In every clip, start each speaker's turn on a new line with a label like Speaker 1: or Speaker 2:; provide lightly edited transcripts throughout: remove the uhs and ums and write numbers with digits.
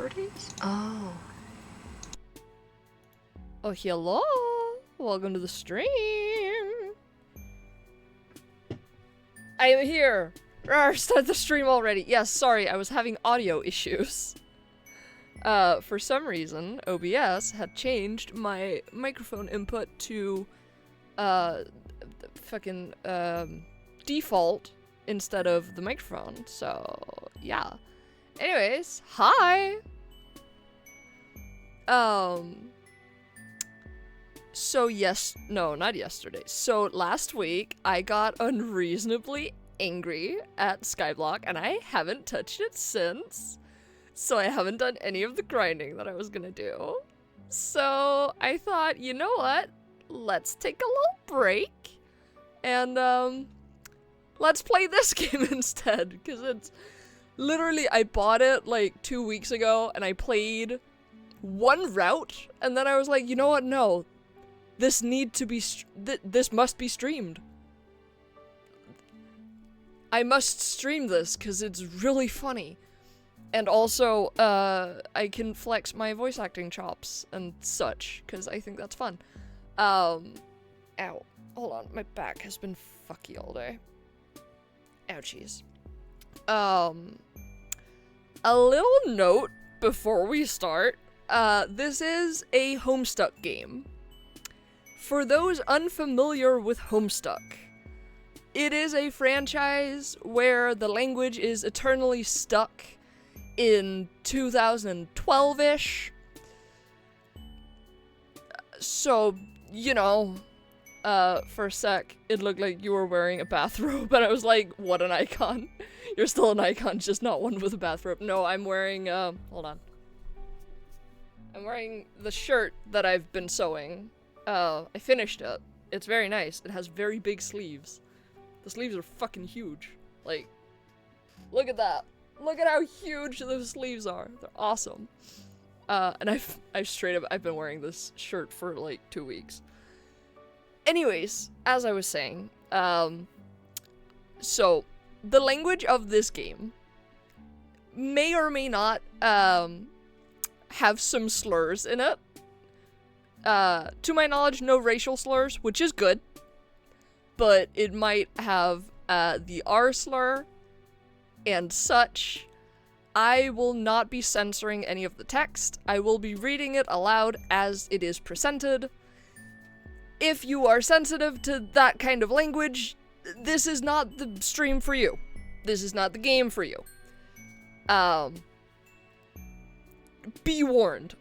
Speaker 1: properties? Oh.
Speaker 2: Oh, hello! Welcome to the stream! I am here! Start the stream already! Yes, sorry, I was having audio issues. For some reason, OBS had changed my microphone input to, fucking, default instead of the microphone, so, yeah. Anyways, hi! So no, not yesterday. So last week, I got unreasonably angry at Skyblock, and I haven't touched it since. So I haven't done any of the grinding that I was gonna do. So I thought, you know what? Let's take a little break, and let's play this game instead, because it's literally, I bought it like 2 weeks ago, and I played one route, and then I was like, you know what? No. This this must be streamed. I must stream this because it's really funny. And also, I can flex my voice acting chops and such, because I think that's fun. Ow. Hold on, my back has been fucky all day. Ouchies. A little note before we start. This is a Homestuck game. For those unfamiliar with Homestuck, it is a franchise where the language is eternally stuck in 2012-ish. So, you know, for a sec, it looked like you were wearing a bathrobe, and I was like, what an icon. You're still an icon, just not one with a bathrobe. No, I'm wearing, hold on. I'm wearing the shirt that I've been sewing. I finished it. It's very nice. It has very big sleeves. The sleeves are fucking huge. Like, look at that. Look at how huge those sleeves are. They're awesome. And I've been wearing this shirt for like 2 weeks. Anyways, as I was saying, so the language of this game may or may not, have some slurs in it. To my knowledge, no racial slurs, which is good, but it might have, the R slur and such. I will not be censoring any of the text. I will be reading it aloud as it is presented. If you are sensitive to that kind of language, this is not the stream for you. This is not the game for you. Be warned.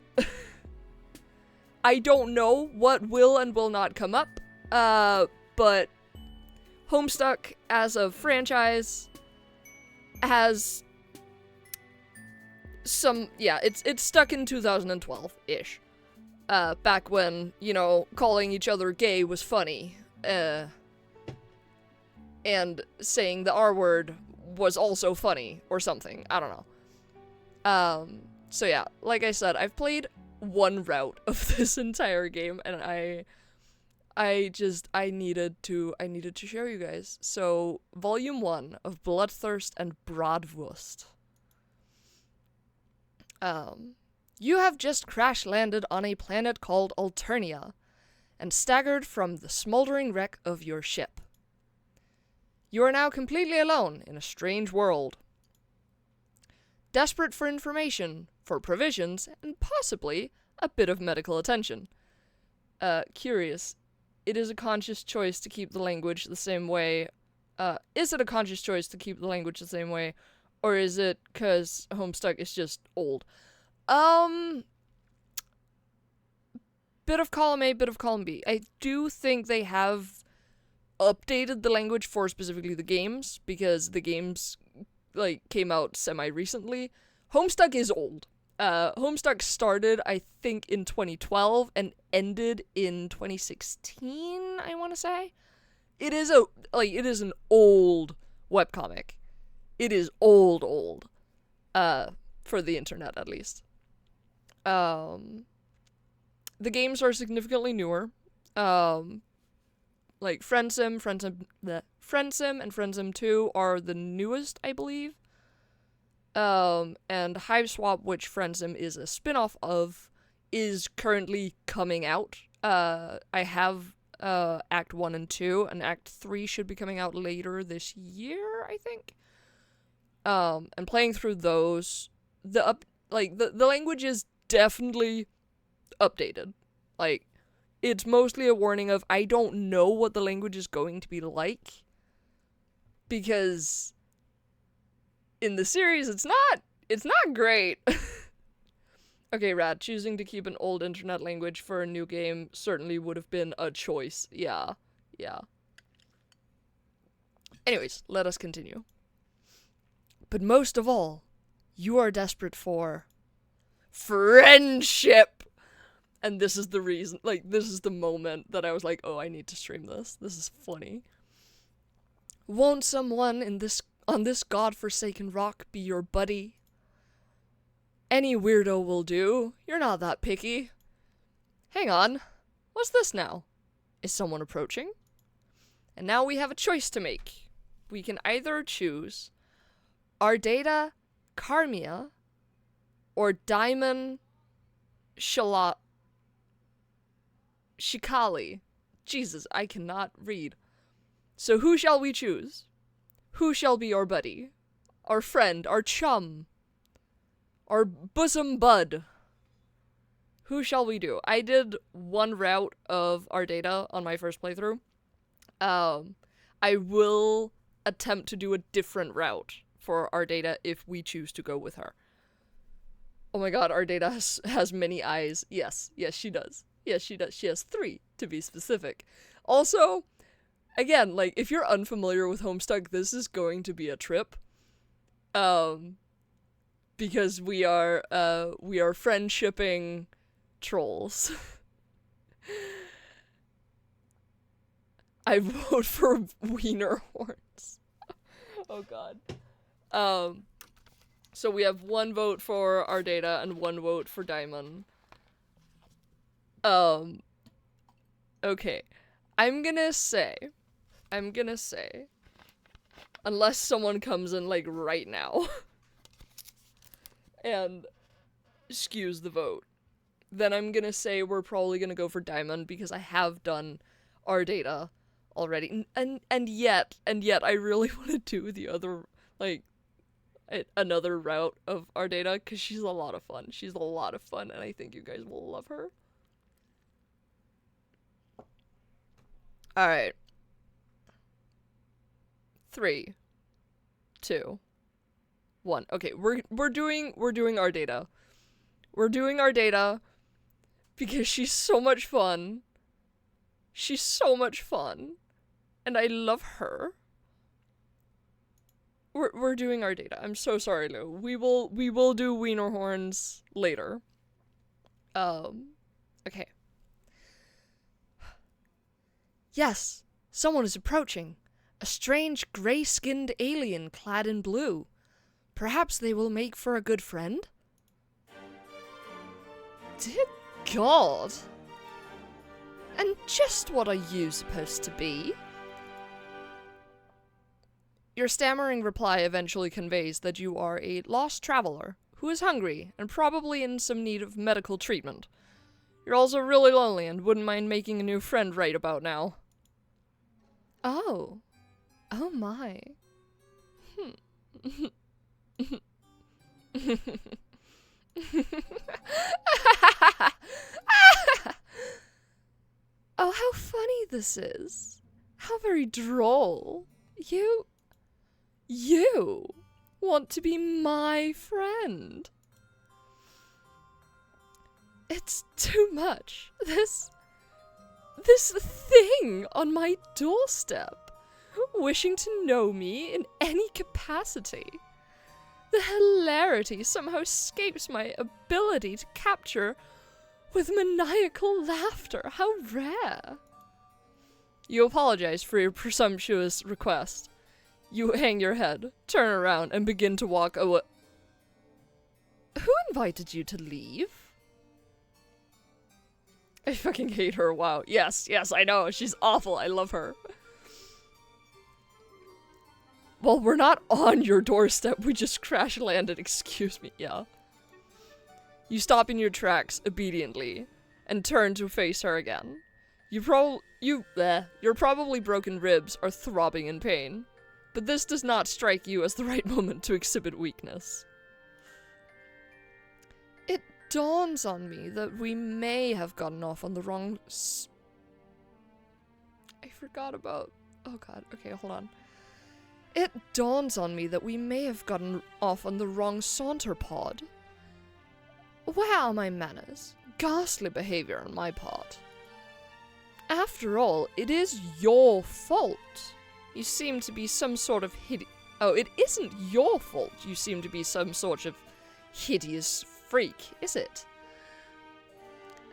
Speaker 2: I don't know what will and will not come up, but Homestuck as a franchise has some, yeah, it's stuck in 2012-ish. Back when, you know, calling each other gay was funny, and saying the R word was also funny, or something, I don't know. So yeah, like I said, I've played one route of this entire game, and I needed to show you guys. So, Volume 1 of Bloodthirst and Bratwurst. You have just crash-landed on a planet called Alternia, and staggered from the smoldering wreck of your ship. You are now completely alone in a strange world. Desperate for information, for provisions, and possibly a bit of medical attention. Curious. It is a conscious choice to keep the language the same way. Is it a conscious choice to keep the language the same way? Or is it because Homestuck is just old? Bit of column A, bit of column B. I do think they have updated the language for specifically the games, because the games, like, came out semi-recently. Homestuck is old. Homestuck started, I think, in 2012 and ended in 2016, I want to say. It is an old webcomic. It is old. For the internet, at least. The games are significantly newer. Like Friendsim and Friendsim 2 are the newest, I believe. And Hiveswap, which Friendsym is a spin-off of, is currently coming out. I have Act 1 and 2, and Act 3 should be coming out later this year, I think. And playing through those, the language is definitely updated. Like, it's mostly a warning of, I don't know what the language is going to be like, because in the series, it's not great. Okay, Rad, choosing to keep an old internet language for a new game certainly would have been a choice. Yeah. Anyways, let us continue. But most of all, you are desperate for friendship. And this is the reason, this is the moment that I was like, oh, I need to stream this. This is funny. Won't someone on this godforsaken rock be your buddy? Any weirdo will do. You're not that picky. Hang on. What's this now? Is someone approaching? And now we have a choice to make. We can either choose Ardata Carmia or Diamond Shikali. Jesus, I cannot read. So who shall we choose? Who shall be our buddy? Our friend, our chum? Our bosom bud? Who shall we do? I did one route of Ardata on my first playthrough. I will attempt to do a different route for Ardata if we choose to go with her. Oh my god, Ardata has many eyes. Yes, she does. Yes, she does. She has 3, to be specific. Also, again, if you're unfamiliar with Homestuck, this is going to be a trip. Because we are friendshipping trolls. I vote for wiener horns. Oh god. So we have 1 vote for Ardata and 1 vote for Diamond. Okay. I'm gonna say, unless someone comes in, right now, and skews the vote, then I'm gonna say we're probably gonna go for Diamond, because I have done Ardata already, and yet I really want to do the other, another route of Ardata, because she's a lot of fun. She's a lot of fun, and I think you guys will love her. Alright. 3, 2, 1. Okay, we're doing Ardata. We're doing Ardata because she's so much fun. She's so much fun. And I love her. We're doing Ardata. I'm so sorry, Lou. We will do wiener horns later. Okay. Yes, someone is approaching. A strange gray-skinned alien clad in blue. Perhaps they will make for a good friend? Dear God. And just what are you supposed to be? Your stammering reply eventually conveys that you are a lost traveler who is hungry and probably in some need of medical treatment. You're also really lonely and wouldn't mind making a new friend right about now. Oh. Oh my. Oh, how funny this is. How very droll. You want to be my friend. It's too much. This thing on my doorstep, wishing to know me in any capacity. The hilarity somehow escapes my ability to capture with maniacal laughter. How rare. You apologize for your presumptuous request. You hang your head, turn around, and begin to walk away. Who invited you to leave? I fucking hate her, wow. Yes, I know, she's awful, I love her. Well, we're not on your doorstep. We just crash landed. Excuse me. Yeah. You stop in your tracks obediently and turn to face her again. Your probably broken ribs are throbbing in pain, but this does not strike you as the right moment to exhibit weakness. It dawns on me that we may have gotten off on the wrong I forgot about... Oh god, okay, hold on. It dawns on me that we may have gotten off on the wrong saunter pod. Where are my manners? Ghastly behavior on my part. After all, it is your fault. You seem to be some sort of Oh, it isn't your fault you seem to be some sort of hideous freak, is it?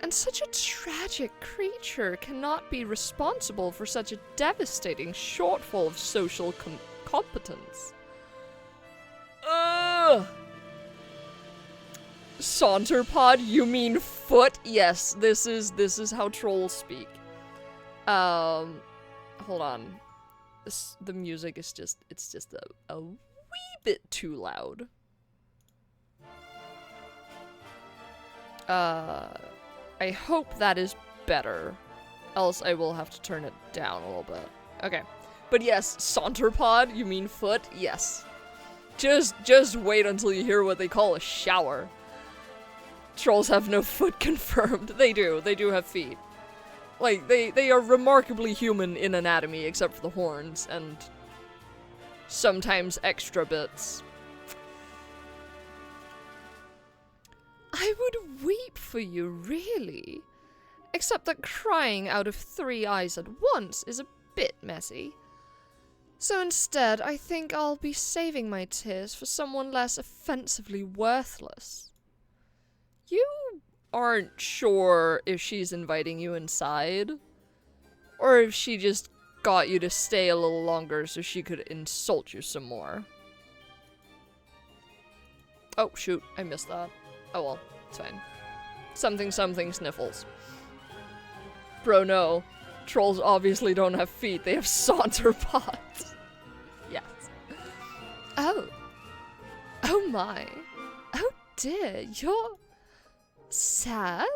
Speaker 2: And such a tragic creature cannot be responsible for such a devastating shortfall of social competence. Ugh! Saunter pod? You mean foot? Yes, this is how trolls speak. Hold on. The music is it's just a wee bit too loud. I hope that is better. Else I will have to turn it down a little bit. Okay. But yes, saunter pod, you mean foot? Yes. Just wait until you hear what they call a shower. Trolls have no foot confirmed. They do have feet. Like, they are remarkably human in anatomy, except for the horns, and sometimes extra bits. I would weep for you, really. Except that crying out of 3 eyes at once is a bit messy. So instead, I think I'll be saving my tears for someone less offensively worthless. You aren't sure if she's inviting you inside, or if she just got you to stay a little longer so she could insult you some more. Oh, shoot, I missed that. Oh well, it's fine. Something sniffles. Bro, no. Trolls obviously don't have feet, they have saunter pods. Yes. Oh. Oh my. Oh dear, you're sad?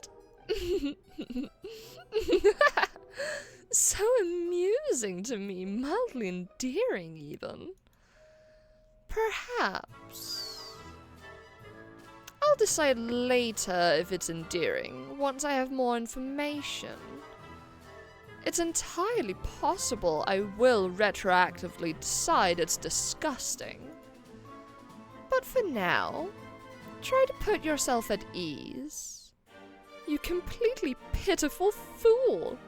Speaker 2: So amusing to me, mildly endearing even. Perhaps. I'll decide later if it's endearing, once I have more information. It's entirely possible I will retroactively decide it's disgusting. But for now, try to put yourself at ease. You completely pitiful fool.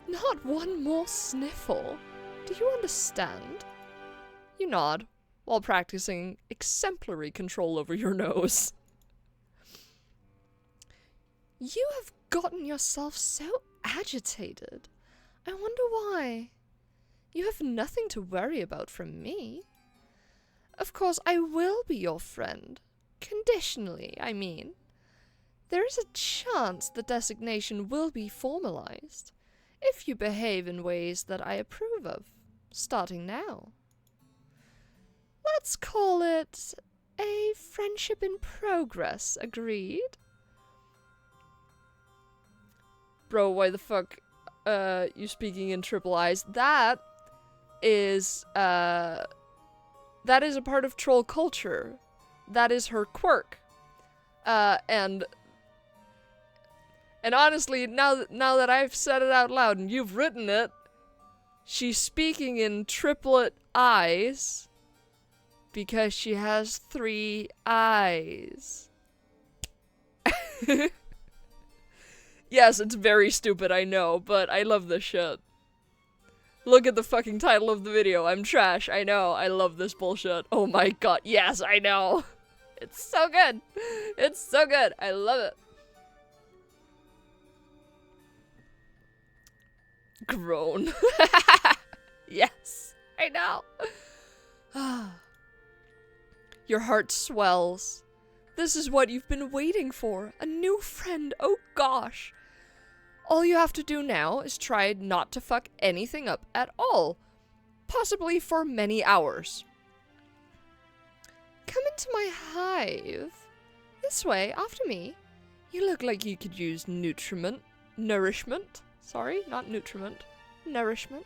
Speaker 2: Not one more sniffle. Do you understand? You nod, while practicing exemplary control over your nose. You have gotten yourself so agitated. I wonder why. You have nothing to worry about from me. Of course, I will be your friend. Conditionally, I mean. There is a chance the designation will be formalized, if you behave in ways that I approve of, starting now. Let's call it a friendship in progress, agreed? Bro, why the fuck, you speaking in triple eyes? That is a part of troll culture. That is her quirk. And honestly, now that I've said it out loud and you've written it, she's speaking in triplet eyes because she has 3 eyes. Yes, it's very stupid, I know, but I love this shit. Look at the fucking title of the video. I'm trash, I know. I love this bullshit. Oh my god, yes, I know. It's so good. It's so good. I love it. Groan. Yes, I know. Your heart swells. This is what you've been waiting for. A new friend. Oh gosh. All you have to do now is try not to fuck anything up at all. possibly for many hours. Come into my hive. This way, after me. You look like you could use nourishment. Sorry, not nutriment. Nourishment.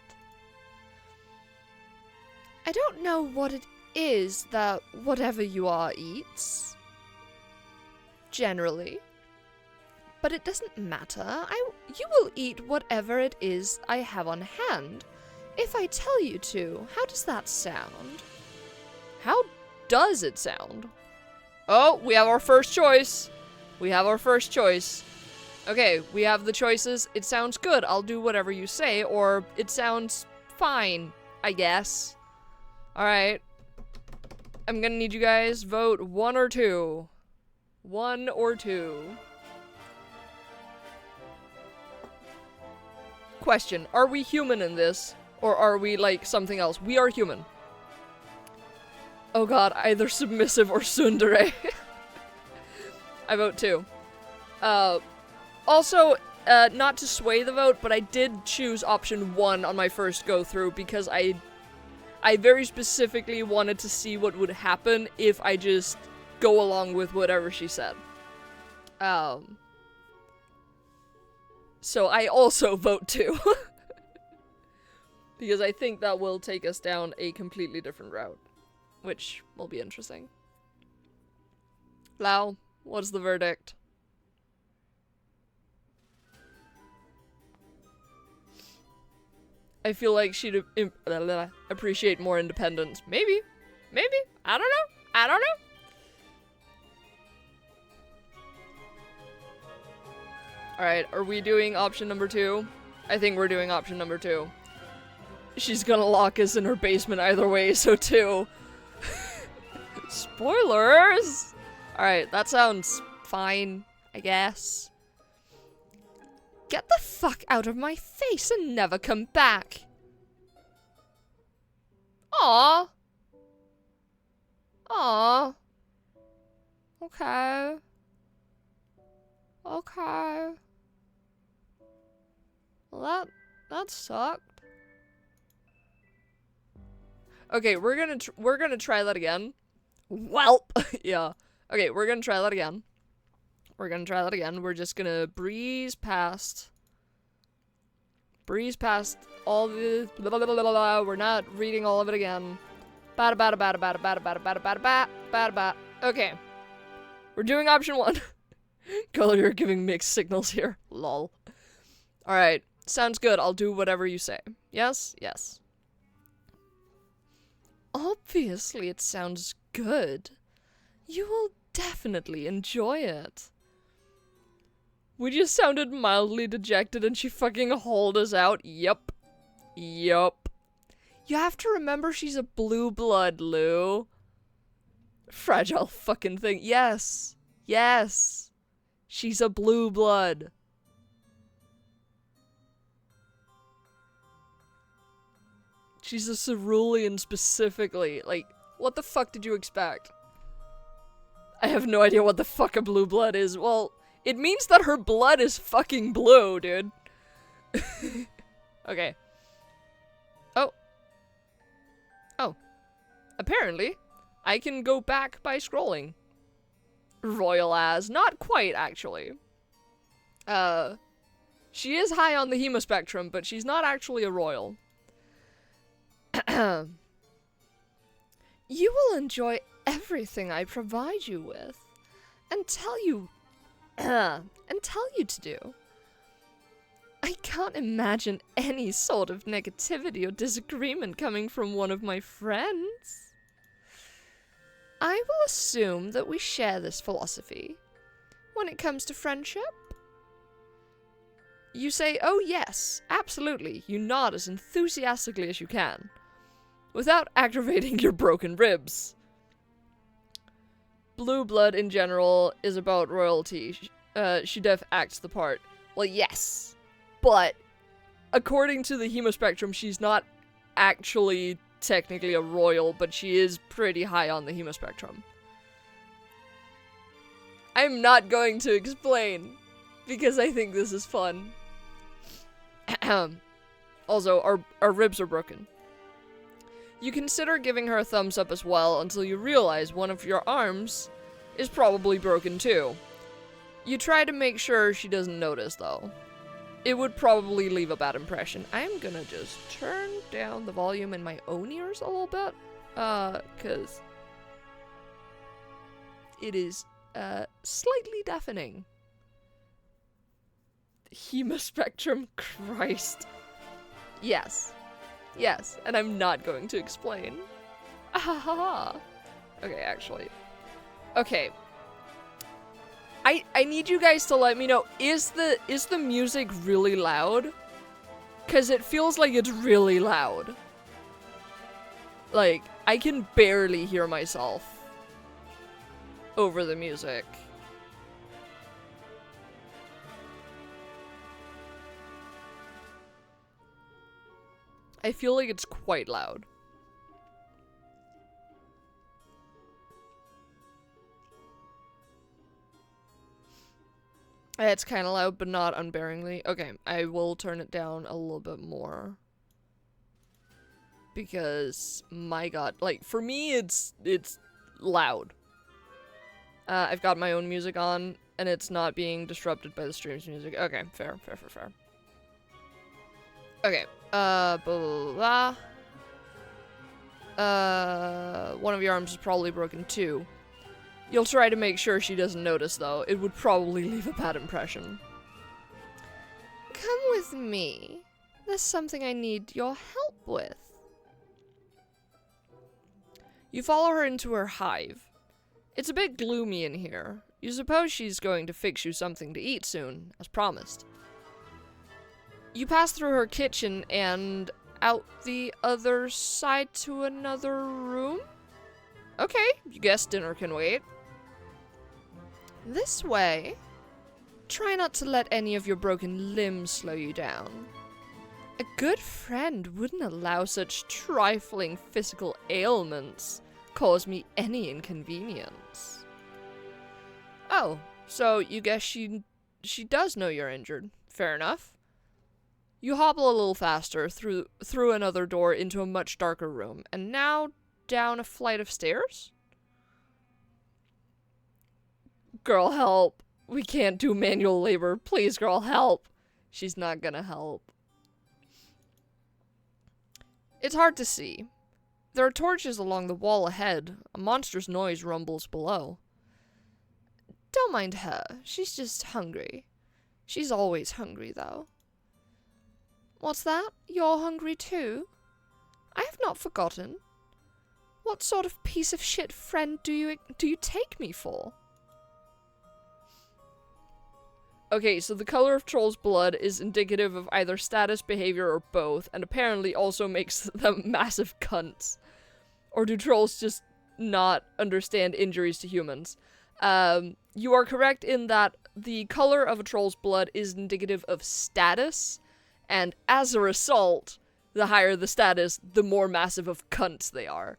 Speaker 2: I don't know what it is that whatever you are eats. Generally. But it doesn't matter. You will eat whatever it is I have on hand. If I tell you to. How does that sound? How does it sound? Oh, we have our first choice. We have our first choice. Okay, we have the choices. It sounds good. I'll do whatever you say. Or it sounds fine, I guess. Alright. I'm gonna need you guys vote 1 or 2. 1 or 2. Question. Are we human in this? Or are we, like, something else? We are human. Oh god, either submissive or tsundere. I vote 2. Also, not to sway the vote, but I did choose option 1 on my first go-through because I very specifically wanted to see what would happen if I just go along with whatever she said. So I also vote 2. Because I think that will take us down a completely different route. Which will be interesting. Lau, what's the verdict? I feel like she'd appreciate more independence. Maybe. Maybe. I don't know. I don't know. Alright, are we doing option number 2? I think we're doing option number 2. She's gonna lock us in her basement either way, so 2. Spoilers! Alright, that sounds fine, I guess. Get the fuck out of my face and never come back. Aww. Aww. Okay. Okay. Well, that sucked. Okay, we're gonna try that again. Welp. Yeah. Okay, we're gonna try that again. We're gonna try that again. We're just gonna breeze past all the blah, blah, blah, blah, blah. We're not reading all of it again. Okay. We're doing option 1. Color, you're giving mixed signals here. Lol. Alright. Sounds good. I'll do whatever you say. Yes? Yes. Obviously it sounds good. You will definitely enjoy it. We just sounded mildly dejected and she fucking hauled us out. Yup. Yup. You have to remember she's a blue blood, Lou. Fragile fucking thing. Yes. Yes. She's a blue blood. She's a cerulean specifically. Like, what the fuck did you expect? I have no idea what the fuck a blue blood is. Well, it means that her blood is fucking blue, dude. Okay. Oh. Oh. Apparently, I can go back by scrolling. Royal as. Not quite, actually. She is high on the hemospectrum, but she's not actually a royal. You will enjoy everything I provide you with, and tell you to do. I can't imagine any sort of negativity or disagreement coming from one of my friends. I will assume that we share this philosophy. When it comes to friendship, you say, oh yes, absolutely. You nod as enthusiastically as you can, without aggravating your broken ribs. Blue blood in general is about royalty. She def acts the part. Well, yes, but according to the hemospectrum, she's not actually technically a royal, but she is pretty high on the hemospectrum. I'm not going to explain, because I think this is fun. Also, our ribs are broken. You consider giving her a thumbs up as well until you realize one of your arms is probably broken too. You try to make sure she doesn't notice though. It would probably leave a bad impression. I'm gonna just turn down the volume in my own ears a little bit, cause it is, slightly deafening. Hemaspectrum, Christ. Yes. Yes, and I'm not going to explain. Ahaha. Okay, actually. Okay. I need you guys to let me know, is the music really loud? 'Cause it feels like it's really loud. Like, I can barely hear myself over the music. I feel like it's quite loud. It's kind of loud, but not unbearingly. Okay, I will turn it down a little bit more. Because, my god, like, for me, it's loud. I've got my own music on, and it's not being disrupted by the stream's music. Okay, fair. Okay, blah, blah, blah. One of your arms is probably broken too. You'll try to make sure she doesn't notice, though. It would probably leave a bad impression. Come with me. There's something I need your help with. You follow her into her hive. It's a bit gloomy in here. You suppose she's going to fix you something to eat soon, as promised. You pass through her kitchen and out the other side to another room? Okay, you guess dinner can wait. This way. Try not to let any of your broken limbs slow you down. A good friend wouldn't allow such trifling physical ailments cause me any inconvenience. Oh, so you guess she does know you're injured. Fair enough. You hobble a little faster through another door into a much darker room, and now down a flight of stairs? Girl, help. We can't do manual labor. Please, girl, help. She's not gonna help. It's hard to see. There are torches along the wall ahead. A monstrous noise rumbles below. Don't mind her. She's just hungry. She's always hungry, though. What's that? You're hungry too? I have not forgotten. What sort of piece of shit friend do you take me for? Okay, so the color of Troll's blood is indicative of either status, behavior, or both, and apparently also makes them massive cunts. Or do trolls just not understand injuries to humans? You are correct in that the color of a troll's blood is indicative of status, and as a result, the higher the status, the more massive of cunts they are.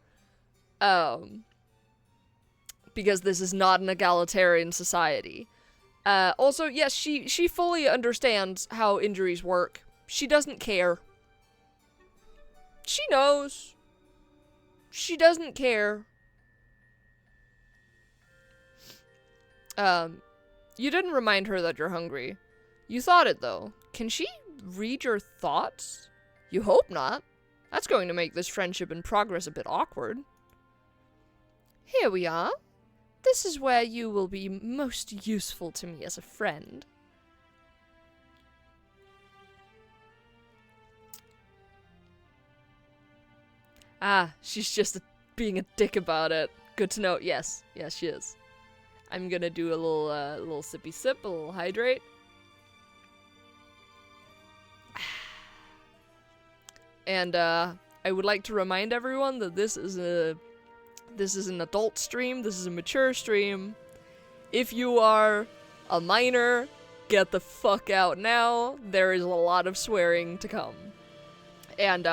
Speaker 2: Because this is not an egalitarian society. Also, yes, she fully understands how injuries work. She doesn't care. She knows. She doesn't care. You didn't remind her that you're hungry. You thought it, though. Can she read your thoughts? You hope not. That's going to make this friendship in progress a bit awkward. Here we are. This is where you will be most useful to me as a friend. Ah, she's just being a dick about it. Good to know. Yes, she is. I'm gonna do a little sippy sip, a little hydrate. And I would like to remind everyone that this is an adult stream. This is a mature stream. If you are a minor, get the fuck out now. There is a lot of swearing to come. And,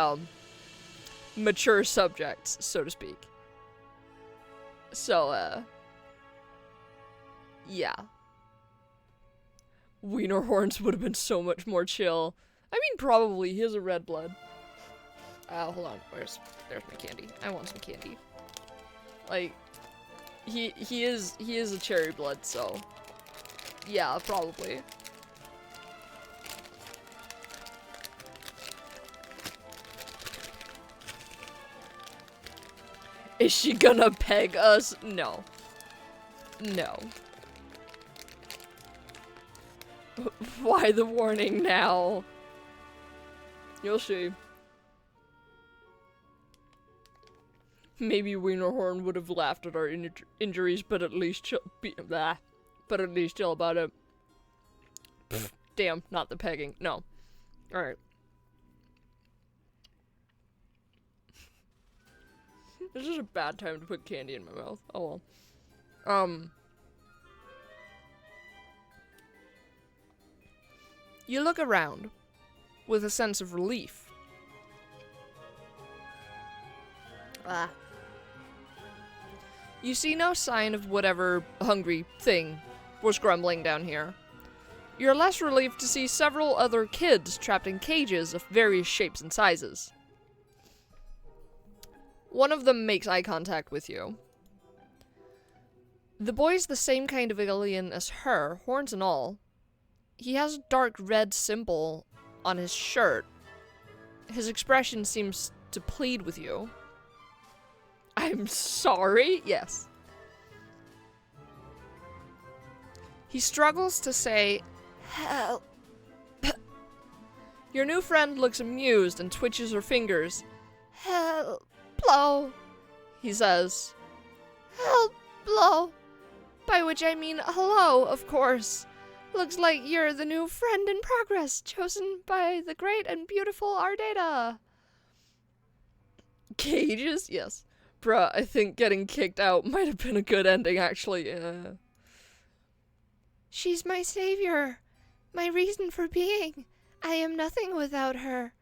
Speaker 2: mature subjects, so to speak. So, yeah. Wiener horns would have been so much more chill. I mean, probably. He has a red blood. Hold on. There's my candy. I want some candy. Like, he is a cherry blood, so yeah, probably. Is she gonna peg us? No. No. Why the warning now? You'll see. Maybe Wienerhorn would have laughed at our injuries, but at least chill about it. Pfft, damn, not the pegging. No. Alright. This is a bad time to put candy in my mouth. Oh well. You look around with a sense of relief. You see no sign of whatever hungry thing was grumbling down here. You're less relieved to see several other kids trapped in cages of various shapes and sizes. One of them makes eye contact with you. The boy's the same kind of alien as her, horns and all. He has a dark red symbol on his shirt. His expression seems to plead with you. I'm sorry? Yes. He struggles to say, help. Your new friend looks amused and twitches her fingers. Help. Blow, he says. Help, blow. By which I mean hello, of course. Looks like you're the new friend in progress, chosen by the great and beautiful Ardata. Cages? Yes. Bruh, I think getting kicked out might have been a good ending, actually. She's my savior. My reason for being. I am nothing without her.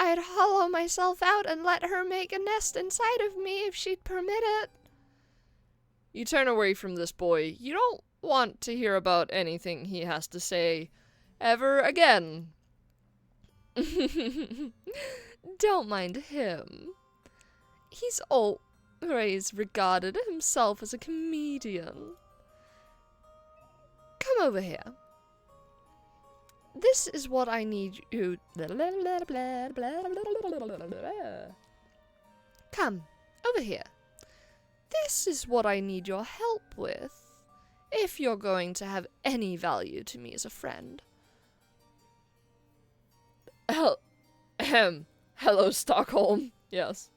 Speaker 2: I'd hollow myself out and let her make a nest inside of me if she'd permit it. You turn away from this boy. You don't want to hear about anything he has to say ever again. Don't mind him. He's always regarded himself as a comedian. Come over here. This is what I need you... Come, over here. This is what I need your help with, if you're going to have any value to me as a friend. Hello, Stockholm. Yes.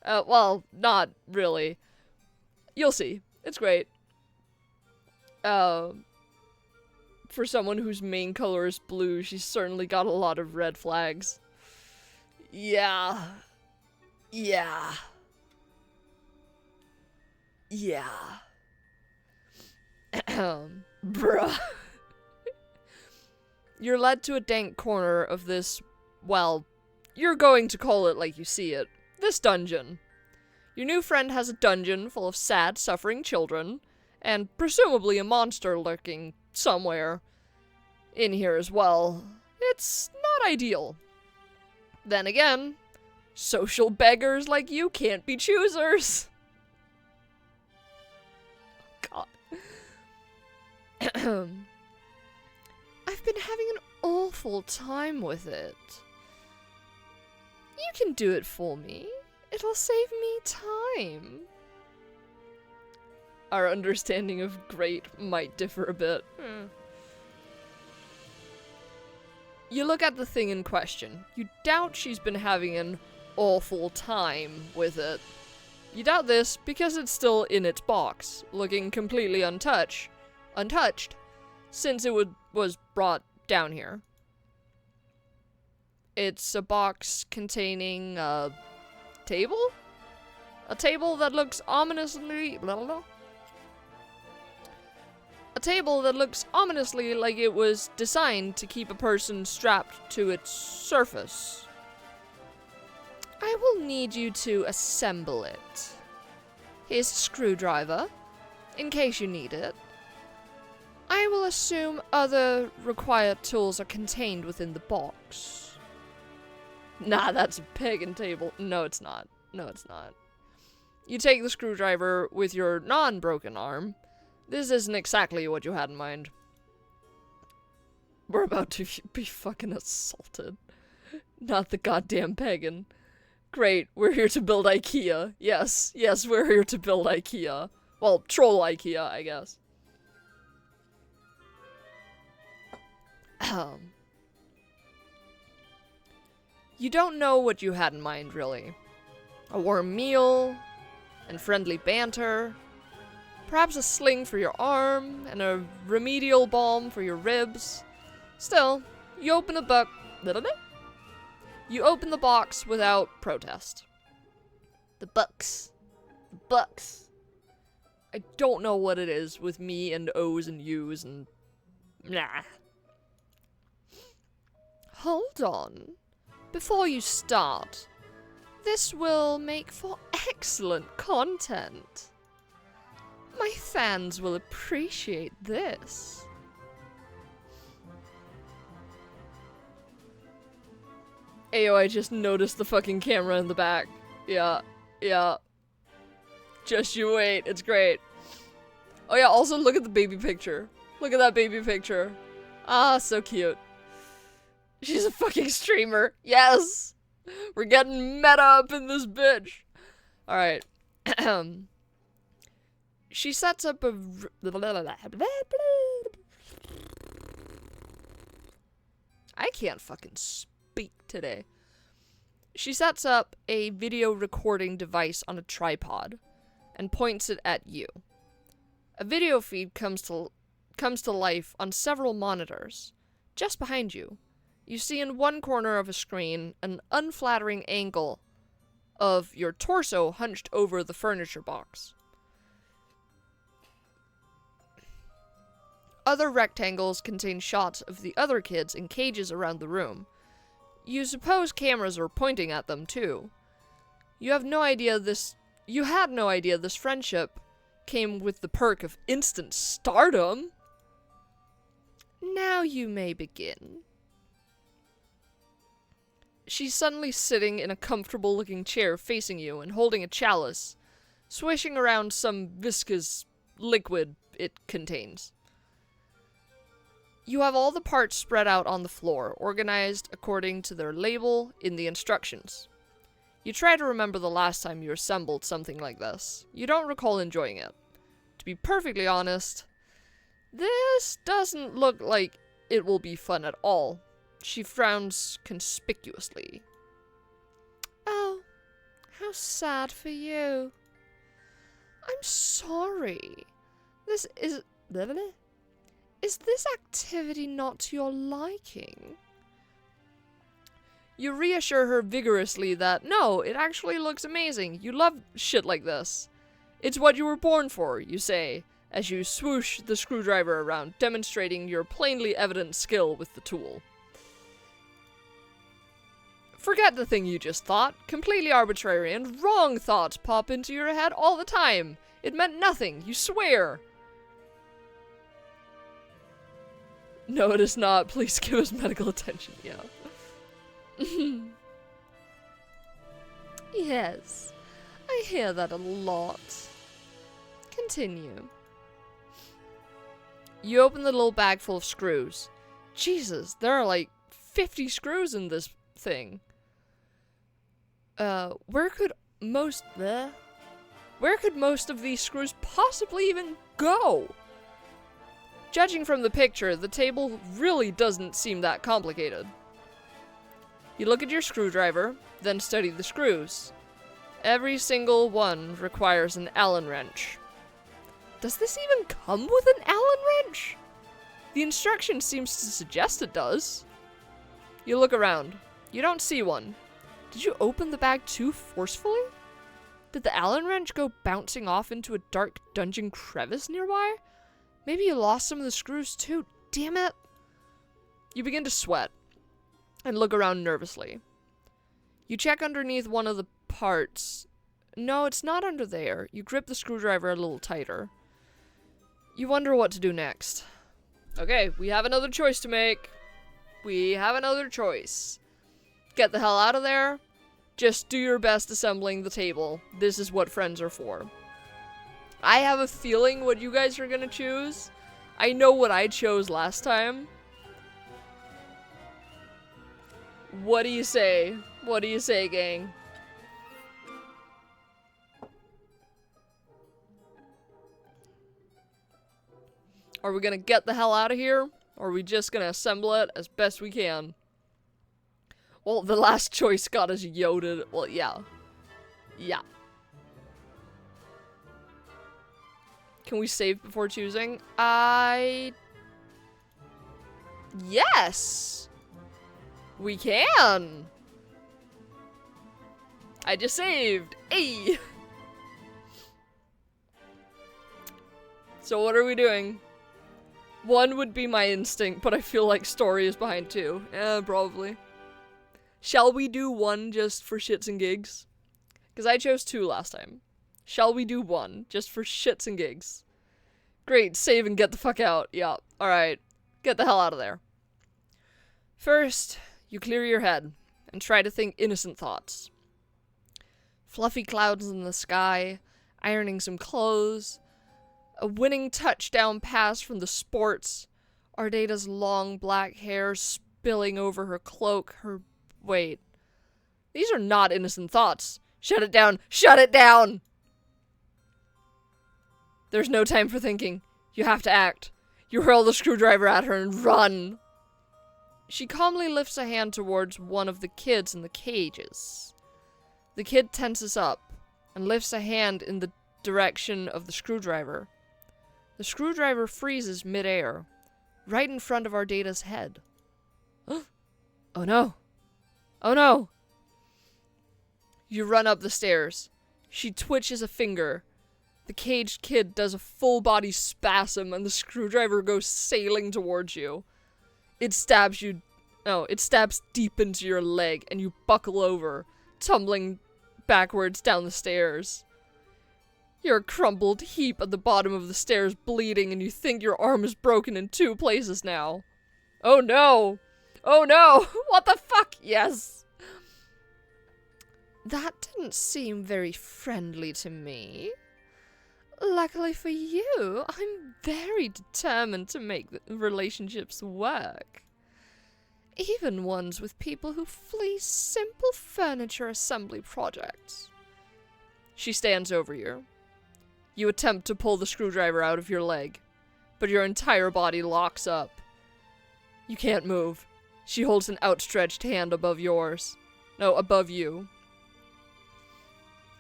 Speaker 2: Well, not really. You'll see. It's great. For someone whose main color is blue, she's certainly got a lot of red flags. Yeah. Yeah. Yeah. Bruh. You're led to a dank corner of this, well, you're going to call it like you see it, this dungeon. Your new friend has a dungeon full of sad, suffering children, and presumably a monster lurking somewhere in here as well. It's not ideal. Then again, social beggars like you can't be choosers. God. I've been having an awful time with it. You can do it for me. It'll save me time. Our understanding of great might differ a bit. You look at the thing in question. You doubt she's been having an awful time with it. You doubt this because it's still in its box, looking completely untouched, since it was brought down here. It's a box containing a table? A table that looks ominously... A table that looks ominously like it was designed to keep a person strapped to its surface. I will need you to assemble it. Here's a screwdriver, in case you need it. I will assume other required tools are contained within the box. Nah, that's a pagan table. No, it's not. No, it's not. You take the screwdriver with your non-broken arm. This isn't exactly what you had in mind. We're about to be fucking assaulted. Not the goddamn pagan. Great, we're here to build IKEA. Yes, we're here to build IKEA. Well, troll IKEA, I guess. You don't know what you had in mind, really. A warm meal, and friendly banter. Perhaps a sling for your arm, and a remedial balm for your ribs. Still, you open the box without protest. The bucks. I don't know what it is with me and O's and U's and... Nah. Hold on. Before you start, this will make for excellent content. My fans will appreciate this. Ayo, I just noticed the fucking camera in the back. Yeah. Just you wait, it's great. Oh yeah, also look at the baby picture. Look at that baby picture. Ah, so cute. She's a fucking streamer. Yes! We're getting meta up in this bitch. Alright. She sets up a... I can't fucking speak today. She sets up a video recording device on a tripod and points it at you. A video feed comes to life on several monitors. Just behind you, you see in one corner of a screen an unflattering angle of your torso hunched over the furniture box. Other rectangles contain shots of the other kids in cages around the room. You suppose cameras are pointing at them too. You had no idea this friendship came with the perk of instant stardom. Now you may begin. She's suddenly sitting in a comfortable looking chair facing you and holding a chalice, swishing around some viscous liquid it contains. You have all the parts spread out on the floor, organized according to their label in the instructions. You try to remember the last time you assembled something like this. You don't recall enjoying it. To be perfectly honest, this doesn't look like it will be fun at all. She frowns conspicuously. Oh, how sad for you. I'm sorry. Is this activity not to your liking? You reassure her vigorously that, no, it actually looks amazing. You love shit like this. It's what you were born for, you say, as you swoosh the screwdriver around, demonstrating your plainly evident skill with the tool. Forget the thing you just thought. Completely arbitrary and wrong thoughts pop into your head all the time. It meant nothing, you swear. No, it is not. Please give us medical attention. Yeah. Yes. I hear that a lot. Continue. You open the little bag full of screws. Jesus, there are like 50 screws in this thing. Where could most of these screws possibly even go? Judging from the picture, the table really doesn't seem that complicated. You look at your screwdriver, then study the screws. Every single one requires an Allen wrench. Does this even come with an Allen wrench? The instruction seems to suggest it does. You look around. You don't see one. Did you open the bag too forcefully? Did the Allen wrench go bouncing off into a dark dungeon crevice nearby? Maybe you lost some of the screws too. Damn it. You begin to sweat and look around nervously. You check underneath one of the parts. No, it's not under there. You grip the screwdriver a little tighter. You wonder what to do next. Okay, we have another choice to make. We have another choice. Get the hell out of there. Just do your best assembling the table. This is what friends are for. I have a feeling what you guys are gonna choose. I know what I chose last time. What do you say? What do you say, gang? Are we gonna get the hell out of here? Or are we just gonna assemble it as best we can? Well, the last choice got us yoded. Well, yeah. Yeah. Can we save before choosing? Yes! We can! I just saved! Hey! So what are we doing? 1 would be my instinct, but I feel like story is behind 2. Probably. Shall we do 1 just for shits and gigs? Because I chose 2 last time. Shall we do 1 just for shits and gigs? Great, save and get the fuck out. Yeah, alright. Get the hell out of there. First, you clear your head and try to think innocent thoughts. Fluffy clouds in the sky, ironing some clothes, a winning touchdown pass from the sports, Ardata's long black hair spilling over her cloak, Wait. These are not innocent thoughts. Shut it down. Shut it down! There's no time for thinking. You have to act. You hurl the screwdriver at her and run. She calmly lifts a hand towards one of the kids in the cages. The kid tenses up and lifts a hand in the direction of the screwdriver. The screwdriver freezes midair, right in front of Ardata's head. Oh no. Oh no! You run up the stairs. She twitches a finger. The caged kid does a full body spasm and the screwdriver goes sailing towards you. It stabs deep into your leg and you buckle over, tumbling backwards down the stairs. You're a crumpled heap at the bottom of the stairs, bleeding, and you think your arm is broken in 2 places now. Oh no! Oh no! What the fuck? Yes! That didn't seem very friendly to me. Luckily for you, I'm very determined to make the relationships work. Even ones with people who flee simple furniture assembly projects. She stands over you. You attempt to pull the screwdriver out of your leg, but your entire body locks up. You can't move. She holds an outstretched hand above yours. No, above you.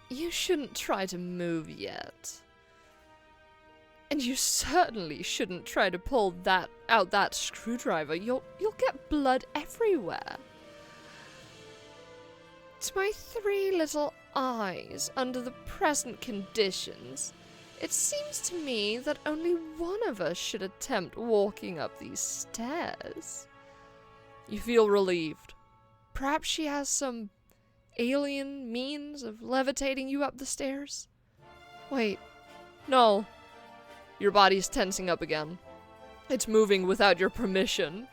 Speaker 2: You shouldn't try to move yet. And you certainly shouldn't try to pull out that screwdriver. You'll get blood everywhere. To my 3 little eyes, under the present conditions, it seems to me that only one of us should attempt walking up these stairs. You feel relieved. Perhaps she has some alien means of levitating you up the stairs? Wait, no. Your body's tensing up again. It's moving without your permission.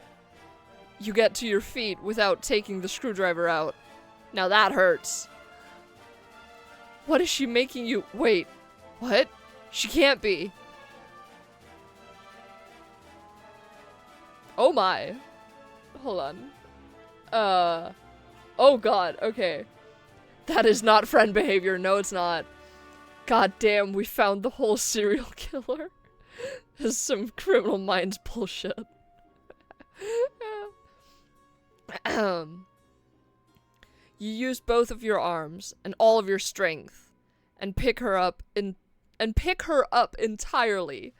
Speaker 2: You get to your feet without taking the screwdriver out. Now that hurts. What is she making you— Wait, what? She can't be. Oh my. Hold on. Oh god, okay. That is not friend behavior. No, it's not. God damn, we found the whole serial killer. This is some Criminal Minds bullshit. You use both of your arms and all of your strength and pick her up entirely.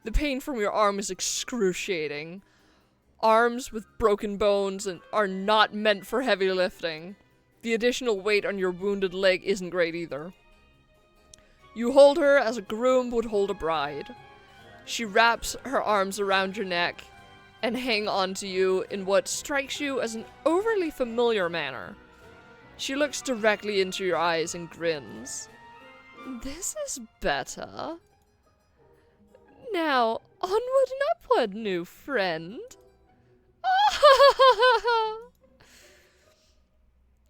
Speaker 2: The pain from your arm is excruciating. Arms with broken bones and are not meant for heavy lifting. The additional weight on your wounded leg isn't great either. You hold her as a groom would hold a bride. She wraps her arms around your neck and hang on to you in what strikes you as an overly familiar manner. She looks directly into your eyes and grins. This is better. Now, onward and upward, new friend.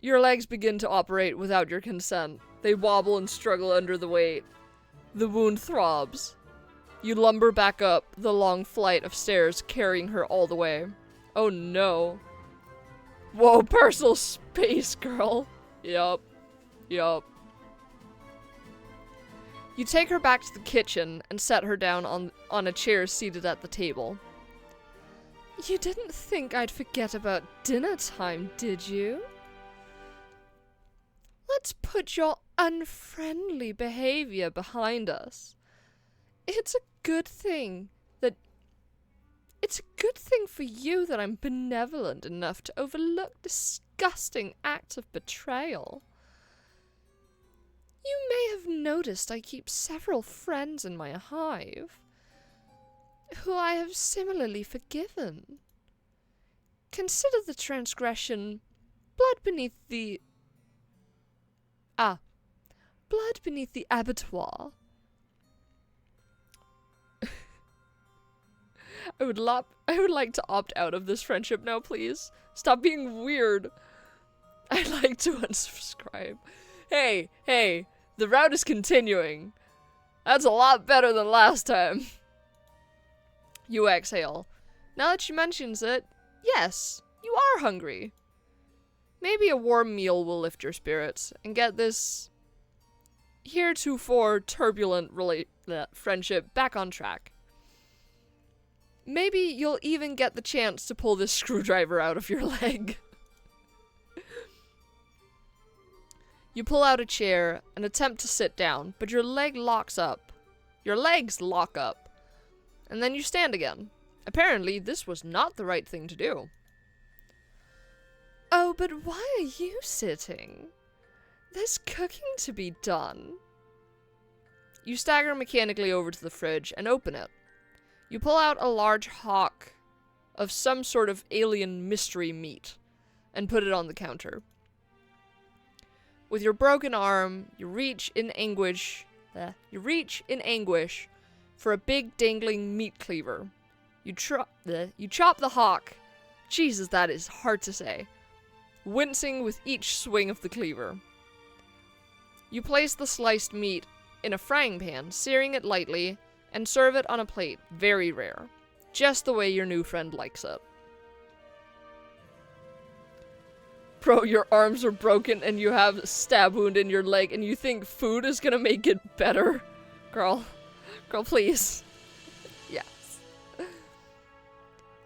Speaker 2: Your legs begin to operate without your consent. They wobble and struggle under the weight. The wound throbs. You lumber back up the long flight of stairs, carrying her all the way. Oh no. Whoa, personal space, girl. Yup. Yup. You take her back to the kitchen and set her down on a chair seated at the table. You didn't think I'd forget about dinner time, did you? Let's put your unfriendly behavior behind us. It's a good thing for you that I'm benevolent enough to overlook disgusting acts of betrayal. You may have noticed I keep several friends in my hive, who I have similarly forgiven. Consider the transgression blood beneath the abattoir. I would like to opt out of this friendship now, please. Stop being weird. I'd like to unsubscribe. Hey, the route is continuing. That's a lot better than last time. You exhale. Now that she mentions it, yes, you are hungry. Maybe a warm meal will lift your spirits and get this heretofore turbulent friendship back on track. Maybe you'll even get the chance to pull this screwdriver out of your leg. You pull out a chair and attempt to sit down, but your legs lock up. And then you stand again. Apparently, this was not the right thing to do. Oh, but why are you sitting? There's cooking to be done. You stagger mechanically over to the fridge and open it. You pull out a large hock of some sort of alien mystery meat and put it on the counter. With your broken arm, you reach in anguish for a big dangling meat cleaver. You chop the hock. Jesus, that is hard to say. Wincing with each swing of the cleaver. You place the sliced meat in a frying pan, searing it lightly, and serve it on a plate, very rare. Just the way your new friend likes it. Bro, your arms are broken and you have a stab wound in your leg and you think food is gonna make it better? Girl, please. Yes.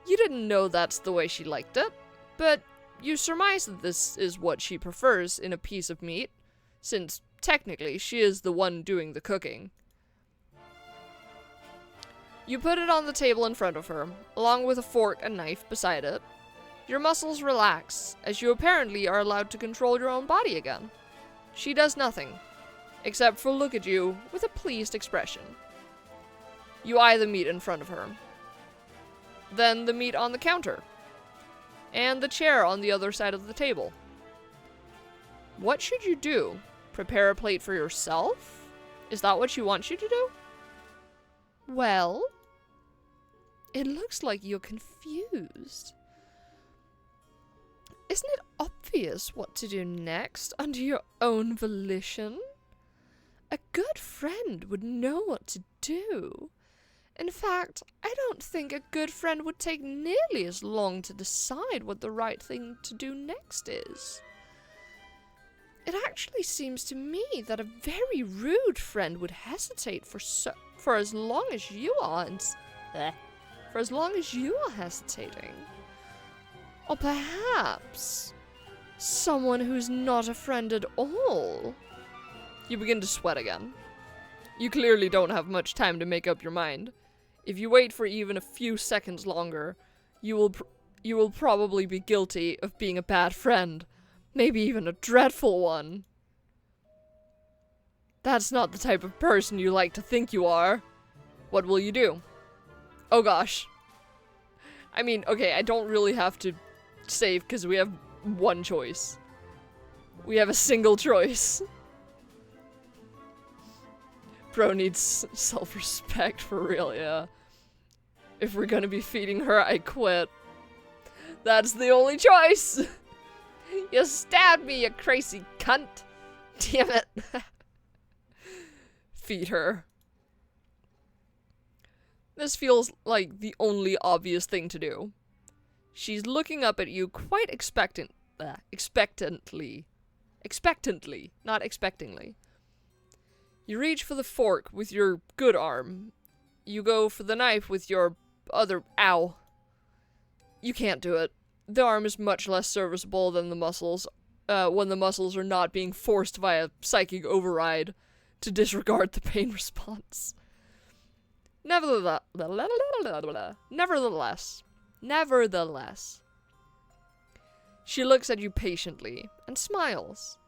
Speaker 2: You didn't know that's the way she liked it, but you surmise that this is what she prefers in a piece of meat, since technically she is the one doing the cooking. You put it on the table in front of her, along with a fork and knife beside it. Your muscles relax, as you apparently are allowed to control your own body again. She does nothing, except for look at you with a pleased expression. You eye the meat in front of her. Then the meat on the counter. And the chair on the other side of the table. What should you do? Prepare a plate for yourself? Is that what she wants you to do? Well, it looks like you're confused. Isn't it obvious what to do next under your own volition? A good friend would know what to do. In fact, I don't think a good friend would take nearly as long to decide what the right thing to do next is. It actually seems to me that a very rude friend would hesitate for as long as you are hesitating. Or perhaps someone who's not a friend at all. You begin to sweat again. You clearly don't have much time to make up your mind. If you wait for even a few seconds longer, you will probably be guilty of being a bad friend. Maybe even a dreadful one. That's not the type of person you like to think you are. What will you do? Oh gosh. I mean, okay, I don't really have to save because we have one choice. We have a single choice. Bro needs self-respect for real, yeah. If we're gonna be feeding her, I quit. That's the only choice! You stabbed me, you crazy cunt. Damn it. Feed her. This feels like the only obvious thing to do. She's looking up at you quite expectantly, not expectingly. You reach for the fork with your good arm. You go for the knife with your other... Ow. You can't do it. The arm is much less serviceable than the muscles, when the muscles are not being forced via psychic override to disregard the pain response. Nevertheless, she looks at you patiently and smiles.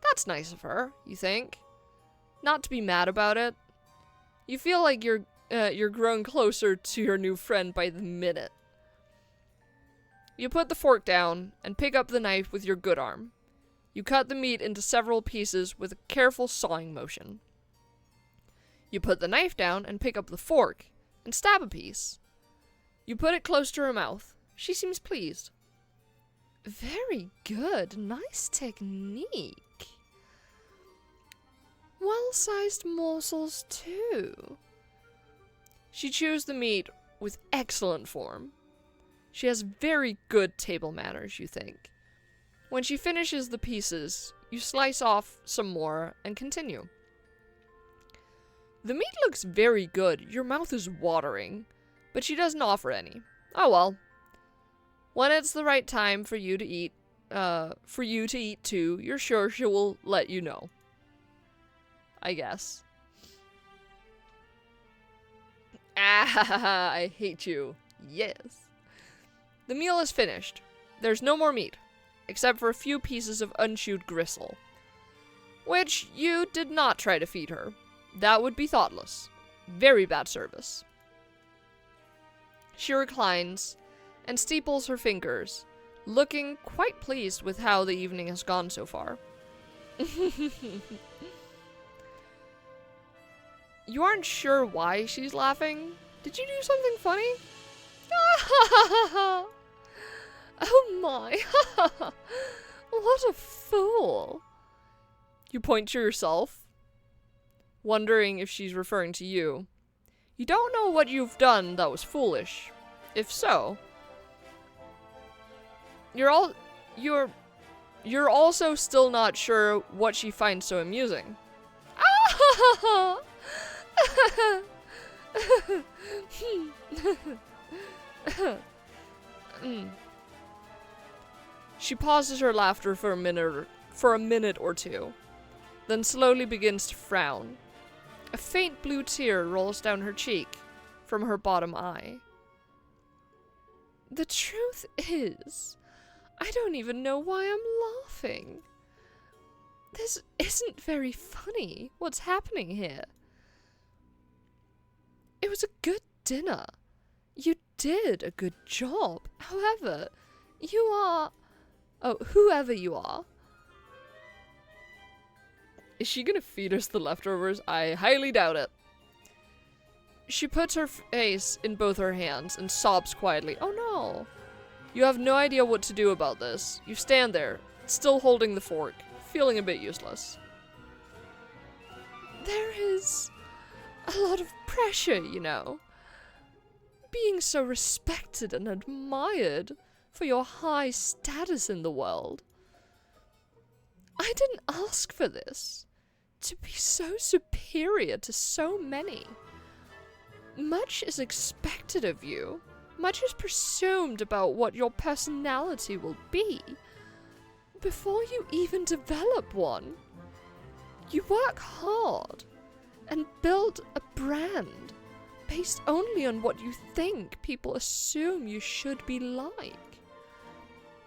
Speaker 2: That's nice of her, you think. Not to be mad about it. You feel like you're growing closer to your new friend by the minute. You put the fork down and pick up the knife with your good arm. You cut the meat into several pieces with a careful sawing motion. You put the knife down and pick up the fork and stab a piece. You put it close to her mouth. She seems pleased. Very good. Nice technique. Well-sized morsels, too. She chews the meat with excellent form. She has very good table manners, you think. When she finishes the pieces, you slice off some more and continue. The meat looks very good. Your mouth is watering, but she doesn't offer any. Oh well. When it's the right time for you to eat too, you're sure she will let you know. I guess. Ah, I hate you. Yes. The meal is finished. There's no more meat, except for a few pieces of unchewed gristle, which you did not try to feed her. That would be thoughtless. Very bad service. She reclines and steeples her fingers, looking quite pleased with how the evening has gone so far. You aren't sure why she's laughing? Did you do something funny? Oh my, what a fool. You point to yourself, wondering if she's referring to you. You don't know what you've done that was foolish. If so, you're also still not sure what she finds so amusing. She pauses her laughter for a minute or two, then slowly begins to frown. A faint blue tear rolls down her cheek from her bottom eye. The truth is, I don't even know why I'm laughing. This isn't very funny, what's happening here. It was a good dinner. You did a good job. However, you are... Oh, whoever you are. Is she gonna feed us the leftovers? I highly doubt it. She puts her face in both her hands and sobs quietly. Oh no. You have no idea what to do about this. You stand there, still holding the fork, feeling a bit useless. There is a lot of pressure, you know. Being so respected and admired for your high status in the world. I didn't ask for this. To be so superior to so many. Much is expected of you. Much is presumed about what your personality will be. Before you even develop one, you work hard and build a brand based only on what you think people assume you should be like.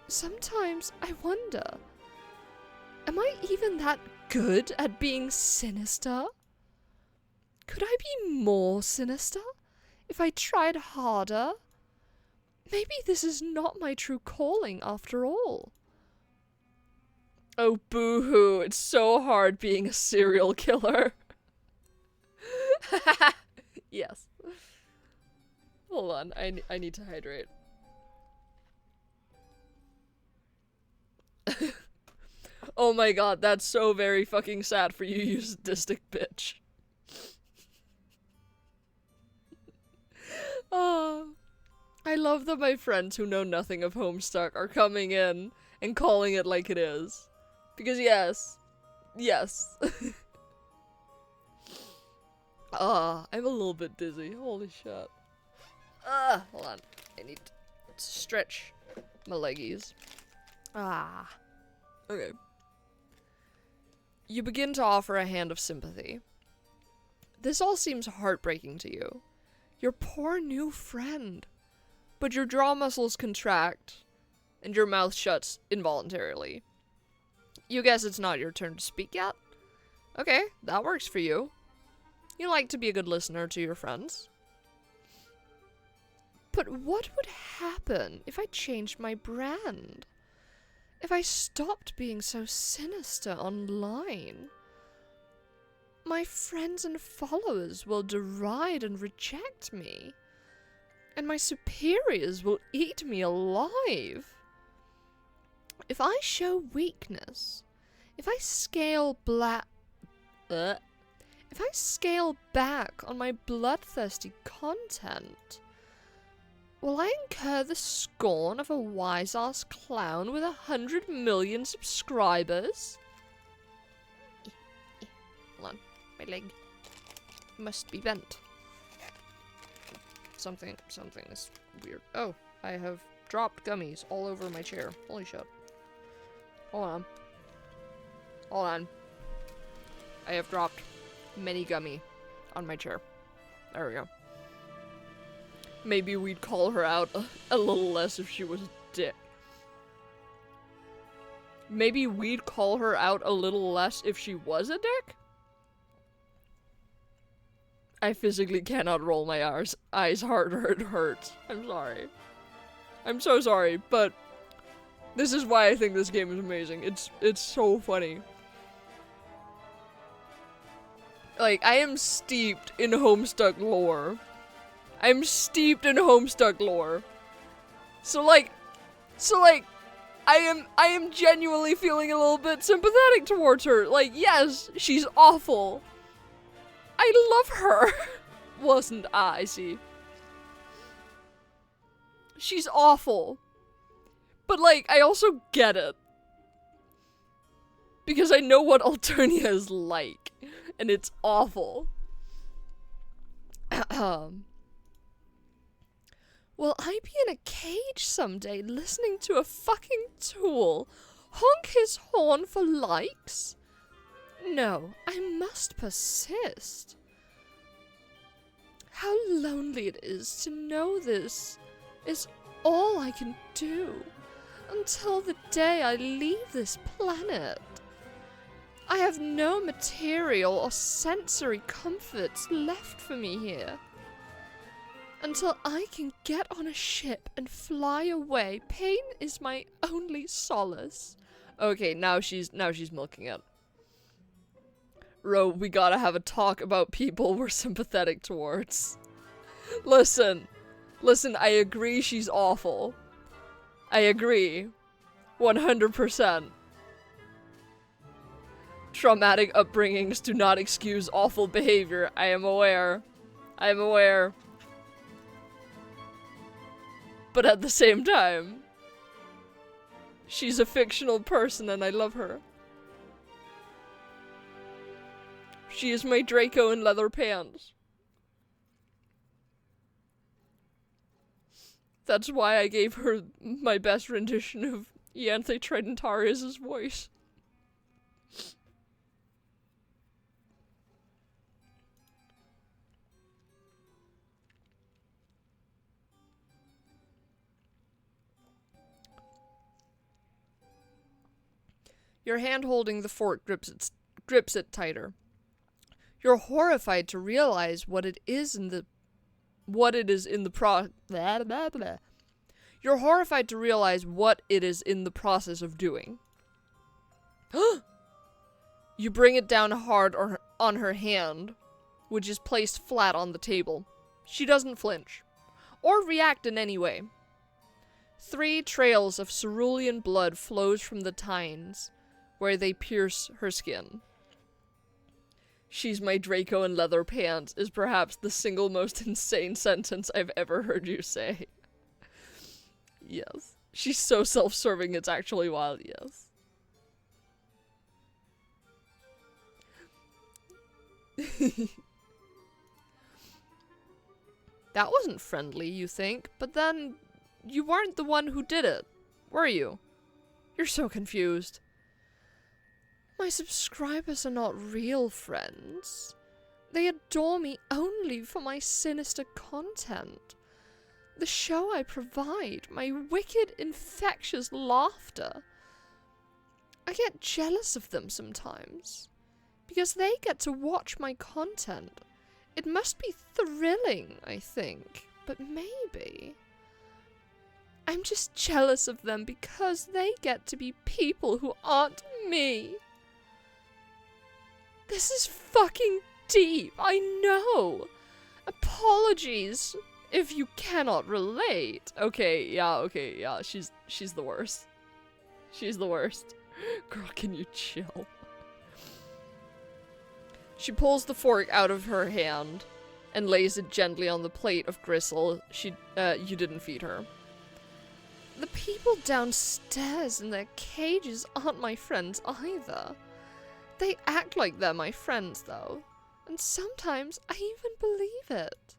Speaker 2: Sometimes I wonder, am I even that good at being sinister? Could I be more sinister if I tried harder? Maybe this is not my true calling after all. Oh, boo-hoo, it's so hard being a serial killer. Yes. Hold on, I need to hydrate. Oh my god, that's so very fucking sad for you, you sadistic bitch. Oh, I love that my friends who know nothing of Homestuck are coming in and calling it like it is. Because yes. Yes. I'm a little bit dizzy. Holy shit. Hold on. I need to stretch my leggies. Okay. You begin to offer a hand of sympathy. This all seems heartbreaking to you. Your poor new friend. But your jaw muscles contract, and your mouth shuts involuntarily. You guess it's not your turn to speak yet? Okay, that works for you. You like to be a good listener to your friends. But what would happen if I changed my brand? If I stopped being so sinister online? My friends and followers will deride and reject me. And my superiors will eat me alive. If I show weakness, if I scale back on my bloodthirsty content, will I incur the scorn of a wise-ass clown with 100 million subscribers? Hold on, my leg must be bent. Something is weird. Oh, I have dropped gummies all over my chair. Holy shit. Hold on. I have dropped many gummy on my chair. There we go. Maybe we'd call her out a little less if she was a dick. Maybe we'd call her out a little less if she was a dick? I physically cannot roll my eyes harder. It hurts. I'm sorry. I'm so sorry, but this is why I think this game is amazing. It's so funny. Like, I am steeped in Homestuck lore. I'm steeped in Homestuck lore. So like, I am genuinely feeling a little bit sympathetic towards her. Like, yes, she's awful. I love her. Wasn't I, see. She's awful. But like, I also get it. Because I know what Alternia is like. And it's awful. Will I be in a cage someday listening to a fucking tool honk his horn for likes? No, I must persist. How lonely it is to know this is all I can do until the day I leave this planet. I have no material or sensory comforts left for me here. Until I can get on a ship and fly away, pain is my only solace. Okay, now she's milking it. Ro, we gotta have a talk about people we're sympathetic towards. Listen, I agree she's awful. I agree. 100%. Traumatic upbringings do not excuse awful behavior. I am aware. But at the same time, she's a fictional person and I love her. She is my Draco in leather pants. That's why I gave her my best rendition of Ianthe Tridentarius' voice. Your hand holding the fork grips it tighter. You're horrified to realize what it is in the You're horrified to realize what it is in the process of doing. You bring it down hard on her hand, which is placed flat on the table. She doesn't flinch, or react in any way. 3 trails of cerulean blood flows from the tines, where they pierce her skin. "She's my Draco in leather pants" is perhaps the single most insane sentence I've ever heard you say. Yes. She's so self-serving, it's actually wild, yes. That wasn't friendly, you think, but then you weren't the one who did it, were you? You're so confused. My subscribers are not real friends. They adore me only for my sinister content. The show I provide, my wicked, infectious laughter. I get jealous of them sometimes, because they get to watch my content. It must be thrilling, I think, but maybe I'm just jealous of them because they get to be people who aren't me. This is fucking deep, I know. Apologies if you cannot relate. Okay, yeah, she's the worst. She's the worst. Girl, can you chill? She pulls the fork out of her hand and lays it gently on the plate of gristle you didn't feed her. The people downstairs in their cages aren't my friends either. They act like they're my friends, though, and sometimes I even believe it.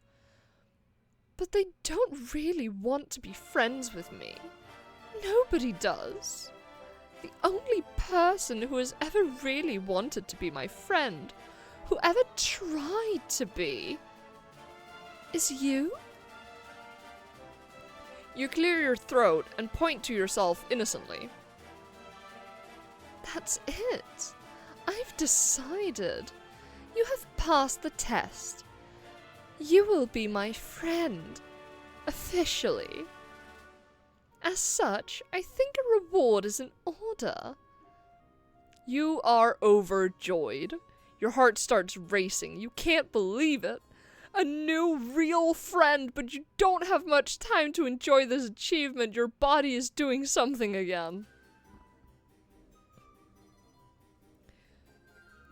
Speaker 2: But they don't really want to be friends with me. Nobody does. The only person who has ever really wanted to be my friend, who ever tried to be, is you? You clear your throat and point to yourself innocently. That's it. I've decided. You have passed the test. You will be my friend. Officially. As such, I think a reward is in order. You are overjoyed. Your heart starts racing. You can't believe it. A new real friend, but you don't have much time to enjoy this achievement. Your body is doing something again.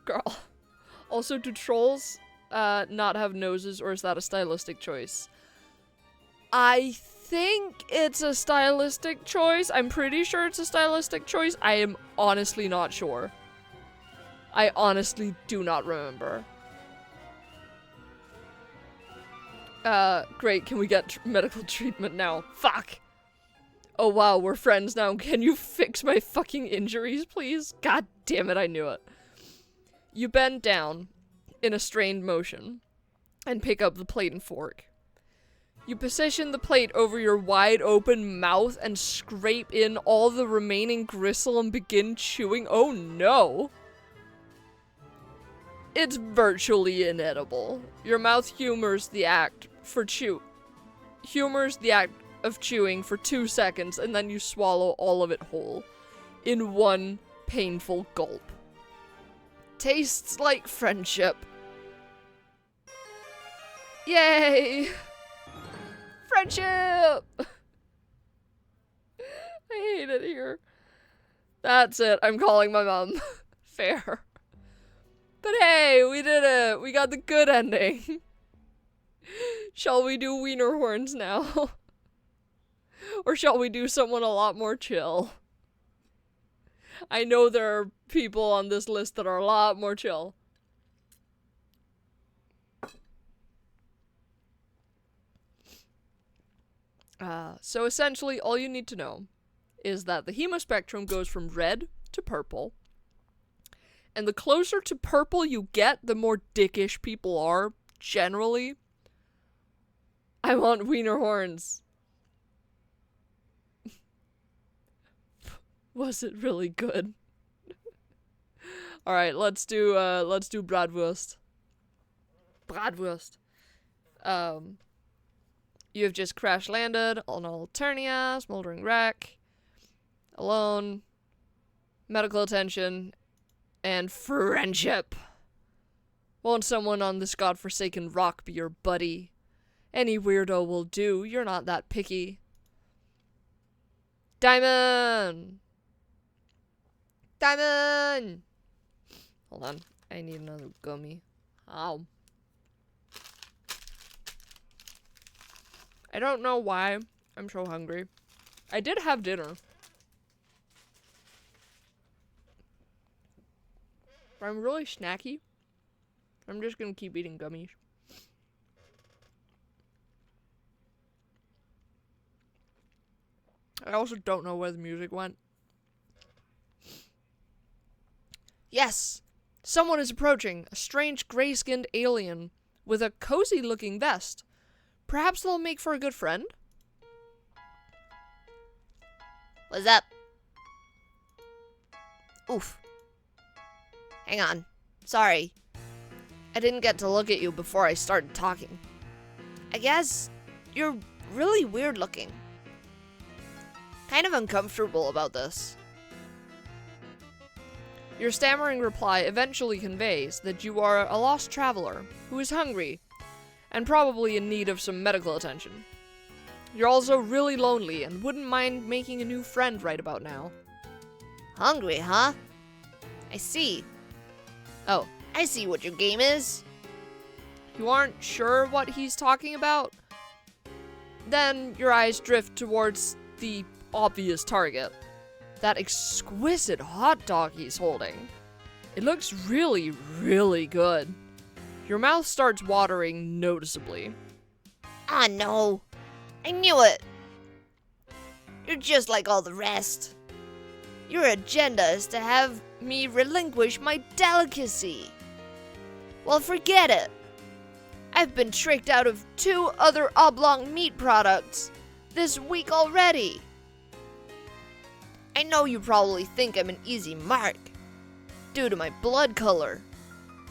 Speaker 2: Girl. Also, do trolls not have noses, or is that a stylistic choice? I think it's a stylistic choice. I'm pretty sure it's a stylistic choice. I am honestly not sure. I honestly do not remember. Great, can we get medical treatment now? Fuck! Oh wow, we're friends now. Can you fix my fucking injuries, please? God damn it, I knew it. You bend down in a strained motion and pick up the plate and fork. You position the plate over your wide open mouth and scrape in all the remaining gristle and begin chewing. Oh no! It's virtually inedible. Your mouth humors the act of chewing for 2 seconds, and then you swallow all of it whole in one painful gulp. Tastes like friendship. Yay! Friendship! I hate it here. That's it. I'm calling my mom. Fair. But hey, we did it. We got the good ending. Shall we do wiener horns now? Or shall we do someone a lot more chill? I know there are people on this list that are a lot more chill. So essentially, all you need to know is that the hemospectrum goes from red to purple. And the closer to purple you get, the more dickish people are, generally. I want wiener horns. Was it really good? Alright, let's do Bratwurst. Bratwurst. You have just crash landed on Alternia, smoldering wreck, alone, medical attention, and friendship. Won't someone on this godforsaken rock be your buddy? Any weirdo will do, you're not that picky. Diamond! Diamond! Hold on. I need another gummy. Ow. I don't know why I'm so hungry. I did have dinner. But I'm really snacky. I'm just gonna keep eating gummies. I also don't know where the music went. Yes! Someone is approaching, a strange gray-skinned alien with a cozy-looking vest. Perhaps they'll make for a good friend?
Speaker 1: What's up? Oof. Hang on. Sorry. I didn't get to look at you before I started talking. I guess you're really weird looking. Kind of uncomfortable about this.
Speaker 2: Your stammering reply eventually conveys that you are a lost traveler who is hungry and probably in need of some medical attention. You're also really lonely and wouldn't mind making a new friend right about now.
Speaker 1: Hungry, huh? I see. Oh, I see what your game is.
Speaker 2: You aren't sure what he's talking about? Then your eyes drift towards the obvious target. That exquisite hot dog he's holding. It looks really, really good. Your mouth starts watering noticeably.
Speaker 1: Ah, no. I knew it. You're just like all the rest. Your agenda is to have me relinquish my delicacy. Well, forget it. I've been tricked out of 2 other oblong meat products this week already. I know you probably think I'm an easy mark due to my blood color,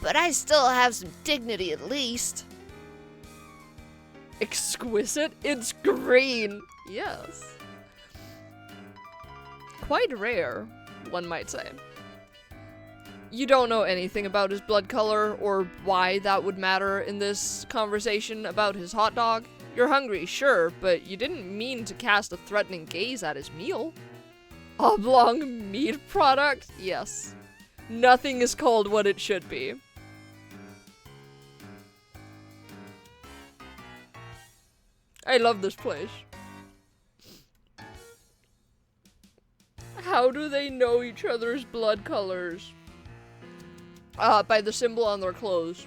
Speaker 1: but I still have some dignity at least.
Speaker 2: Exquisite? It's green! Yes. Quite rare, one might say. You don't know anything about his blood color or why that would matter in this conversation about his hot dog. You're hungry, sure, but you didn't mean to cast a threatening gaze at his meal. Oblong meat product? Yes. Nothing is called what it should be. I love this place. How do they know each other's blood colors? By the symbol on their clothes.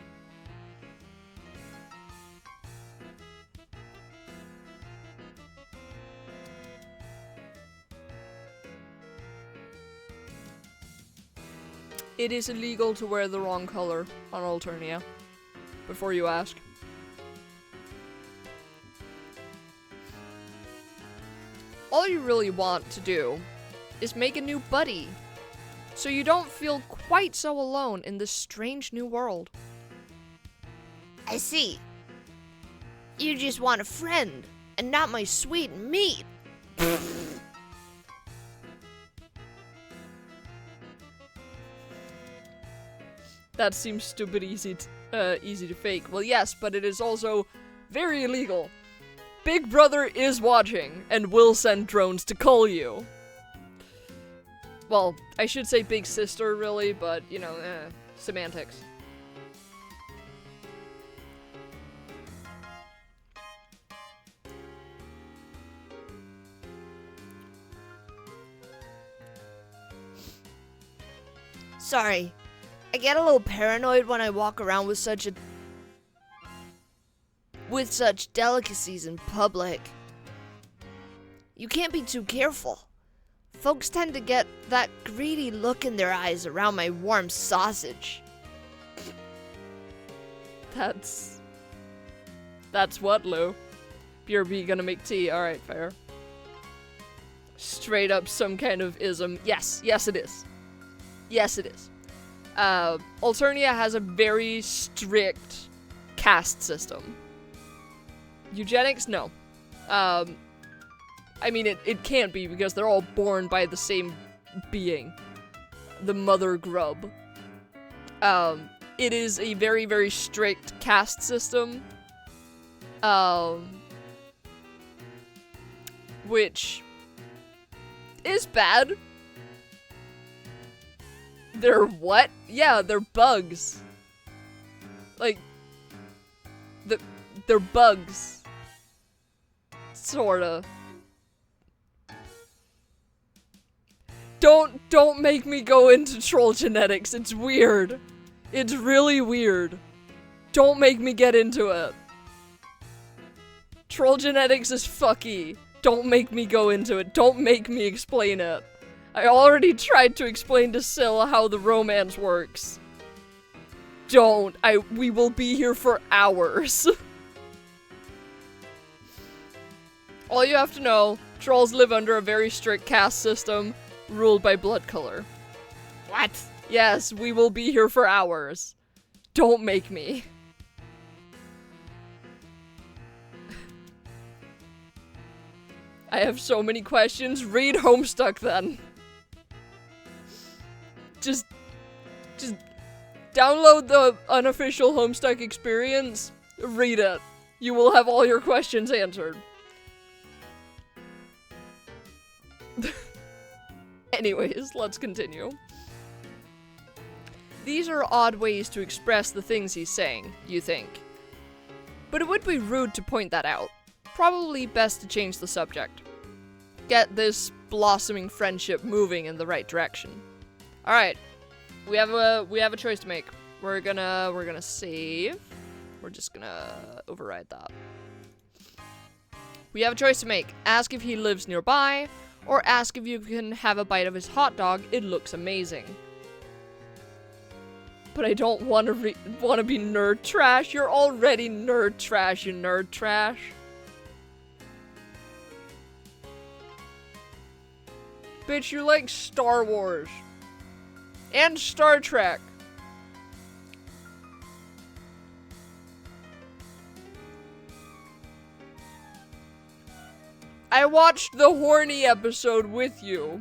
Speaker 2: It is illegal to wear the wrong color on Alternia. Before you ask. All you really want to do is make a new buddy, so you don't feel quite so alone in this strange new world.
Speaker 1: I see. You just want a friend, and not my sweet meat.
Speaker 2: That seems stupid easy to fake. Well, yes, but it is also very illegal. Big Brother is watching and will send drones to cull you. Well, I should say Big Sister, really, but, you know, semantics.
Speaker 1: Sorry. I get a little paranoid when I walk around with such delicacies in public. You can't be too careful. Folks tend to get that greedy look in their eyes around my warm sausage.
Speaker 2: That's what, Lou? BRB gonna make tea. Alright, fair. Straight up some kind of ism. Yes it is. Yes it is. Alternia has a very strict caste system. Eugenics? No. I mean, it can't be because they're all born by the same being. The mother grub. It is a very, very strict caste system. Which is bad. They're what? Yeah, they're bugs. Like, they're bugs. Sorta. Don't make me go into troll genetics. It's weird. It's really weird. Don't make me get into it. Troll genetics is fucky. Don't make me go into it. Don't make me explain it. I already tried to explain to Syl how the romance works. Don't. We will be here for hours. All you have to know, trolls live under a very strict caste system, ruled by blood color.
Speaker 1: What?
Speaker 2: Yes, we will be here for hours. Don't make me. I have so many questions. Read Homestuck then. Just download the unofficial Homestuck experience. Read it. You will have all your questions answered. Anyways, let's continue. These are odd ways to express the things he's saying, you think. But it would be rude to point that out. Probably best to change the subject. Get this blossoming friendship moving in the right direction. Alright. We have a choice to make. We're gonna save. We're just gonna override that. We have a choice to make. Ask if he lives nearby, or ask if you can have a bite of his hot dog. It looks amazing. But I don't want to be nerd trash. You're already nerd trash, you nerd trash. Bitch, you like Star Wars. And Star Trek. I watched the horny episode with you.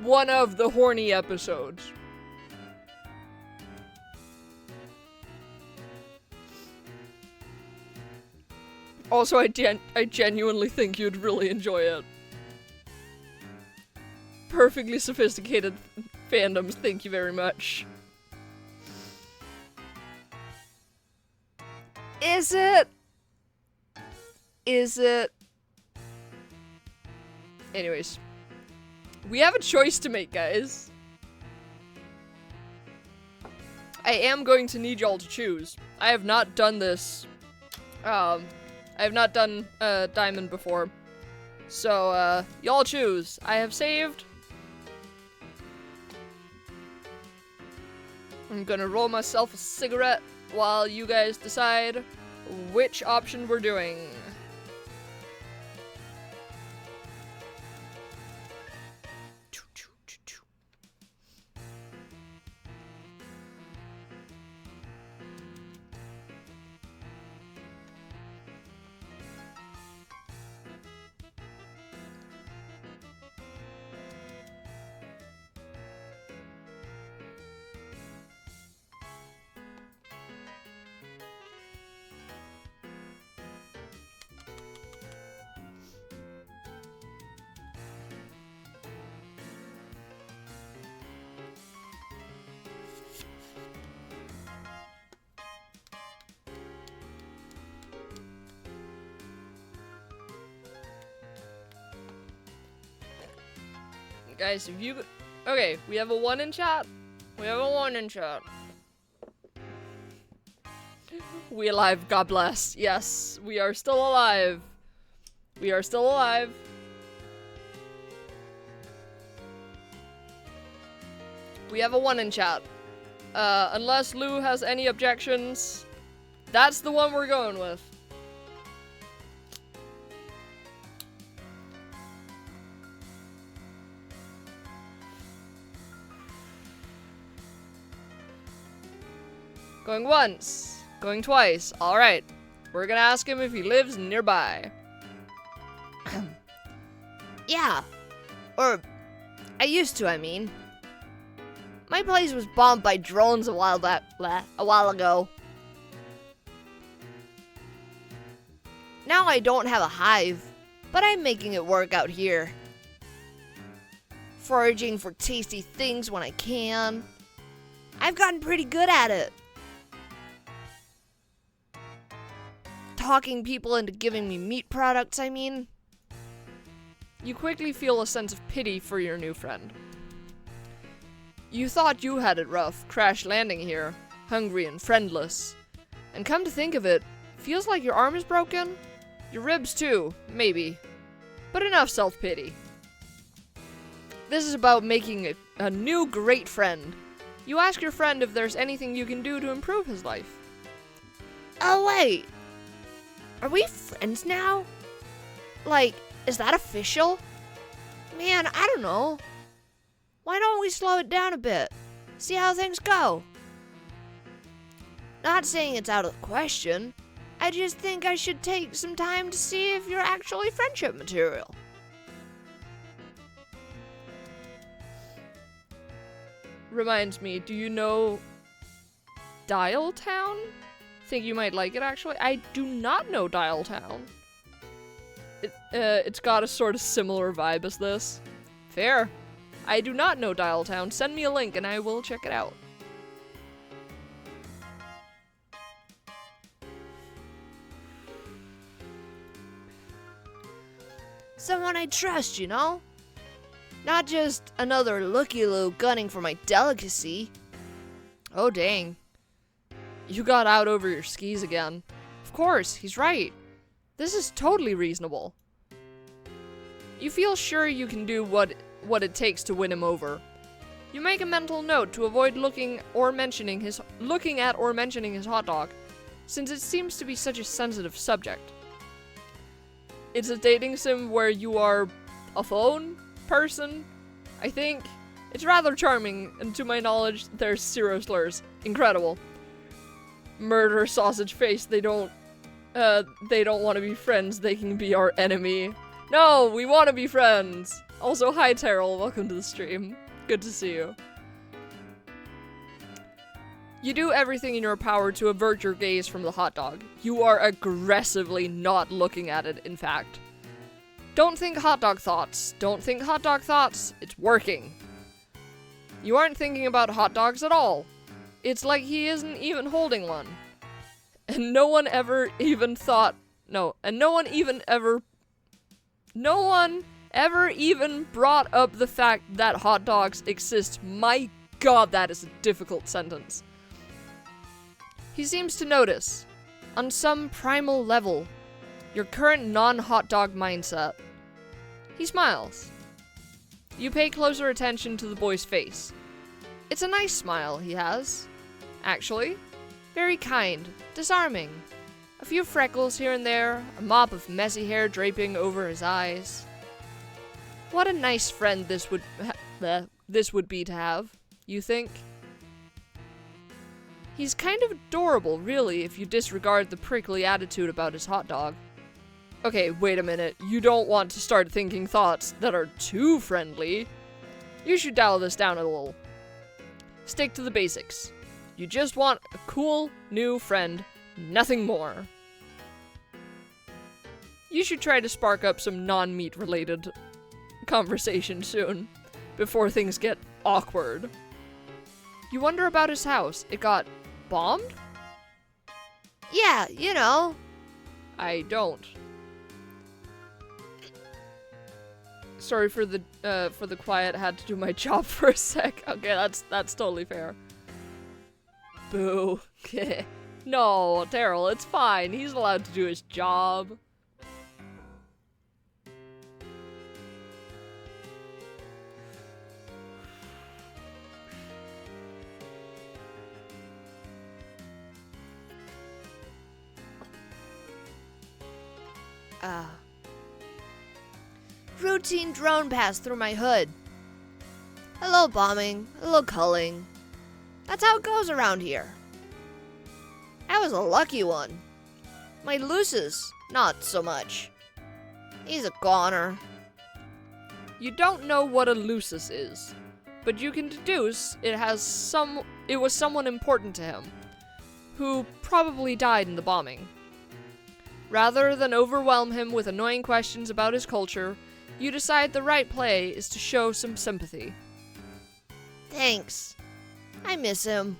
Speaker 2: One of the horny episodes. Also, I genuinely think you'd really enjoy it. Perfectly sophisticated fandoms, thank you very much. Is it? Is it? Anyways. We have a choice to make, guys. I am going to need y'all to choose. I have not done this. I have not done Diamond before. So, y'all choose. I have saved. I'm gonna roll myself a cigarette while you guys decide which option we're doing. Guys, if you... Okay, we have a 1 in chat. We have a 1 in chat. We alive, God bless. Yes, we are still alive. We are still alive. We have a 1 in chat. Unless Lou has any objections, that's the one we're going with. Going once. Going twice. Alright. We're gonna ask him if he lives nearby.
Speaker 1: Yeah. Or, I used to, I mean. My place was bombed by drones a while ago. Now I don't have a hive, but I'm making it work out here. Foraging for tasty things when I can. I've gotten pretty good at it. Talking people into giving me meat products, I mean.
Speaker 2: You quickly feel a sense of pity for your new friend. You thought you had it rough, crash landing here, hungry and friendless. And come to think of it, feels like your arm is broken? Your ribs too, maybe. But enough self-pity. This is about making a new great friend. You ask your friend if there's anything you can do to improve his life.
Speaker 1: Oh wait, are we friends now? Like, is that official? Man, I don't know. Why don't we slow it down a bit? See how things go? Not saying it's out of the question. I just think I should take some time to see if you're actually friendship material.
Speaker 2: Reminds me, do you know Dial Town? Think you might like it, actually? I do not know Dial Town. It's got a sort of similar vibe as this. Fair. I do not know Dial Town. Send me a link and I will check it out.
Speaker 1: Someone I trust, you know? Not just another looky-loo gunning for my delicacy.
Speaker 2: Oh, dang. You got out over your skis again. Of course, he's right. This is totally reasonable. You feel sure you can do what it takes to win him over. You make a mental note to avoid looking at or mentioning his hot dog, since it seems to be such a sensitive subject. It's a dating sim where you are a phone person, I think. It's rather charming, and to my knowledge, there's zero slurs. Incredible. Murder sausage face, they don't want to be friends, they can be our enemy. No, we want to be friends! Also, hi Terrell, welcome to the stream. Good to see you. You do everything in your power to avert your gaze from the hot dog. You are aggressively not looking at it, in fact. Don't think hot dog thoughts. Don't think hot dog thoughts. It's working. You aren't thinking about hot dogs at all. It's like he isn't even holding one. And no one ever even brought up the fact that hot dogs exist. My god, that is a difficult sentence. He seems to notice, on some primal level, your current non-hot dog mindset. He smiles. You pay closer attention to the boy's face. It's a nice smile he has. Actually, very kind, disarming. A few freckles here and there, a mop of messy hair draping over his eyes. What a nice friend this would be to have, you think? He's kind of adorable, really, if you disregard the prickly attitude about his hot dog. Okay, wait a minute. You don't want to start thinking thoughts that are too friendly. You should dial this down a little. Stick to the basics. You just want a cool, new friend, nothing more. You should try to spark up some non-meat related conversation soon, before things get awkward. You wonder about his house. It got bombed?
Speaker 1: Yeah, you know.
Speaker 2: I don't. Sorry for the quiet. Had to do my job for a sec. Okay, that's totally fair. Boo. No, Terrell, it's fine. He's allowed to do his job.
Speaker 1: Routine drone pass through my hood. A little bombing, a little culling. That's how it goes around here. I was a lucky one. My Lucis, not so much. He's a goner.
Speaker 2: You don't know what a Lucis is, but you can deduce it was someone important to him, who probably died in the bombing. Rather than overwhelm him with annoying questions about his culture, you decide the right play is to show some sympathy.
Speaker 1: Thanks. I miss him.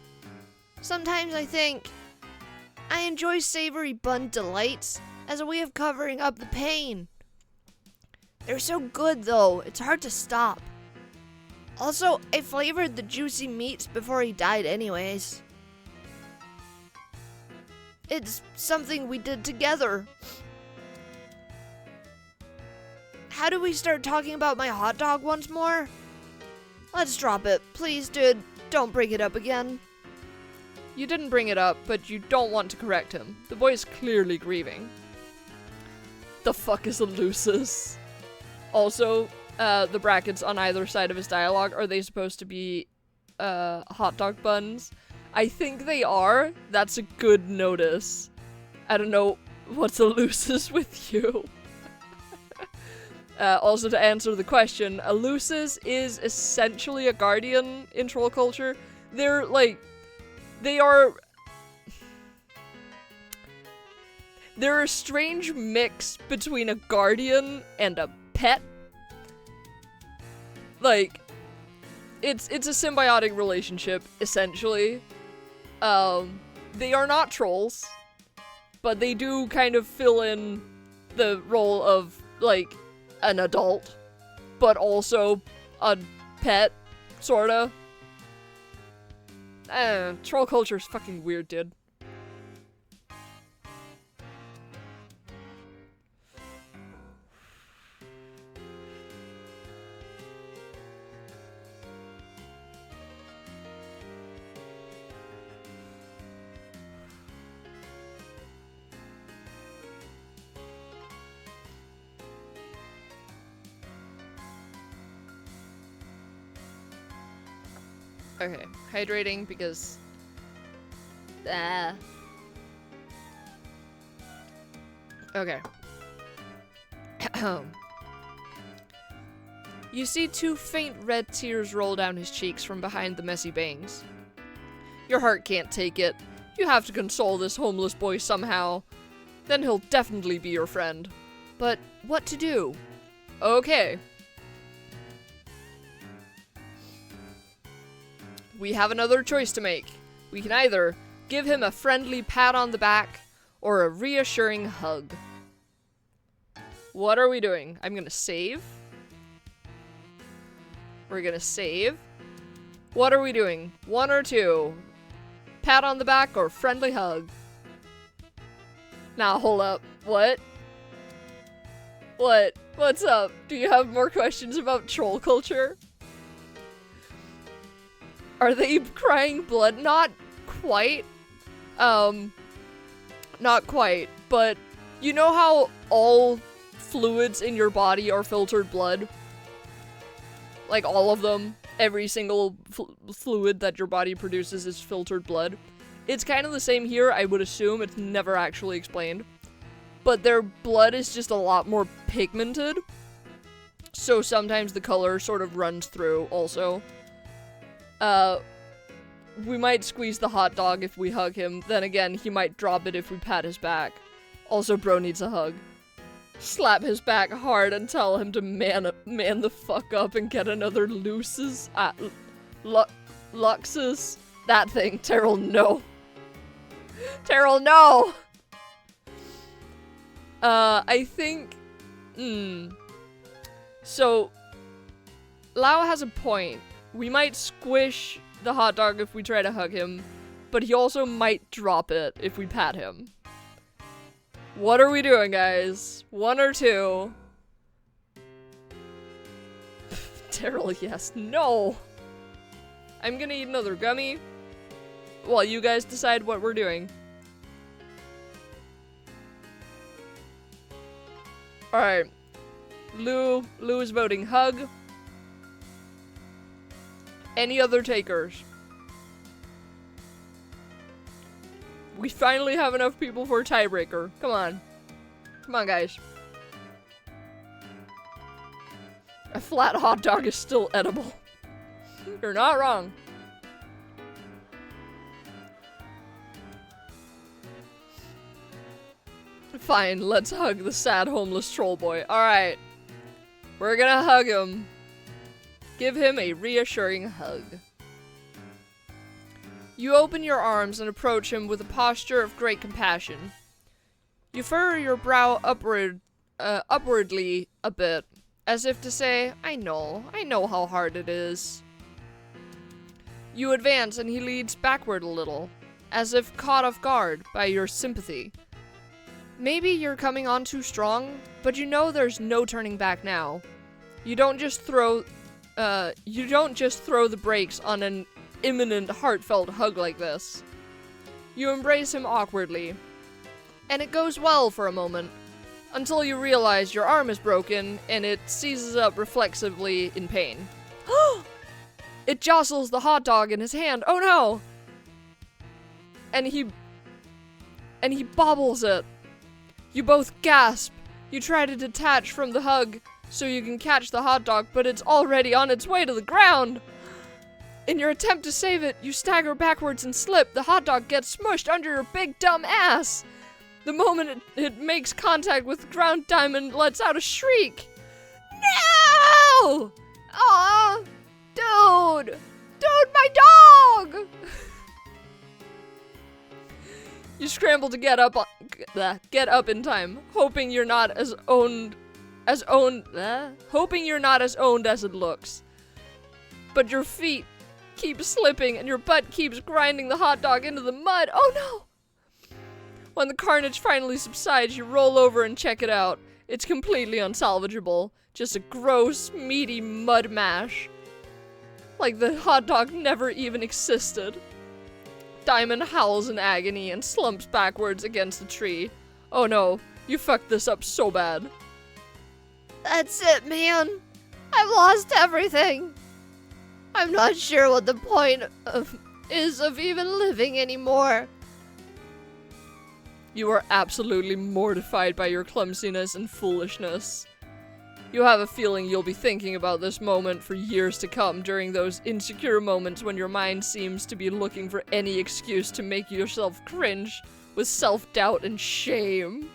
Speaker 1: Sometimes I think I enjoy savory bun delights as a way of covering up the pain. They're so good though, it's hard to stop. Also, I flavored the juicy meats before he died anyways. It's something we did together. How do we start talking about my hot dog once more? Let's drop it. Please, dude, don't bring it up again.
Speaker 2: You didn't bring it up, but you don't want to correct him. The boy is clearly grieving. The fuck is a lusus? Also, the brackets on either side of his dialogue, are they supposed to be hot dog buns? I think they are. That's a good notice. I don't know what's a lusus with you. Also, to answer the question, a lusus is essentially a guardian in troll culture. They're a strange mix between a guardian and a pet. Like, it's a symbiotic relationship, essentially. They are not trolls, but they do kind of fill in the role of, like, an adult, but also a pet, sorta. Troll culture's fucking weird, dude. Okay, hydrating because... Okay. You see two faint red tears roll down his cheeks from behind the messy bangs. Your heart can't take it. You have to console this homeless boy somehow. Then he'll definitely be your friend. But what to do? Okay. We have another choice to make. We can either give him a friendly pat on the back or a reassuring hug. What are we doing? I'm gonna save. We're gonna save. What are we doing? One or two? Pat on the back or friendly hug? Now, hold up. What? What? What's up? Do you have more questions about troll culture? Are they crying blood? Not quite. Not quite. But you know how all fluids in your body are filtered blood? Like all of them. Every single fluid that your body produces is filtered blood. It's kind of the same here, I would assume. It's never actually explained. But their blood is just a lot more pigmented. So sometimes the color sort of runs through also. We might squeeze the hot dog if we hug him. Then again, he might drop it if we pat his back. Also, bro needs a hug. Slap his back hard and tell him to man the fuck up and get another luxus. Luxus? That thing. Terrell, no. Terrell, no! I think... So, Lau has a point. We might squish the hot dog if we try to hug him, but he also might drop it if we pat him. What are we doing, guys? One or two? Terrell, yes. No! I'm gonna eat another gummy while you guys decide what we're doing. Alright. Lou is voting hug. Any other takers? We finally have enough people for a tiebreaker. Come on. Come on, guys. A flat hot dog is still edible. You're not wrong. Fine, let's hug the sad homeless troll boy. Alright. We're gonna hug him. Give him a reassuring hug. You open your arms and approach him with a posture of great compassion. You furrow your brow upwardly a bit, as if to say, I know how hard it is. You advance and he leads backward a little, as if caught off guard by your sympathy. Maybe you're coming on too strong, but you know there's no turning back now. You don't just throw the brakes on an imminent, heartfelt hug like this. You embrace him awkwardly, and it goes well for a moment, until you realize your arm is broken and it seizes up reflexively in pain. It jostles the hot dog in his hand. Oh no! And he bobbles it. You both gasp. You try to detach from the hug so you can catch the hot dog, but it's already on its way to the ground. In your attempt to save it, you stagger backwards and slip. The hot dog gets smushed under your big dumb ass. The moment it makes contact with the ground, Diamond lets out a shriek. No! Aw! Dude! Dude, my dog! You scramble to get up in time, hoping you're not as owned as it looks. But your feet keep slipping and your butt keeps grinding the hot dog into the mud. Oh no! When the carnage finally subsides, you roll over and check it out. It's completely unsalvageable. Just a gross, meaty mud mash. Like the hot dog never even existed. Diamond howls in agony and slumps backwards against the tree. Oh no, you fucked this up so bad.
Speaker 1: That's it, man. I've lost everything. I'm not sure what the point is of even living anymore.
Speaker 2: You are absolutely mortified by your clumsiness and foolishness. You have a feeling you'll be thinking about this moment for years to come during those insecure moments when your mind seems to be looking for any excuse to make yourself cringe with self-doubt and shame.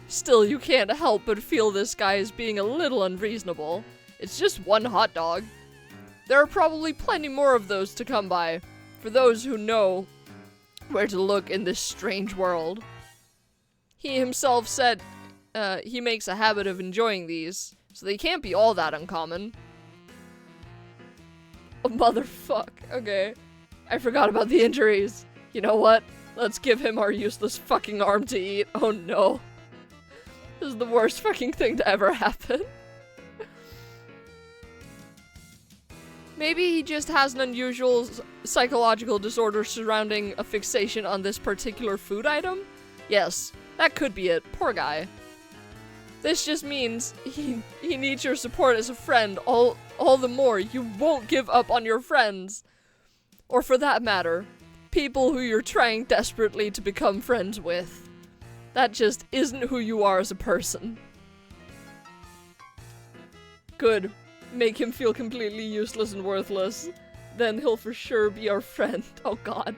Speaker 2: Still, you can't help but feel this guy is being a little unreasonable. It's just one hot dog. There are probably plenty more of those to come by, for those who know where to look in this strange world. He himself said he makes a habit of enjoying these, so they can't be all that uncommon. Oh, motherfuck. Okay. I forgot about the injuries. You know what? Let's give him our useless fucking arm to eat. Oh no. This is the worst fucking thing to ever happen. Maybe he just has an unusual psychological disorder surrounding a fixation on this particular food item? Yes, that could be it. Poor guy. This just means he needs your support as a friend all the more. You won't give up on your friends. Or for that matter, people who you're trying desperately to become friends with. That just isn't who you are as a person. Good. Make him feel completely useless and worthless. Then he'll for sure be our friend. Oh god.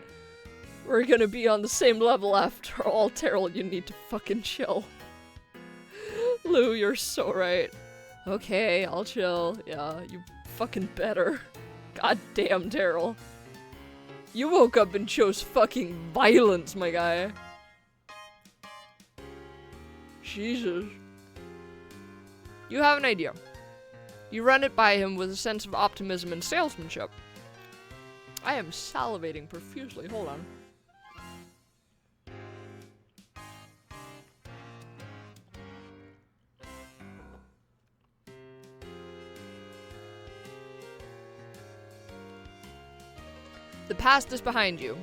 Speaker 2: We're gonna be on the same level after all. Terrell, you need to fucking chill. Lou, you're so right. Okay, I'll chill. Yeah, you fucking better. God damn, Terrell. You woke up and chose fucking violence, my guy. Jesus. You have an idea. You run it by him with a sense of optimism and salesmanship. I am salivating profusely. Hold on. The past is behind you.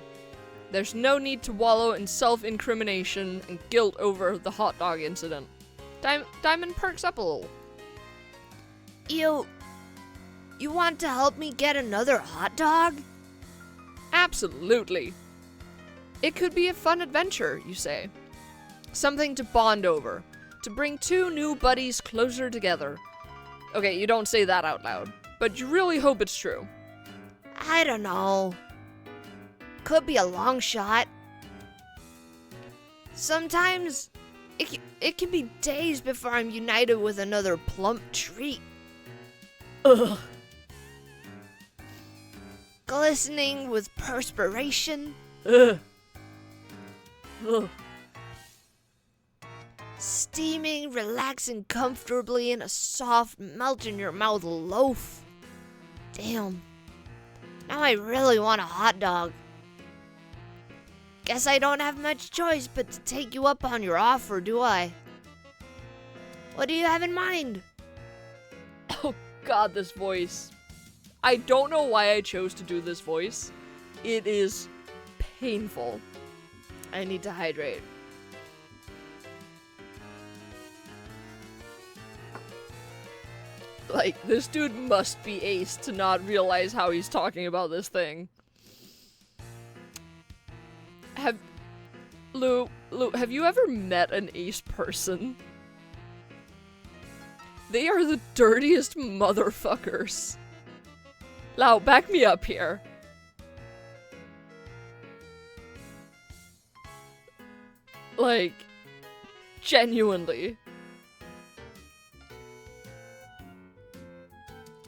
Speaker 2: There's no need to wallow in self-incrimination and guilt over the hot dog incident. Diamond perks up a little.
Speaker 1: You want to help me get another hot dog?
Speaker 2: Absolutely. It could be a fun adventure, you say. Something to bond over. To bring two new buddies closer together. Okay, you don't say that out loud, but you really hope it's true.
Speaker 1: I don't know. Could be a long shot. Sometimes it can be days before I'm united with another plump treat.
Speaker 2: Ugh.
Speaker 1: Glistening with perspiration.
Speaker 2: Ugh. Ugh.
Speaker 1: Steaming, relaxing comfortably in a soft, melt-in-your-mouth loaf. Damn. Now I really want a hot dog. Guess I don't have much choice but to take you up on your offer, do I? What do you have in mind?
Speaker 2: Oh god, this voice. I don't know why I chose to do this voice. It is painful. I need to hydrate. Like, this dude must be ace to not realize how he's talking about this thing. Lou, have you ever met an ace person? They are the dirtiest motherfuckers. Lau, back me up here. Like, genuinely.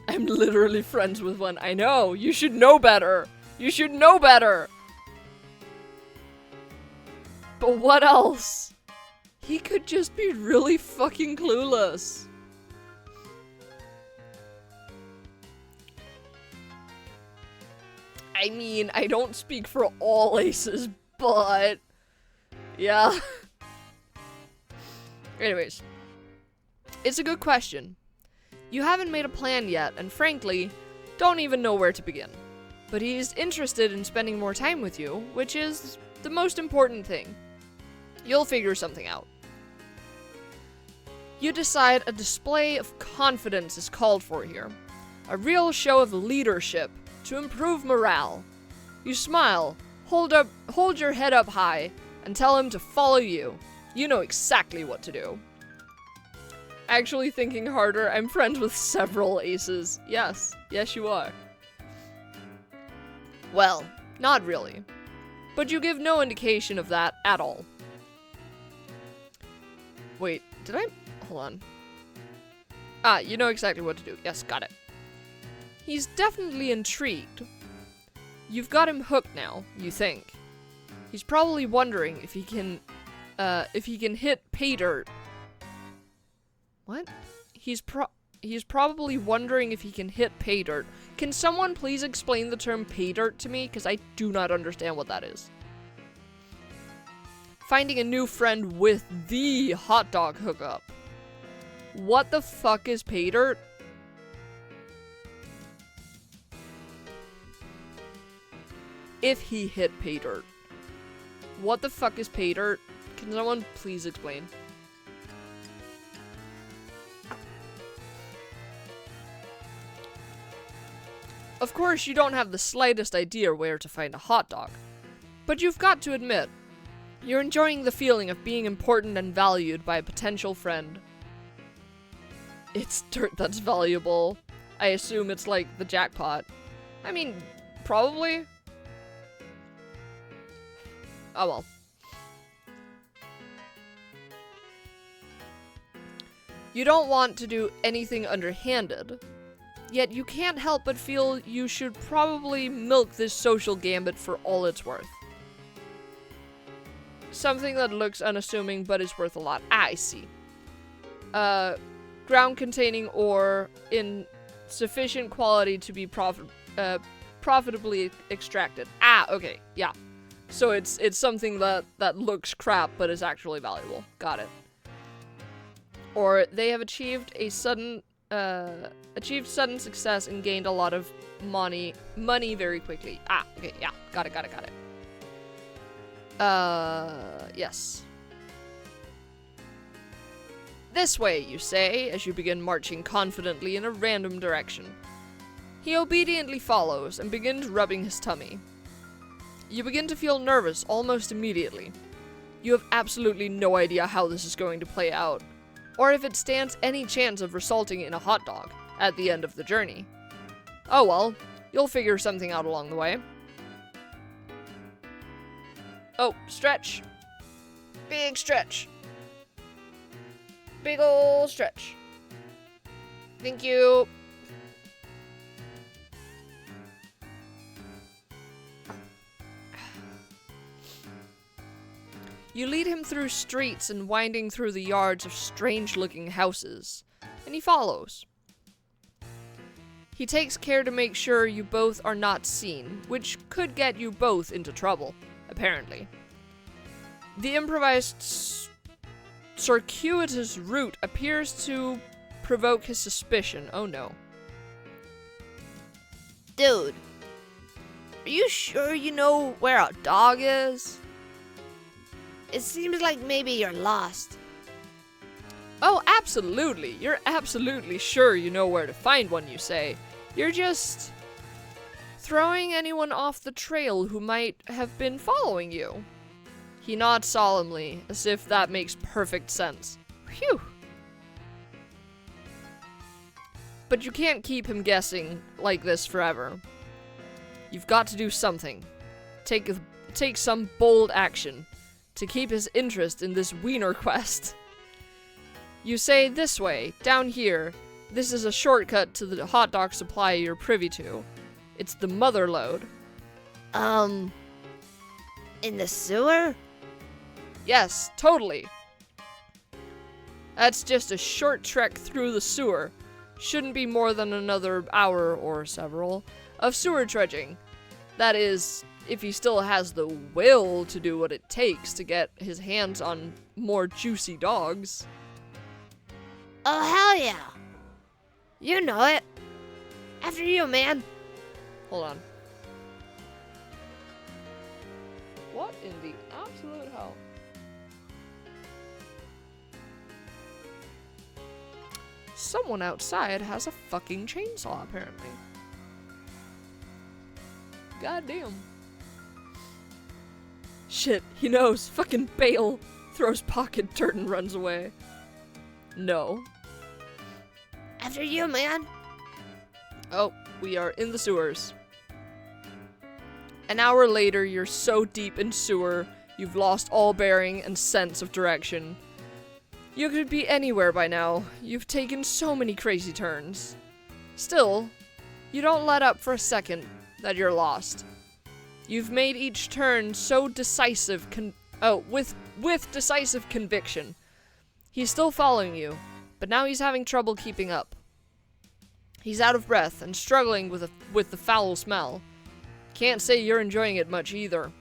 Speaker 2: I'm literally friends with one. I know, you should know better. You should know better. But what else? He could just be really fucking clueless. I mean, I don't speak for all aces, but yeah. Anyways, it's a good question. You haven't made a plan yet, and frankly, don't even know where to begin. But he's interested in spending more time with you, which is the most important thing. You'll figure something out. You decide a display of confidence is called for here. A real show of leadership to improve morale. You smile, hold your head up high, and tell him to follow you. You know exactly what to do. Actually thinking harder, I'm friends with several aces. Yes, you are. Well, not really. But you give no indication of that at all. Wait, did I? Hold on. Ah, you know exactly what to do. Yes, got it. He's definitely intrigued. You've got him hooked now, you think. He's probably wondering if he can hit pay dirt. What? He's probably wondering if he can hit pay dirt. Can someone please explain the term pay dirt to me? Because I do not understand what that is. Finding a new friend with the hot dog hookup. What the fuck is pay dirt? If he hit pay dirt. What the fuck is pay dirt? Can someone please explain? Of course, you don't have the slightest idea where to find a hot dog. But you've got to admit, you're enjoying the feeling of being important and valued by a potential friend. It's dirt that's valuable. I assume it's like the jackpot. I mean, probably. Oh well. You don't want to do anything underhanded. Yet you can't help but feel you should probably milk this social gambit for all it's worth. Something that looks unassuming but is worth a lot. Ah, I see. Ground containing ore in sufficient quality to be profitably extracted. Ah, okay, yeah. So it's something that looks crap but is actually valuable. Got it. Or they have achieved sudden success and gained a lot of money very quickly. Ah, okay, yeah, got it. Yes. This way, you say, as you begin marching confidently in a random direction. He obediently follows and begins rubbing his tummy. You begin to feel nervous almost immediately. You have absolutely no idea how this is going to play out, or if it stands any chance of resulting in a hot dog at the end of the journey. Oh well, you'll figure something out along the way. Oh, stretch. Big stretch. big ol' stretch. Thank you. You lead him through streets and winding through the yards of strange-looking houses, and he follows. He takes care to make sure you both are not seen, which could get you both into trouble, apparently. The improvised circuitous route appears to provoke his suspicion. Oh no.
Speaker 1: Dude, are you sure you know where our dog is? It seems like maybe you're lost.
Speaker 2: Oh, absolutely. You're absolutely sure you know where to find one, you say. You're just throwing anyone off the trail who might have been following you. He nods solemnly, as if that makes perfect sense. Phew. But you can't keep him guessing like this forever. You've got to do something. Take some bold action to keep his interest in this wiener quest. You say, this way, down here. This is a shortcut to the hot dog supply you're privy to. It's the mother lode.
Speaker 1: In the sewer?
Speaker 2: Yes, totally. That's just a short trek through the sewer. Shouldn't be more than another hour or several of sewer trudging. That is, if he still has the will to do what it takes to get his hands on more juicy dogs.
Speaker 1: Oh, hell yeah. You know it. After you, man.
Speaker 2: Hold on. What in the absolute hell? Someone outside has a fucking chainsaw, apparently. Goddamn. Shit, he knows. Fucking Bale throws pocket dirt and runs away. No.
Speaker 1: After you, man.
Speaker 2: Oh, we are in the sewers. An hour later, you're so deep in sewer, you've lost all bearing and sense of direction. You could be anywhere by now. You've taken so many crazy turns. Still, you don't let up for a second that you're lost. You've made each turn so decisive with decisive conviction. He's still following you, but now he's having trouble keeping up. He's out of breath and struggling with the foul smell. Can't say you're enjoying it much either.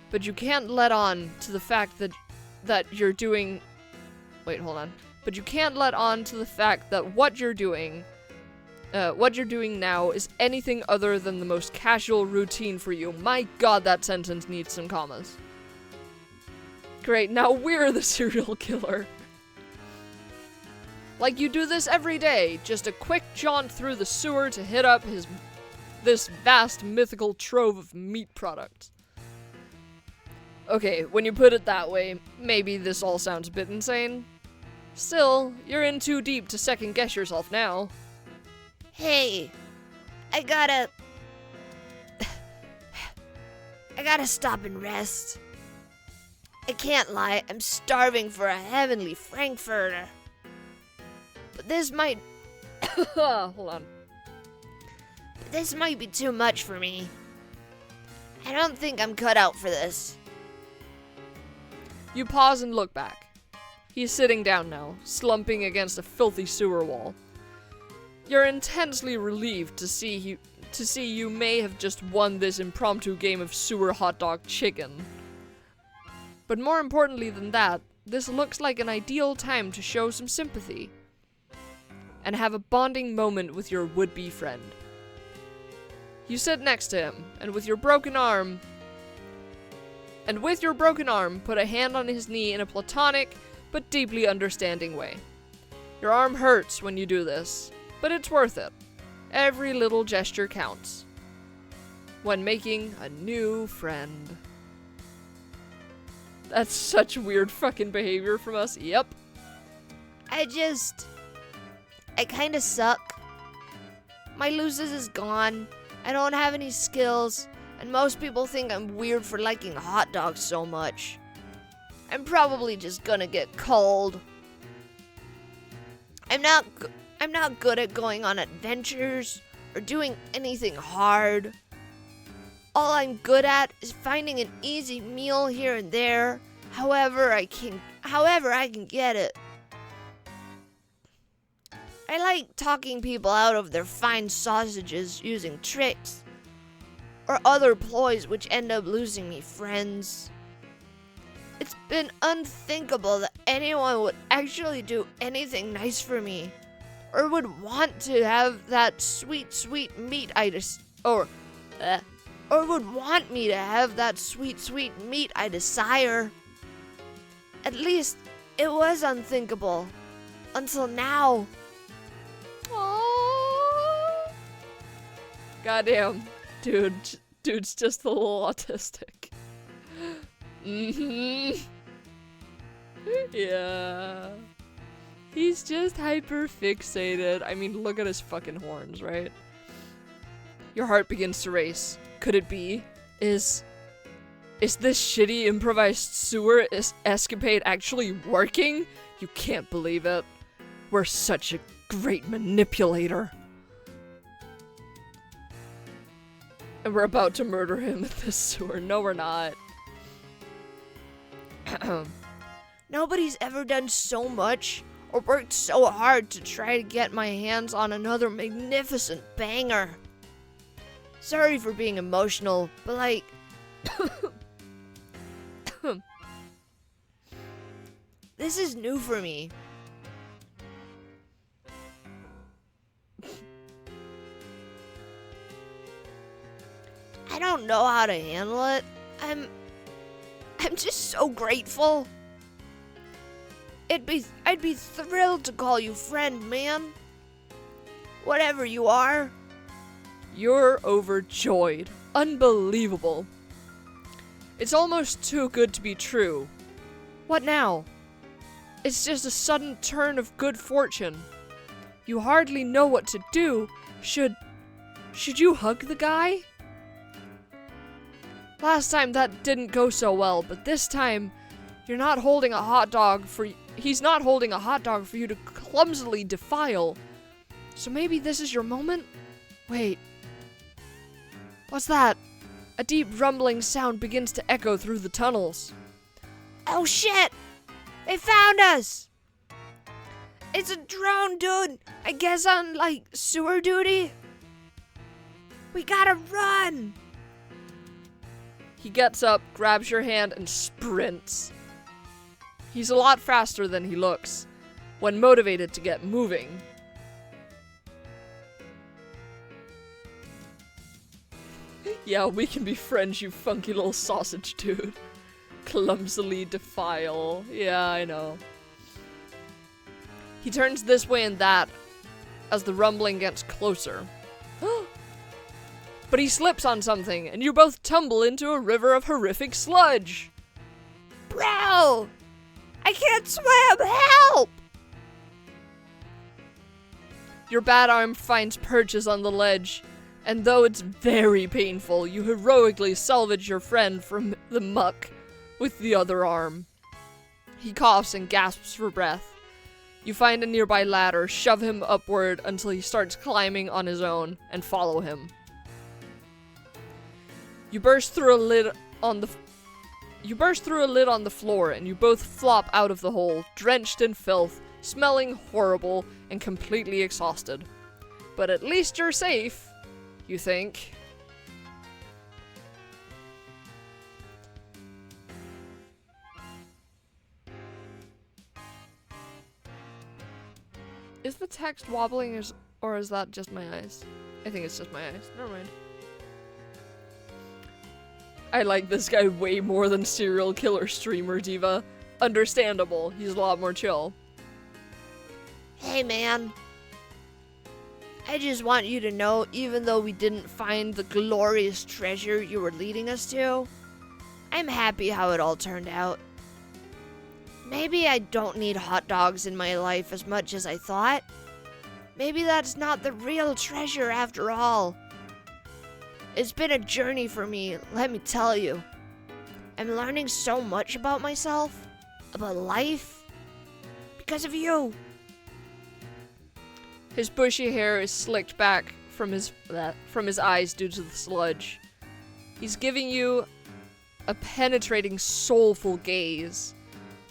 Speaker 2: But you can't let on to the fact that you're doing... Wait, hold on. But you can't let on to the fact that what you're doing now is anything other than the most casual routine for you. My god, that sentence needs some commas. Great, now we're the serial killer. Like you do this every day, just a quick jaunt through the sewer to hit up this vast mythical trove of meat products. Okay, when you put it that way, maybe this all sounds a bit insane. Still, you're in too deep to second guess yourself now.
Speaker 1: Hey, I gotta stop and rest. I can't lie, I'm starving for a heavenly frankfurter. But this might...
Speaker 2: Hold on.
Speaker 1: But this might be too much for me. I don't think I'm cut out for this.
Speaker 2: You pause and look back. He's sitting down now, slumping against a filthy sewer wall. You're intensely relieved to see you may have just won this impromptu game of sewer hot dog chicken. But more importantly than that, this looks like an ideal time to show some sympathy and have a bonding moment with your would-be friend. You sit next to him, and with your broken arm, put a hand on his knee in a platonic but deeply understanding way. Your arm hurts when you do this, but it's worth it. Every little gesture counts when making a new friend. That's such weird fucking behavior from us. Yep.
Speaker 1: I kinda suck. My losers is gone. I don't have any skills, and most people think I'm weird for liking hot dogs so much. I'm probably just gonna get cold. I'm not good at going on adventures or doing anything hard. All I'm good at is finding an easy meal here and there, however I can get it. I like talking people out of their fine sausages using tricks or other ploys which end up losing me friends. It's been unthinkable that anyone would actually do anything nice for me, or would want to have that sweet, sweet meat or would want me to have that sweet, sweet meat I desire. At least, it was unthinkable. Until now.
Speaker 2: Aww. Goddamn. Dude's just a little autistic. Yeah. He's just hyper fixated. I mean, look at his fucking horns, right? Your heart begins to race. Could it be? Is this shitty improvised sewer escapade actually working? You can't believe it. We're such a great manipulator. And we're about to murder him in this sewer. No, we're not.
Speaker 1: Nobody's ever done so much or worked so hard to try to get my hands on another magnificent banger. Sorry for being emotional, but like... This is new for me. I don't know how to handle it. I'm just so grateful. I'd be thrilled to call you friend, man. Whatever you are.
Speaker 2: You're overjoyed. Unbelievable. It's almost too good to be true. What now? It's just a sudden turn of good fortune. You hardly know what to do. Should you hug the guy? Last time that didn't go so well, but this time he's not holding a hot dog for you to clumsily defile. So maybe this is your moment? Wait. What's that? A deep rumbling sound begins to echo through the tunnels.
Speaker 1: Oh shit! They found us! It's a drone dude! I guess on, like, sewer duty? We gotta run!
Speaker 2: He gets up, grabs your hand, and sprints. He's a lot faster than he looks, when motivated to get moving. Yeah, we can be friends, you funky little sausage dude. Clumsily defile. Yeah, I know. He turns this way and that as the rumbling gets closer. But he slips on something, and you both tumble into a river of horrific sludge.
Speaker 1: Bro! I can't swim! Help!
Speaker 2: Your bad arm finds purchase on the ledge, and though it's very painful, you heroically salvage your friend from the muck with the other arm. He coughs and gasps for breath. You find a nearby ladder, shove him upward until he starts climbing on his own, and follow him. You burst through a lid on the floor, and you both flop out of the hole, drenched in filth, smelling horrible, and completely exhausted. But at least you're safe, you think. Is the text wobbling, or is that just my eyes? I think it's just my eyes. Never mind. I like this guy way more than serial killer streamer Diva. Understandable. He's a lot more chill.
Speaker 1: Hey, man. I just want you to know, even though we didn't find the glorious treasure you were leading us to, I'm happy how it all turned out. Maybe I don't need hot dogs in my life as much as I thought. Maybe that's not the real treasure after all. It's been a journey for me, let me tell you. I'm learning so much about myself, about life, because of you.
Speaker 2: His bushy hair is slicked back from his eyes due to the sludge. He's giving you a penetrating, soulful gaze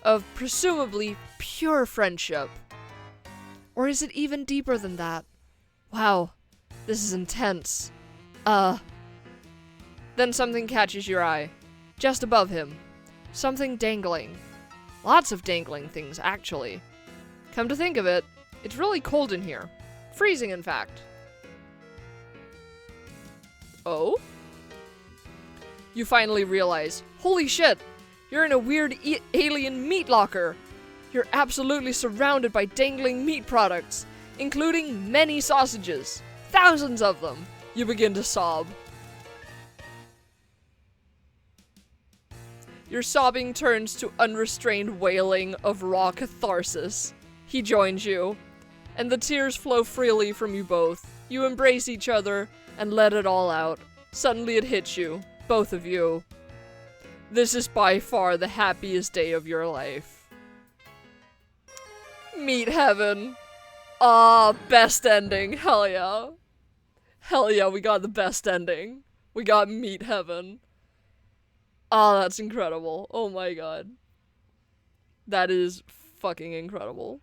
Speaker 2: of presumably pure friendship. Or is it even deeper than that? Wow, this is intense. Then something catches your eye. Just above him. Something dangling. Lots of dangling things, actually. Come to think of it, it's really cold in here. Freezing, in fact. Oh? You finally realize, holy shit, you're in a weird alien meat locker. You're absolutely surrounded by dangling meat products, including many sausages. Thousands of them. You begin to sob. Your sobbing turns to unrestrained wailing of raw catharsis. He joins you, and the tears flow freely from you both. You embrace each other and let it all out. Suddenly it hits you, both of you. This is by far the happiest day of your life. Meet heaven. Ah, best ending. Hell yeah. Hell yeah, we got the best ending. We got meet heaven. Ah, that's incredible. Oh my god. That is fucking incredible.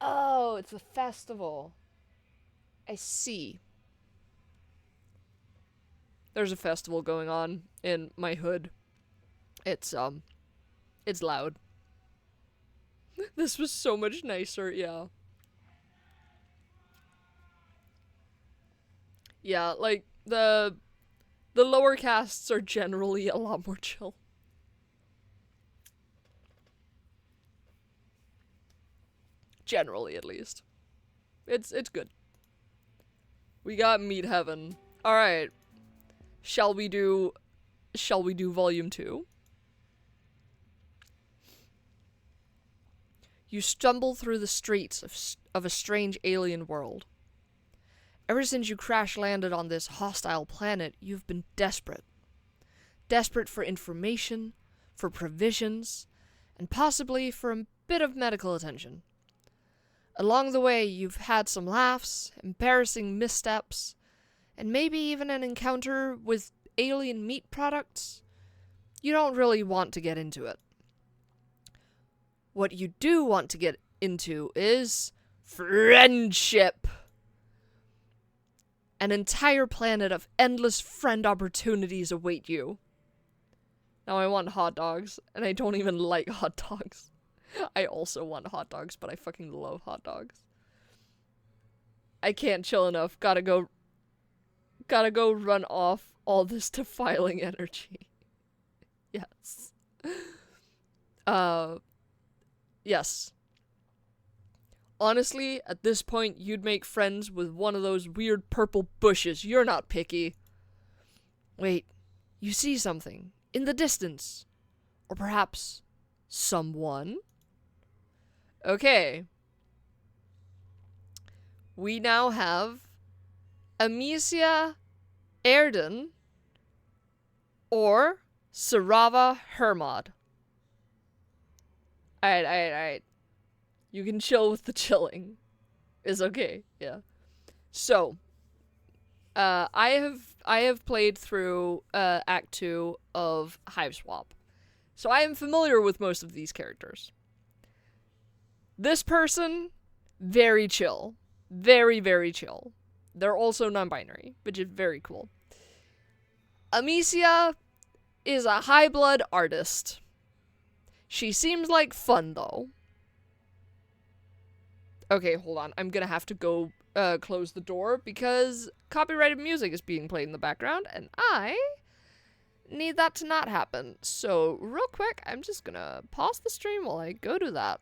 Speaker 2: Oh, it's a festival. I see. There's a festival going on in my hood. It's loud. This was so much nicer, yeah. Yeah, like, the lower castes are generally a lot more chill. Generally, at least. It's good. We got meet heaven. Alright. Shall we do volume 2? You stumble through the streets of a strange alien world. Ever since you crash landed on this hostile planet, you've been desperate. Desperate for information, for provisions, and possibly for a bit of medical attention. Along the way, you've had some laughs, embarrassing missteps, and maybe even an encounter with alien meat products. You don't really want to get into it. What you do want to get into is friendship. An entire planet of endless friend opportunities await you. Now I want hot dogs, and I don't even like hot dogs. I also want hot dogs, but I fucking love hot dogs. I can't chill enough. Gotta go run off all this defiling energy. Yes. Yes. Honestly, at this point, you'd make friends with one of those weird purple bushes. You're not picky. Wait, you see something in the distance. Or perhaps someone? Okay. We now have Amicia Erden or Sarava Hermod. Alright. You can chill with the chilling. It's okay, yeah. So, I have played through Act 2 of Hiveswap. So I am familiar with most of these characters. This person, very chill. Very, very chill. They're also non-binary, which is very cool. Amicia is a high-blood artist. She seems like fun, though. Okay, hold on. I'm gonna have to go close the door because copyrighted music is being played in the background, and I need that to not happen. So, real quick, I'm just gonna pause the stream while I go do that.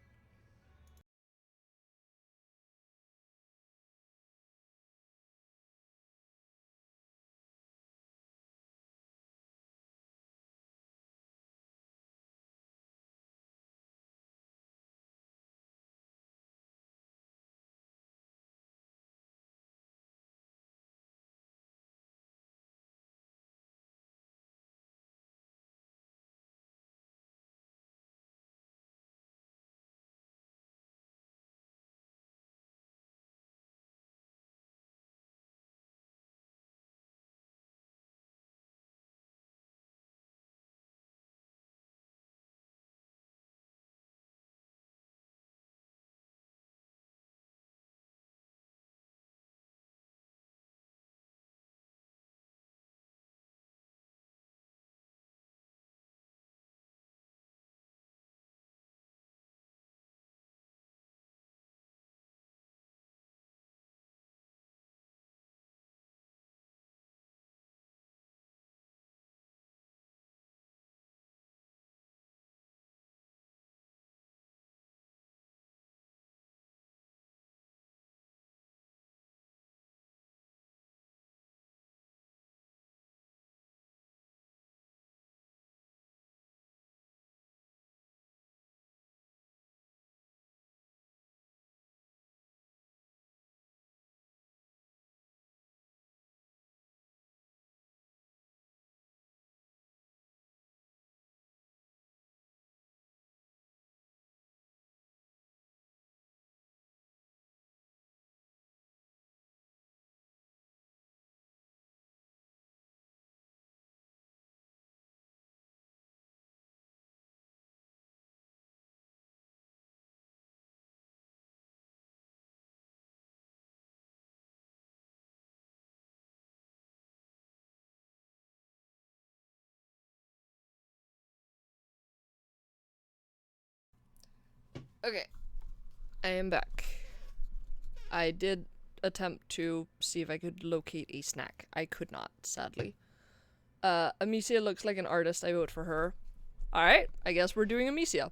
Speaker 2: Okay. I am back. I did attempt to see if I could locate a snack. I could not, sadly. Amicia looks like an artist. I vote for her. Alright, I guess we're doing Amicia.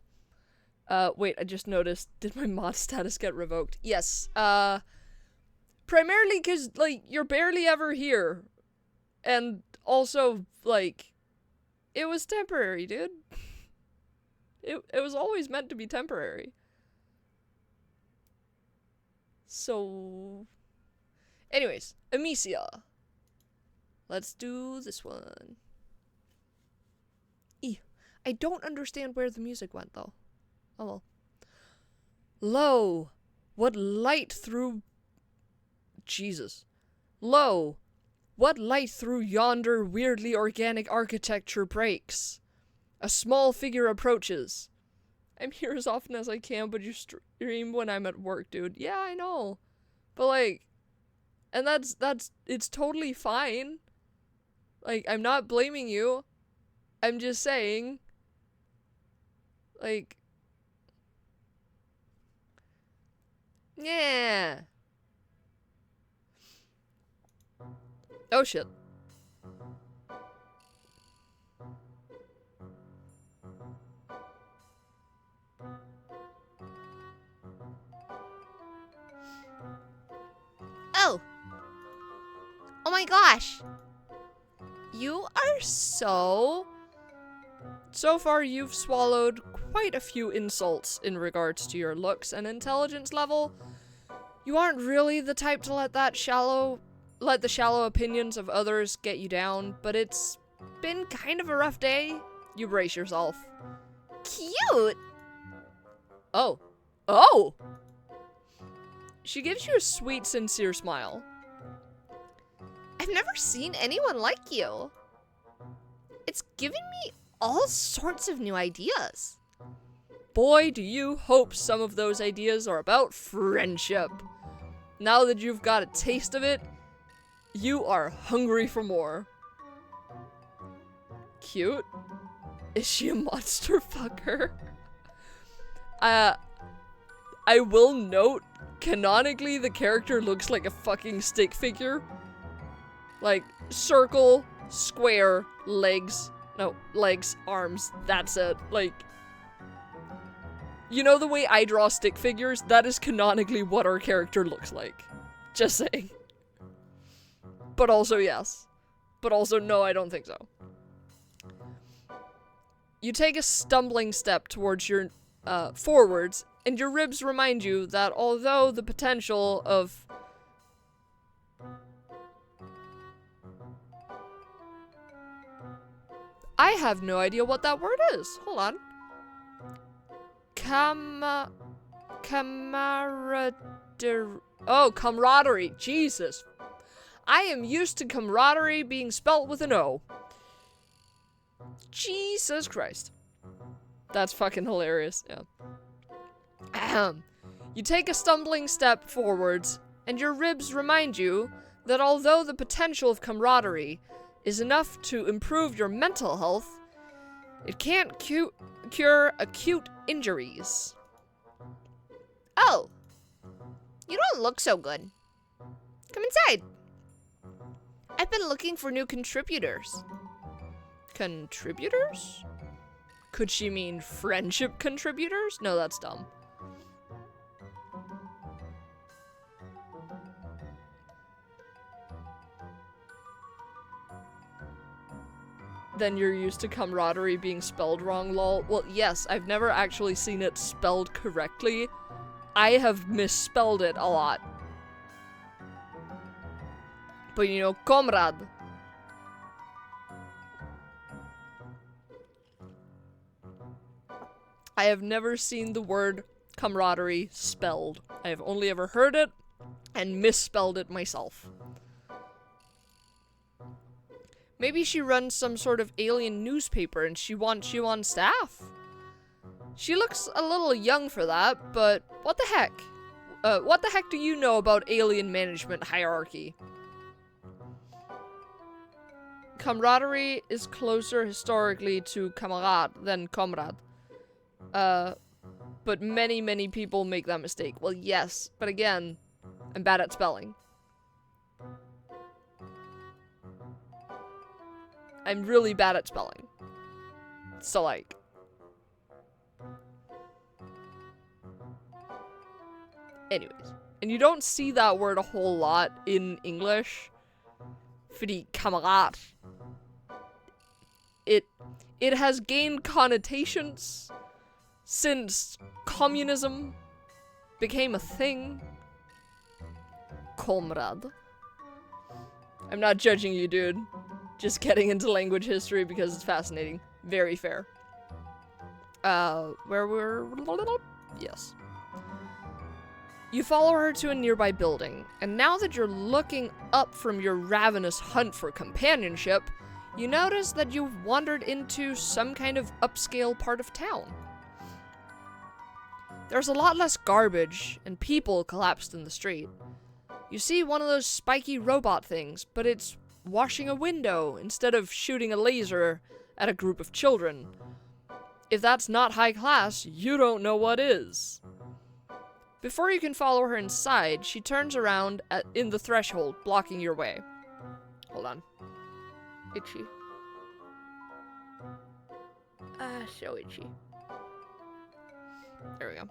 Speaker 2: Wait, I just noticed, did my mod status get revoked? Yes, primarily because, like, you're barely ever here. And also, like, it was temporary, dude. It was always meant to be temporary. So... Anyways, Amicia. Let's do this one. I don't understand where the music went, though. Oh well. Lo, what light through... Jesus. Lo, what light through yonder weirdly organic architecture breaks? A small figure approaches. I'm here as often as I can, but you stream when I'm at work, dude. Yeah, I know. But, like... And it's totally fine. Like, I'm not blaming you. I'm just saying... Like... Yeah. Oh shit.
Speaker 1: Oh. Oh my gosh. You are so...
Speaker 2: So far, you've swallowed quite a few insults in regards to your looks and intelligence level. You aren't really the type to let the shallow opinions of others get you down, but it's been kind of a rough day. You brace yourself.
Speaker 1: Cute.
Speaker 2: Oh. Oh! She gives you a sweet, sincere smile.
Speaker 1: I've never seen anyone like you. It's given me all sorts of new ideas.
Speaker 2: Boy, do you hope some of those ideas are about friendship. Now that you've got a taste of it, you are hungry for more. Cute? Is she a monster fucker? I will note, canonically, the character looks like a fucking stick figure. Like, circle, square, legs. No, legs, arms, that's it. Like, you know the way I draw stick figures? That is canonically what our character looks like. Just saying. But also, yes. But also, no, I don't think so. You take a stumbling step towards your, forwards, and your ribs remind you that although the potential of... I have no idea what that word is. Hold on. Camaraderie. Jesus. I am used to camaraderie being spelt with an O. Jesus Christ. That's fucking hilarious. Yeah. You take a stumbling step forwards, and your ribs remind you that although the potential of camaraderie is enough to improve your mental health, it can't cure acute injuries.
Speaker 1: Oh. You don't look so good. Come inside. I've been looking for new contributors.
Speaker 2: Contributors? Could she mean friendship contributors? No, that's dumb. Then you're used to camaraderie being spelled wrong, lol. Well, yes, I've never actually seen it spelled correctly. I have misspelled it a lot. But you know, comrade. I have never seen the word camaraderie spelled. I have only ever heard it and misspelled it myself. Maybe she runs some sort of alien newspaper and she wants you on staff. She looks a little young for that, but what the heck? What the heck do you know about alien management hierarchy? Camaraderie is closer historically to camarade than comrade. But many, many people make that mistake. Well, yes, but again, I'm bad at spelling. I'm really bad at spelling. So, like... Anyways. And you don't see that word a whole lot in English. Fordi kammerat. It has gained connotations since communism became a thing. Comrade. I'm not judging you, dude. Just getting into language history because it's fascinating. Very fair. Where we're... Yes. You follow her to a nearby building, and now that you're looking up from your ravenous hunt for companionship, you notice that you've wandered into some kind of upscale part of town. There's a lot less garbage, and people collapsed in the street. You see one of those spiky robot things, but it's washing a window instead of shooting a laser at a group of children. If that's not high class, you don't know what is. Before you can follow her inside, she turns around in the threshold, blocking your way. Hold on. Itchy. So itchy. There we go.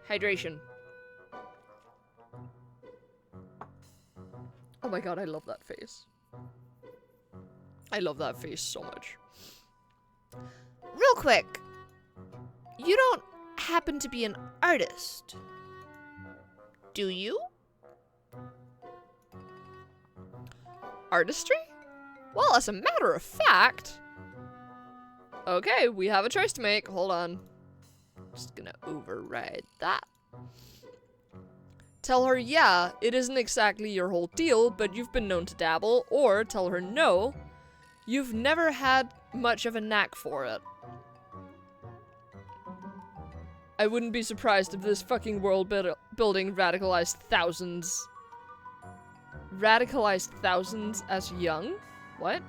Speaker 2: Hydration. Oh my god, I love that face. I love that face so much.
Speaker 1: Real quick, you don't happen to be an artist, do you?
Speaker 2: Artistry? Well, as a matter of fact... Okay, we have a choice to make. Hold on. Just gonna override that. Tell her, yeah, it isn't exactly your whole deal, but you've been known to dabble, or tell her no, you've never had much of a knack for it. I wouldn't be surprised if this fucking world building radicalized thousands. Radicalized thousands as young? What?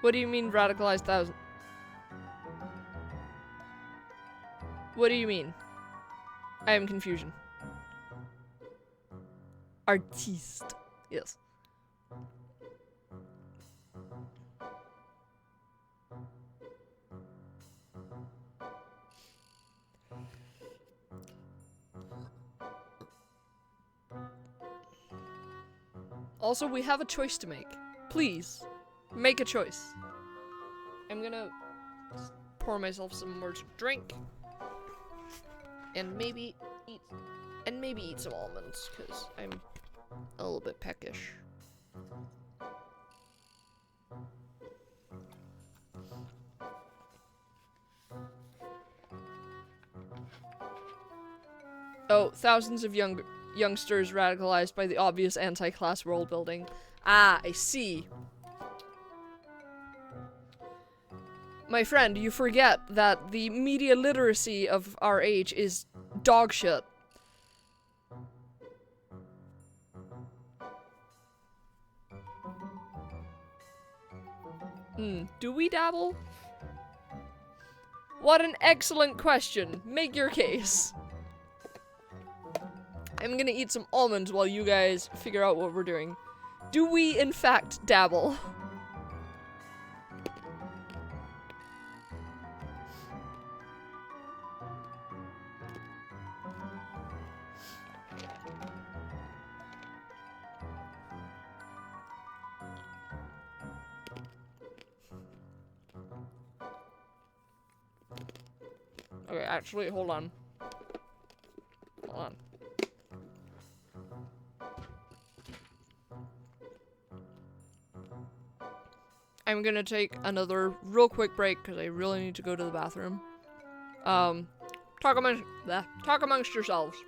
Speaker 2: What do you mean radicalized thousands? What do you mean? I am confusion. Artiste. Yes. Also, we have a choice to make. Please, make a choice. I'm gonna pour myself some more to drink. And maybe eat some almonds, because I'm a little bit peckish. Oh, thousands of youngsters radicalized by the obvious anti-class world building. Ah, I see. My friend, you forget that the media literacy of our age is dog shit. Do we dabble? What an excellent question. Make your case. I'm gonna eat some almonds while you guys figure out what we're doing. Do we, in fact, dabble? Okay, actually, hold on. Hold on. I'm gonna take another real quick break because I really need to go to the bathroom. Talk amongst yourselves.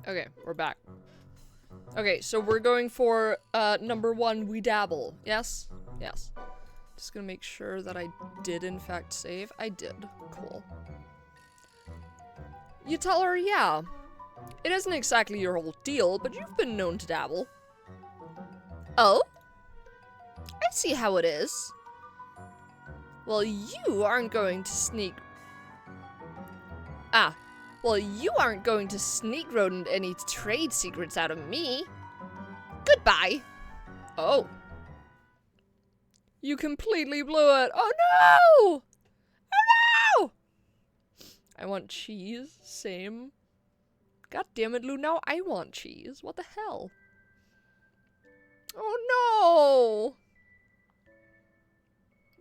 Speaker 2: Okay, we're back. Okay, so we're going for number 1, we dabble. Yes? Yes. Just gonna make sure that I did in fact save. I did. Cool. You tell her, yeah. It isn't exactly your whole deal, but you've been known to dabble. Oh? I see how it is. Well, you aren't going to sneak... Ah. Well, you aren't going to sneak rodent any trade secrets out of me. Goodbye. Oh. You completely blew it. Oh no! Oh no! I want cheese. Same. God damn it, Lou. Now I want cheese. What the hell? Oh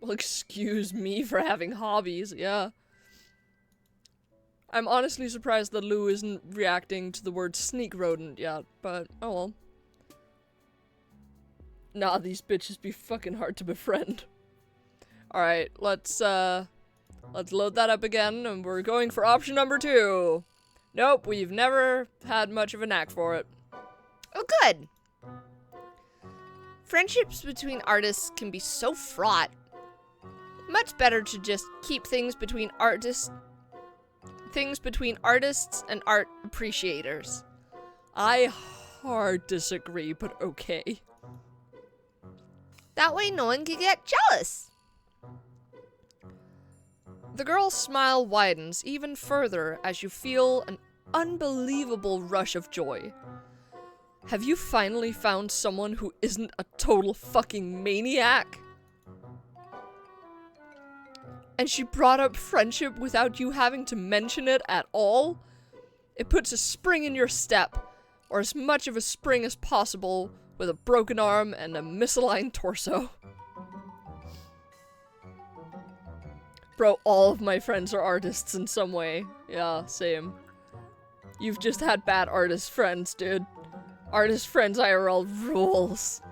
Speaker 2: no! Well, excuse me for having hobbies. Yeah. I'm honestly surprised that Lou isn't reacting to the word sneak rodent yet, but oh well. Nah, these bitches be fucking hard to befriend. Alright, let's load that up again, and we're going for option number 2. Nope, we've never had much of a knack for it.
Speaker 1: Oh, good. Friendships between artists can be so fraught. Much better to just keep things between artists and art appreciators.
Speaker 2: I hard disagree, but okay.
Speaker 1: That way no one can get jealous.
Speaker 2: The girl's smile widens even further as you feel an unbelievable rush of joy. Have you finally found someone who isn't a total fucking maniac? And she brought up friendship without you having to mention it at all? It puts a spring in your step, or as much of a spring as possible, with a broken arm and a misaligned torso. Bro, all of my friends are artists in some way. Yeah, same. You've just had bad artist friends, dude. Artist friends IRL rules.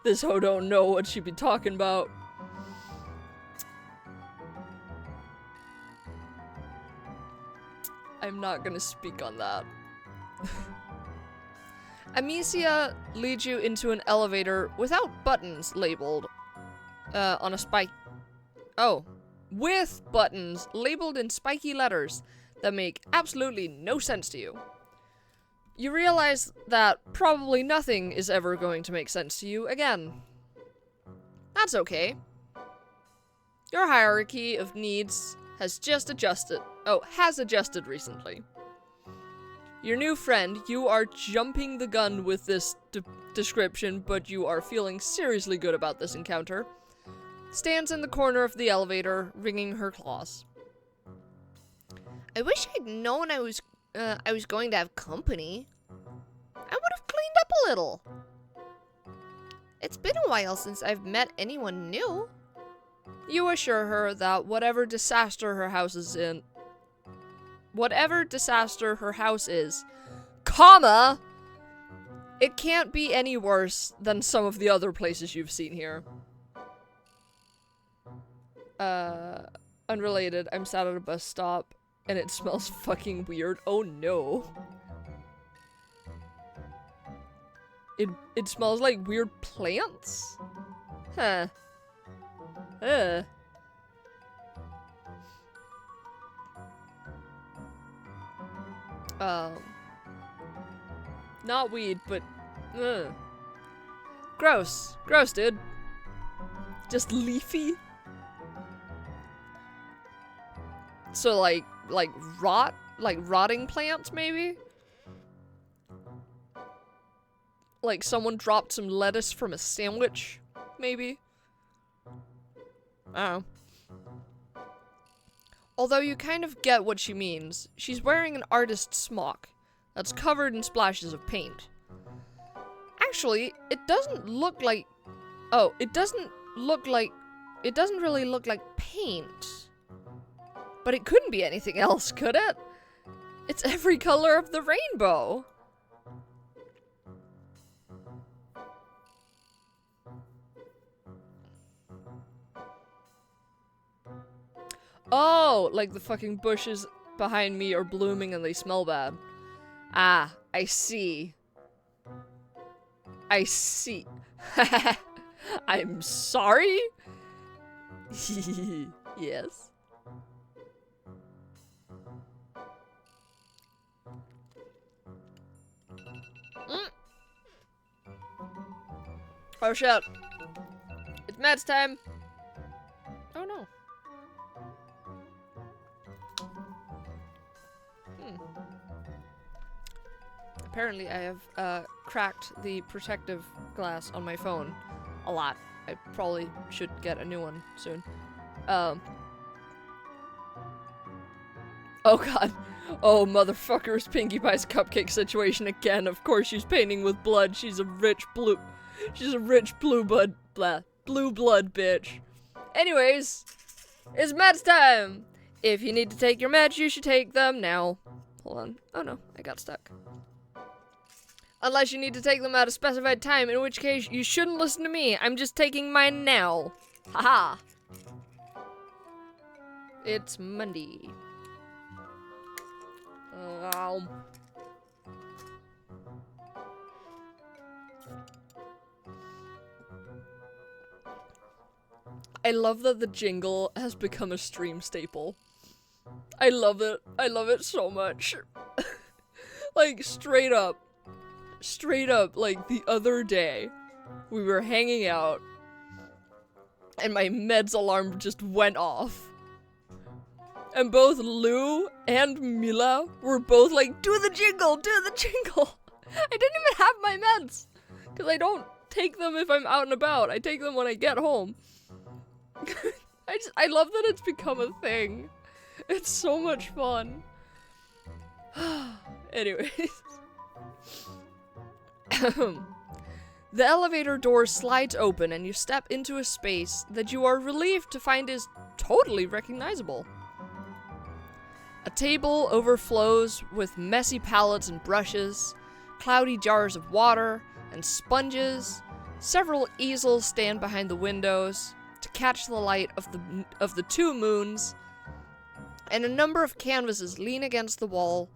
Speaker 2: This hoe don't know what she be talking about. I'm not gonna speak on that. Amicia leads you into an elevator without buttons labeled on a spike. Oh, with buttons labeled in spiky letters that make absolutely no sense to you. You realize that probably nothing is ever going to make sense to you again. That's okay. Your hierarchy of needs has adjusted recently. Your new friend, you are jumping the gun with this description, but you are feeling seriously good about this encounter, stands in the corner of the elevator, wringing her claws.
Speaker 1: I wish I'd known I was going to have company. I would have cleaned up a little. It's been a while since I've met anyone new.
Speaker 2: You assure her that whatever disaster her house is, comma, it can't be any worse than some of the other places you've seen here. Unrelated, I'm sat at a bus stop and it smells fucking weird. Oh no. It smells like weird plants? Huh. Not weed, but gross. Gross, dude. Just leafy. So like rotting plants maybe? Like someone dropped some lettuce from a sandwich, maybe? I don't know. Although you kind of get what she means, she's wearing an artist's smock that's covered in splashes of paint. Actually, it doesn't look like... Oh, it doesn't really look like paint. But it couldn't be anything else, could it? It's every color of the rainbow. Oh, like the fucking bushes behind me are blooming and they smell bad. Ah, I see. I see. I'm sorry? Yes. Oh shit. It's Matt's time. Oh no. Apparently I have cracked the protective glass on my phone a lot. I probably should get a new one soon. Oh god. Oh, motherfucker's Pinkie Pie's cupcake situation again. Of course she's painting with blood. She's a rich blue blood bitch. Anyways, it's meds time. If you need to take your meds, you should take them now. Hold on. Oh no, I got stuck. Unless you need to take them at a specified time, in which case you shouldn't listen to me. I'm just taking mine now. Haha. It's Monday. I love that the jingle has become a stream staple. I love it. I love it so much. Like, straight up, like, the other day, we were hanging out, and my meds alarm just went off. And both Lou and Mila were both like, do the jingle, do the jingle. I didn't even have my meds, because I don't take them if I'm out and about. I take them when I get home. I love that it's become a thing. It's so much fun. Anyways. The elevator door slides open and you step into a space that you are relieved to find is totally recognizable. A table overflows with messy palettes and brushes, cloudy jars of water, and sponges. Several easels stand behind the windows to catch the light of the two moons, and a number of canvases lean against the wall,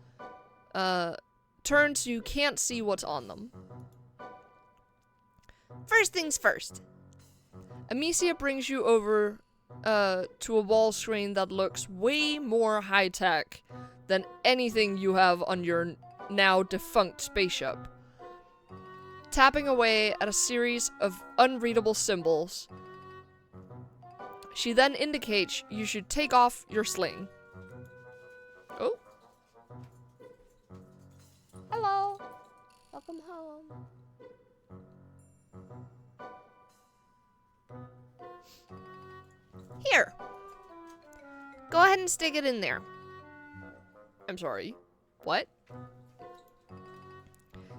Speaker 2: turned so you can't see what's on them.
Speaker 1: First things first.
Speaker 2: Amicia brings you over to a wall screen that looks way more high-tech than anything you have on your now defunct spaceship. Tapping away at a series of unreadable symbols, she then indicates you should take off your sling. Oh. Hello. Welcome home.
Speaker 1: Here. Go ahead and stick it in there.
Speaker 2: I'm sorry. What?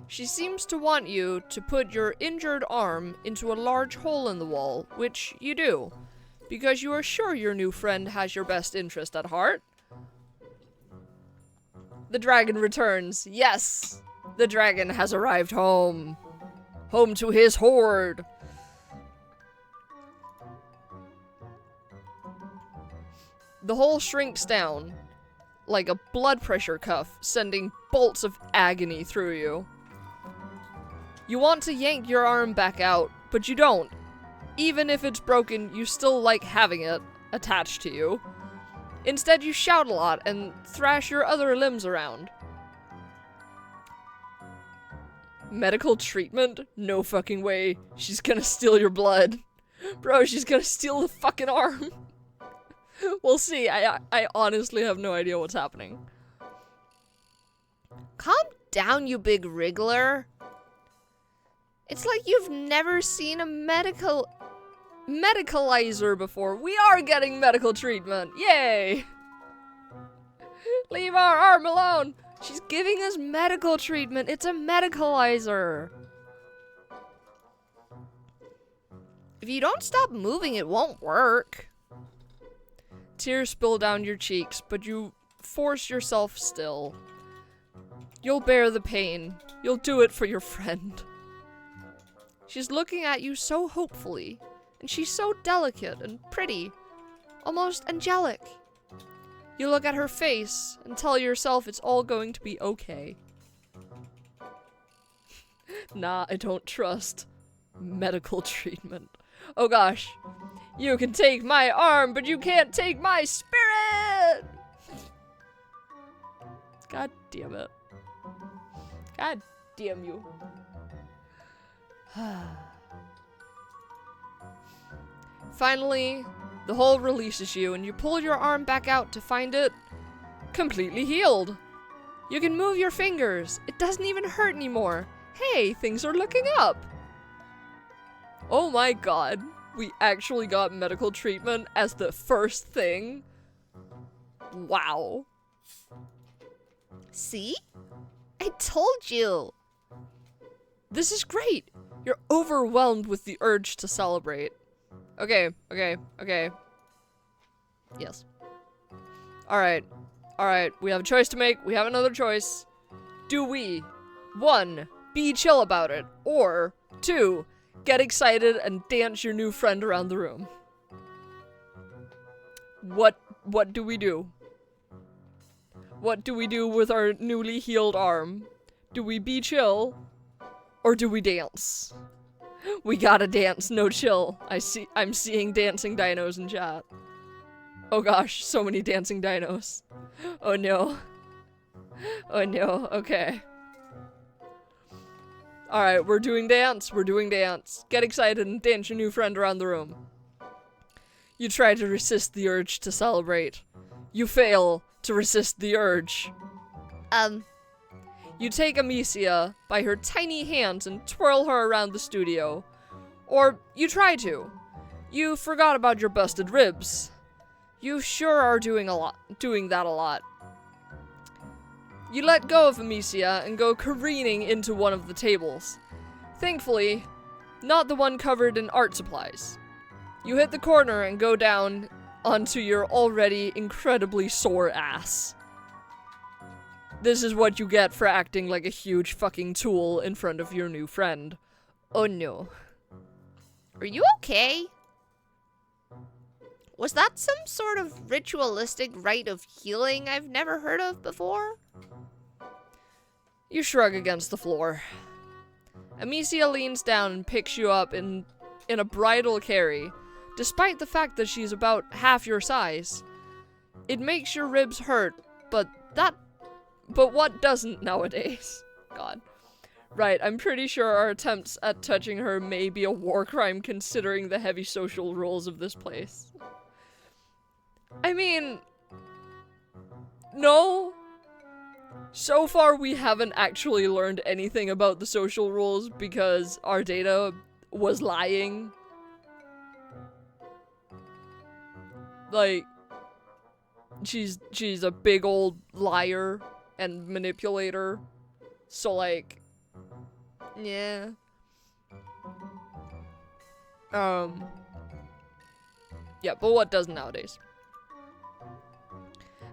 Speaker 2: She seems to want you to put your injured arm into a large hole in the wall, which you do, because you are sure your new friend has your best interest at heart. The dragon returns. Yes! The dragon has arrived home. Home to his horde. The hole shrinks down like a blood pressure cuff, sending bolts of agony through you. You want to yank your arm back out, but you don't. Even if it's broken, you still like having it attached to you. Instead, you shout a lot and thrash your other limbs around. Medical treatment? No fucking way. She's gonna steal your blood. Bro, she's gonna steal the fucking arm. We'll see. I honestly have no idea what's happening.
Speaker 1: Calm down, you big wriggler. It's like you've never seen a
Speaker 2: medicalizer before. We are getting medical treatment. Yay! Leave our arm alone. She's giving us medical treatment. It's a medicalizer.
Speaker 1: If you don't stop moving, it won't work.
Speaker 2: Tears spill down your cheeks, but you force yourself still. You'll bear the pain. You'll do it for your friend. She's looking at you so hopefully, and she's so delicate and pretty, almost angelic. You look at her face and tell yourself it's all going to be okay. Nah, I don't trust medical treatment. Oh gosh. You can take my arm, but you can't take my spirit! God damn it. God damn you. Finally, the hole releases you and you pull your arm back out to find it completely healed. You can move your fingers. It doesn't even hurt anymore. Hey, things are looking up. Oh my god. We actually got medical treatment as the first thing. Wow.
Speaker 1: See? I told you.
Speaker 2: This is great. You're overwhelmed with the urge to celebrate. Okay. Yes. Alright. We have a choice to make. We have another choice. Do we, 1, be chill about it, or 2, get excited and dance your new friend around the room? What do we do? What do we do with our newly healed arm? Do we be chill? Or do we dance? We gotta dance, no chill. I'm seeing dancing dinos in chat. Oh gosh, so many dancing dinos. Oh no. Oh no, okay. Alright, we're doing dance. Get excited and dance your new friend around the room. You try to resist the urge to celebrate. You fail to resist the urge. You take Amicia by her tiny hands and twirl her around the studio. Or you try to. You forgot about your busted ribs. You sure are doing that a lot. You let go of Amicia and go careening into one of the tables. Thankfully, not the one covered in art supplies. You hit the corner and go down onto your already incredibly sore ass. This is what you get for acting like a huge fucking tool in front of your new friend. Oh no.
Speaker 1: Are you okay? Was that some sort of ritualistic rite of healing I've never heard of before?
Speaker 2: You shrug against the floor. Amicia leans down and picks you up in a bridal carry, despite the fact that she's about half your size. It makes your ribs hurt, but what doesn't nowadays? God. Right, I'm pretty sure our attempts at touching her may be a war crime considering the heavy social rules of this place. I mean, no. So far we haven't actually learned anything about the social rules because our data was lying. Like, she's a big old liar and manipulator. So like, yeah. Yeah, but what doesn't nowadays?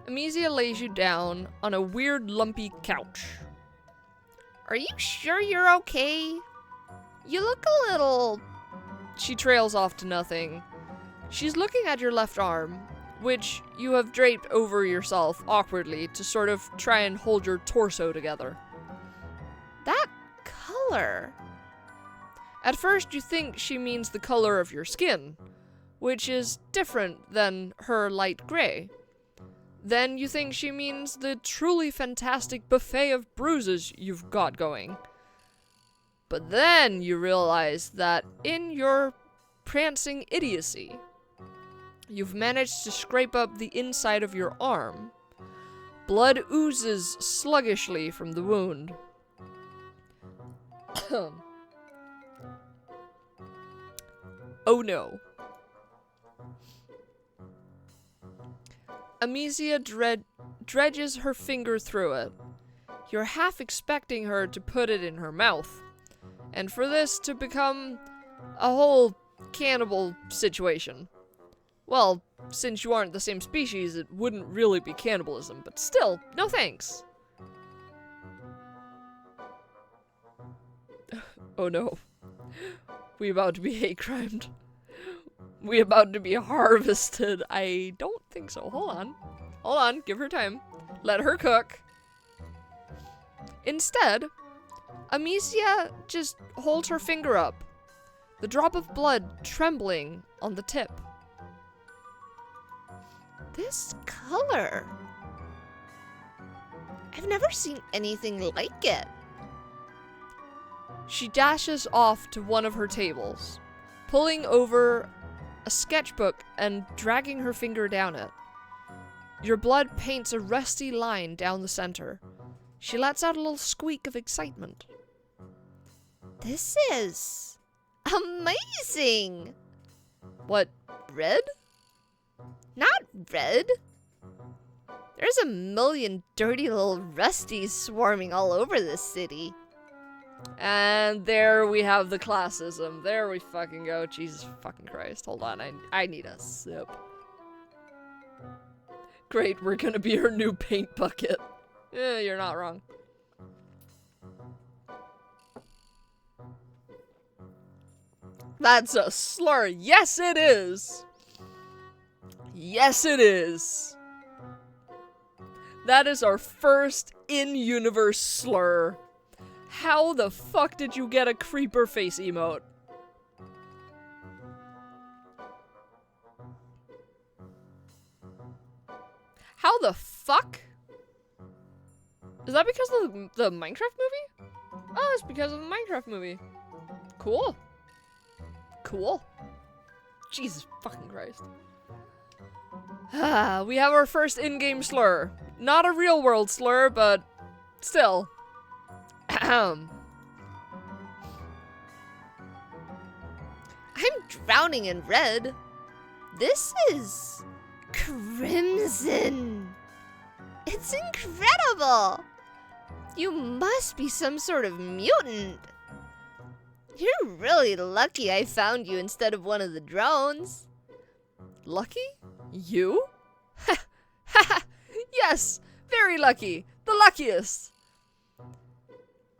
Speaker 2: Amicia lays you down on a weird lumpy couch.
Speaker 1: Are you sure you're okay? You look a little...
Speaker 2: She trails off to nothing. She's looking at your left arm, which you have draped over yourself awkwardly to sort of try and hold your torso together.
Speaker 1: That color...
Speaker 2: At first you think she means the color of your skin, which is different than her light gray. Then you think she means the truly fantastic buffet of bruises you've got going. But then you realize that in your prancing idiocy, you've managed to scrape up the inside of your arm. Blood oozes sluggishly from the wound. Oh no. Amicia dredges her finger through it. You're half expecting her to put it in her mouth, and for this to become a whole cannibal situation. Well, since you aren't the same species, it wouldn't really be cannibalism, but still, no thanks. Oh no. We about to be hate crimed. We about to be harvested. I don't think so. Hold on. Give her time. Let her cook. Instead, Amicia just holds her finger up, the drop of blood trembling on the tip.
Speaker 1: This color. I've never seen anything like it.
Speaker 2: She dashes off to one of her tables, pulling over a sketchbook and dragging her finger down it. Your blood paints a rusty line down the center. She lets out a little squeak of excitement.
Speaker 1: This is amazing.
Speaker 2: What, red?
Speaker 1: Not red. There's a million dirty little rusties swarming all over this city.
Speaker 2: And there we have the classism. There we fucking go. Jesus fucking Christ. Hold on, I need a sip. Great, we're gonna be her new paint bucket. Yeah, you're not wrong. That's a slur. Yes, it is. Yes, it is. That is our first in-universe slur. How the fuck did you get a creeper face emote? How the fuck? Is that because of the Minecraft movie? Oh, it's because of the Minecraft movie. Cool. Cool. Jesus fucking Christ. We have our first in-game slur. Not a real-world slur, but still.
Speaker 1: I'm drowning in red. This is crimson. It's incredible. You must be some sort of mutant. You're really lucky I found you instead of one of the drones.
Speaker 2: Lucky? You? Yes, very lucky. The luckiest.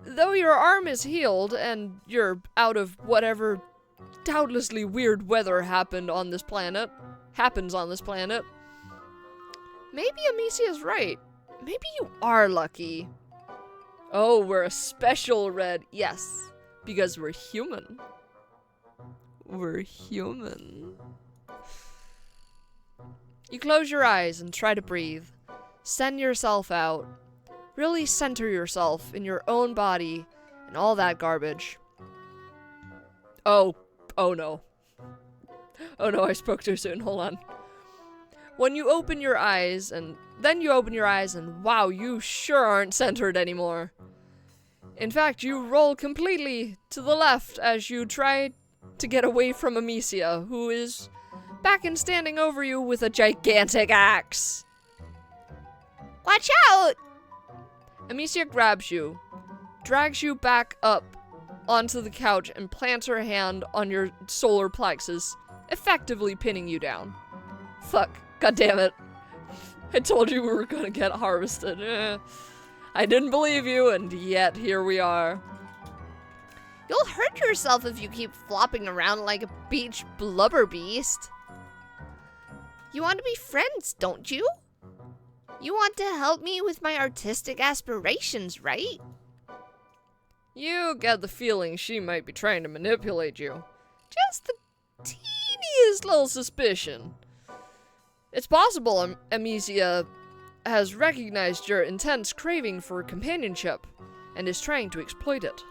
Speaker 2: Though your arm is healed and you're out of whatever doubtlessly weird weather happens on this planet, maybe Amicia's right. Maybe you are lucky. Oh, we're a special red. Yes, because we're human. We're human. You close your eyes and try to breathe. Send yourself out. Really center yourself in your own body and all that garbage. Oh no. Oh no, I spoke too soon. Hold on. When you open your eyes, and then you open your eyes, and wow, you sure aren't centered anymore. In fact, you roll completely to the left as you try to get away from Amicia, who is back and standing over you with a gigantic axe.
Speaker 1: Watch out!
Speaker 2: Amicia grabs you, drags you back up onto the couch, and plants her hand on your solar plexus, effectively pinning you down. Fuck. God damn it. I told you we were gonna get harvested. I didn't believe you, and yet here we are.
Speaker 1: You'll hurt yourself if you keep flopping around like a beach blubber beast. You want to be friends, don't you? You want to help me with my artistic aspirations, right?
Speaker 2: You get the feeling she might be trying to manipulate you. Just the teeniest little suspicion. It's possible Amicia has recognized your intense craving for companionship and is trying to exploit it.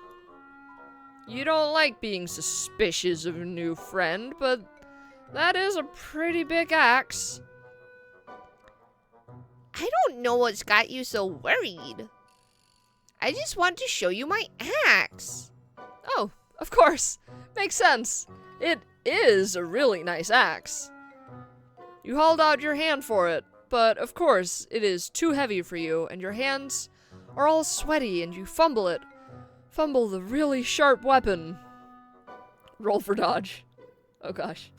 Speaker 2: You don't like being suspicious of a new friend, but that is a pretty big axe.
Speaker 1: I don't know what's got you so worried. I just want to show you my axe.
Speaker 2: Oh, of course. Makes sense. It is a really nice axe. You hauled out your hand for it, but of course it is too heavy for you, and your hands are all sweaty and you fumble it. Fumble the really sharp weapon. Roll for dodge. Oh gosh.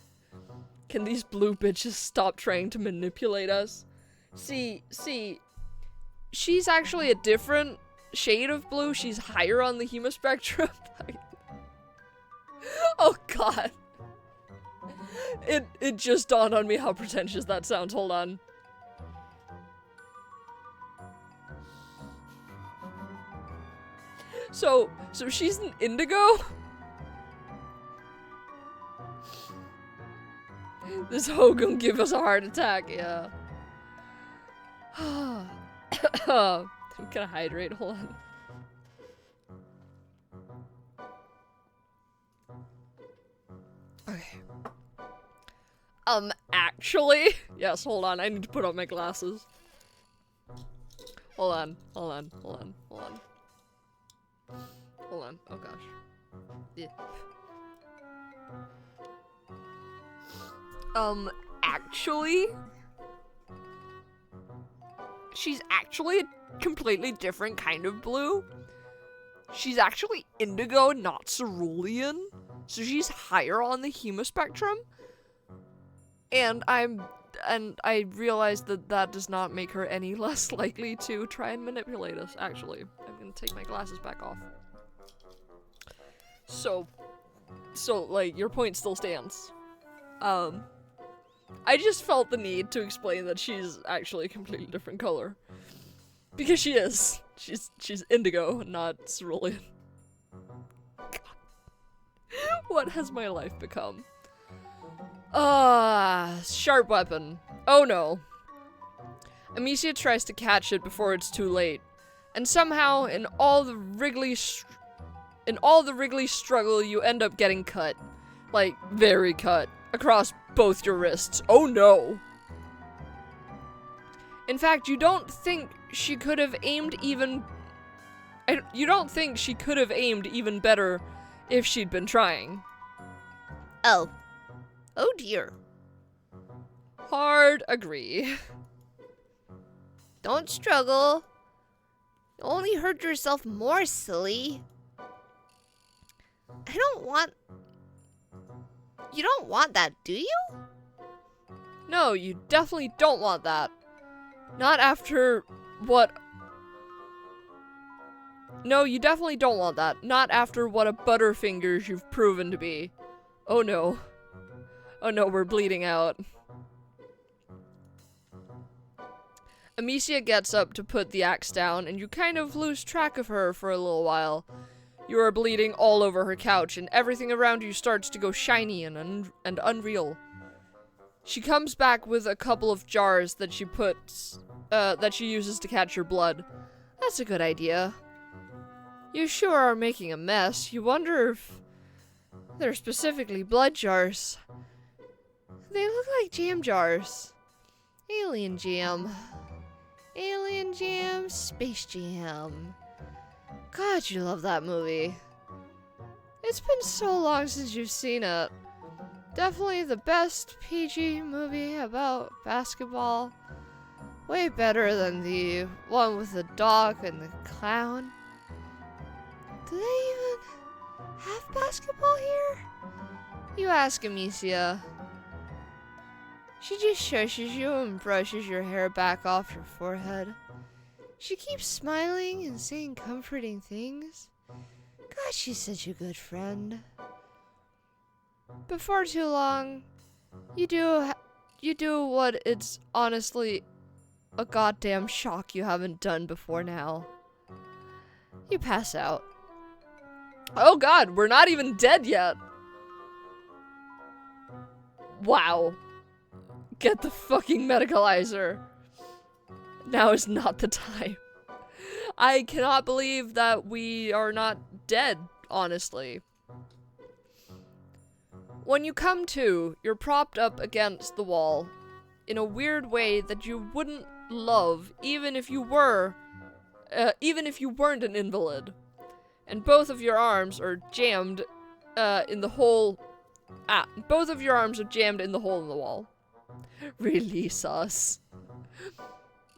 Speaker 2: Can these blue bitches stop trying to manipulate us? See, she's actually a different shade of blue. She's higher on the hema spectrum. Oh god. It just dawned on me how pretentious that sounds. Hold on. So she's an indigo? This hoe gonna give us a heart attack, yeah. I'm gonna hydrate, hold on. Okay. Actually? Yes, hold on, I need to put on my glasses. Hold on. Hold on, oh gosh. Yeah. Actually? She's actually a completely different kind of blue. She's actually indigo, not cerulean. So she's higher on the hemaspectrum. And I realized that does not make her any less likely to try and manipulate us, actually. I'm gonna take my glasses back off. So, like, your point still stands. I just felt the need to explain that she's actually a completely different color. Because she is. She's indigo, not cerulean. God. What has my life become? Sharp weapon. Oh no. Amicia tries to catch it before it's too late. And somehow, in all the wriggly struggle, you end up getting cut. Like, very cut. Across both your wrists. Oh no. In fact, you don't think she could have aimed even... You don't think she could have aimed even better if she'd been trying.
Speaker 1: Oh. Oh dear.
Speaker 2: Hard agree.
Speaker 1: Don't struggle. You only hurt yourself more, silly. I don't want... You don't want that, do you?
Speaker 2: No, you definitely don't want that. Not after what... No, you definitely don't want that. Not after what a butterfingers you've proven to be. Oh no. Oh no, we're bleeding out. Amicia gets up to put the axe down, and you kind of lose track of her for a little while. You are bleeding all over her couch, and everything around you starts to go shiny and unreal. She comes back with a couple of jars that she puts, that she uses to catch your blood. That's a good idea. You sure are making a mess. You wonder if they're specifically blood jars. They look like jam jars. Alien jam. Alien jam, space jam. God, you love that movie. It's been so long since you've seen it. Definitely the best PG movie about basketball. Way better than the one with the dog and the clown. Do they even have basketball here? You ask Amicia. She just shushes you and brushes your hair back off your forehead. She keeps smiling and saying comforting things. God, she's such a good friend. Before too long, you do what it's honestly a goddamn shock you haven't done before now. You pass out. Oh god, we're not even dead yet. Wow. Get the fucking medicalizer. Now is not the time. I cannot believe that we are not dead, honestly. When you come to, you're propped up against the wall in a weird way that you wouldn't love even if you weren't an invalid. And both of your arms are jammed in the hole. Both of your arms are jammed in the hole in the wall. Release us.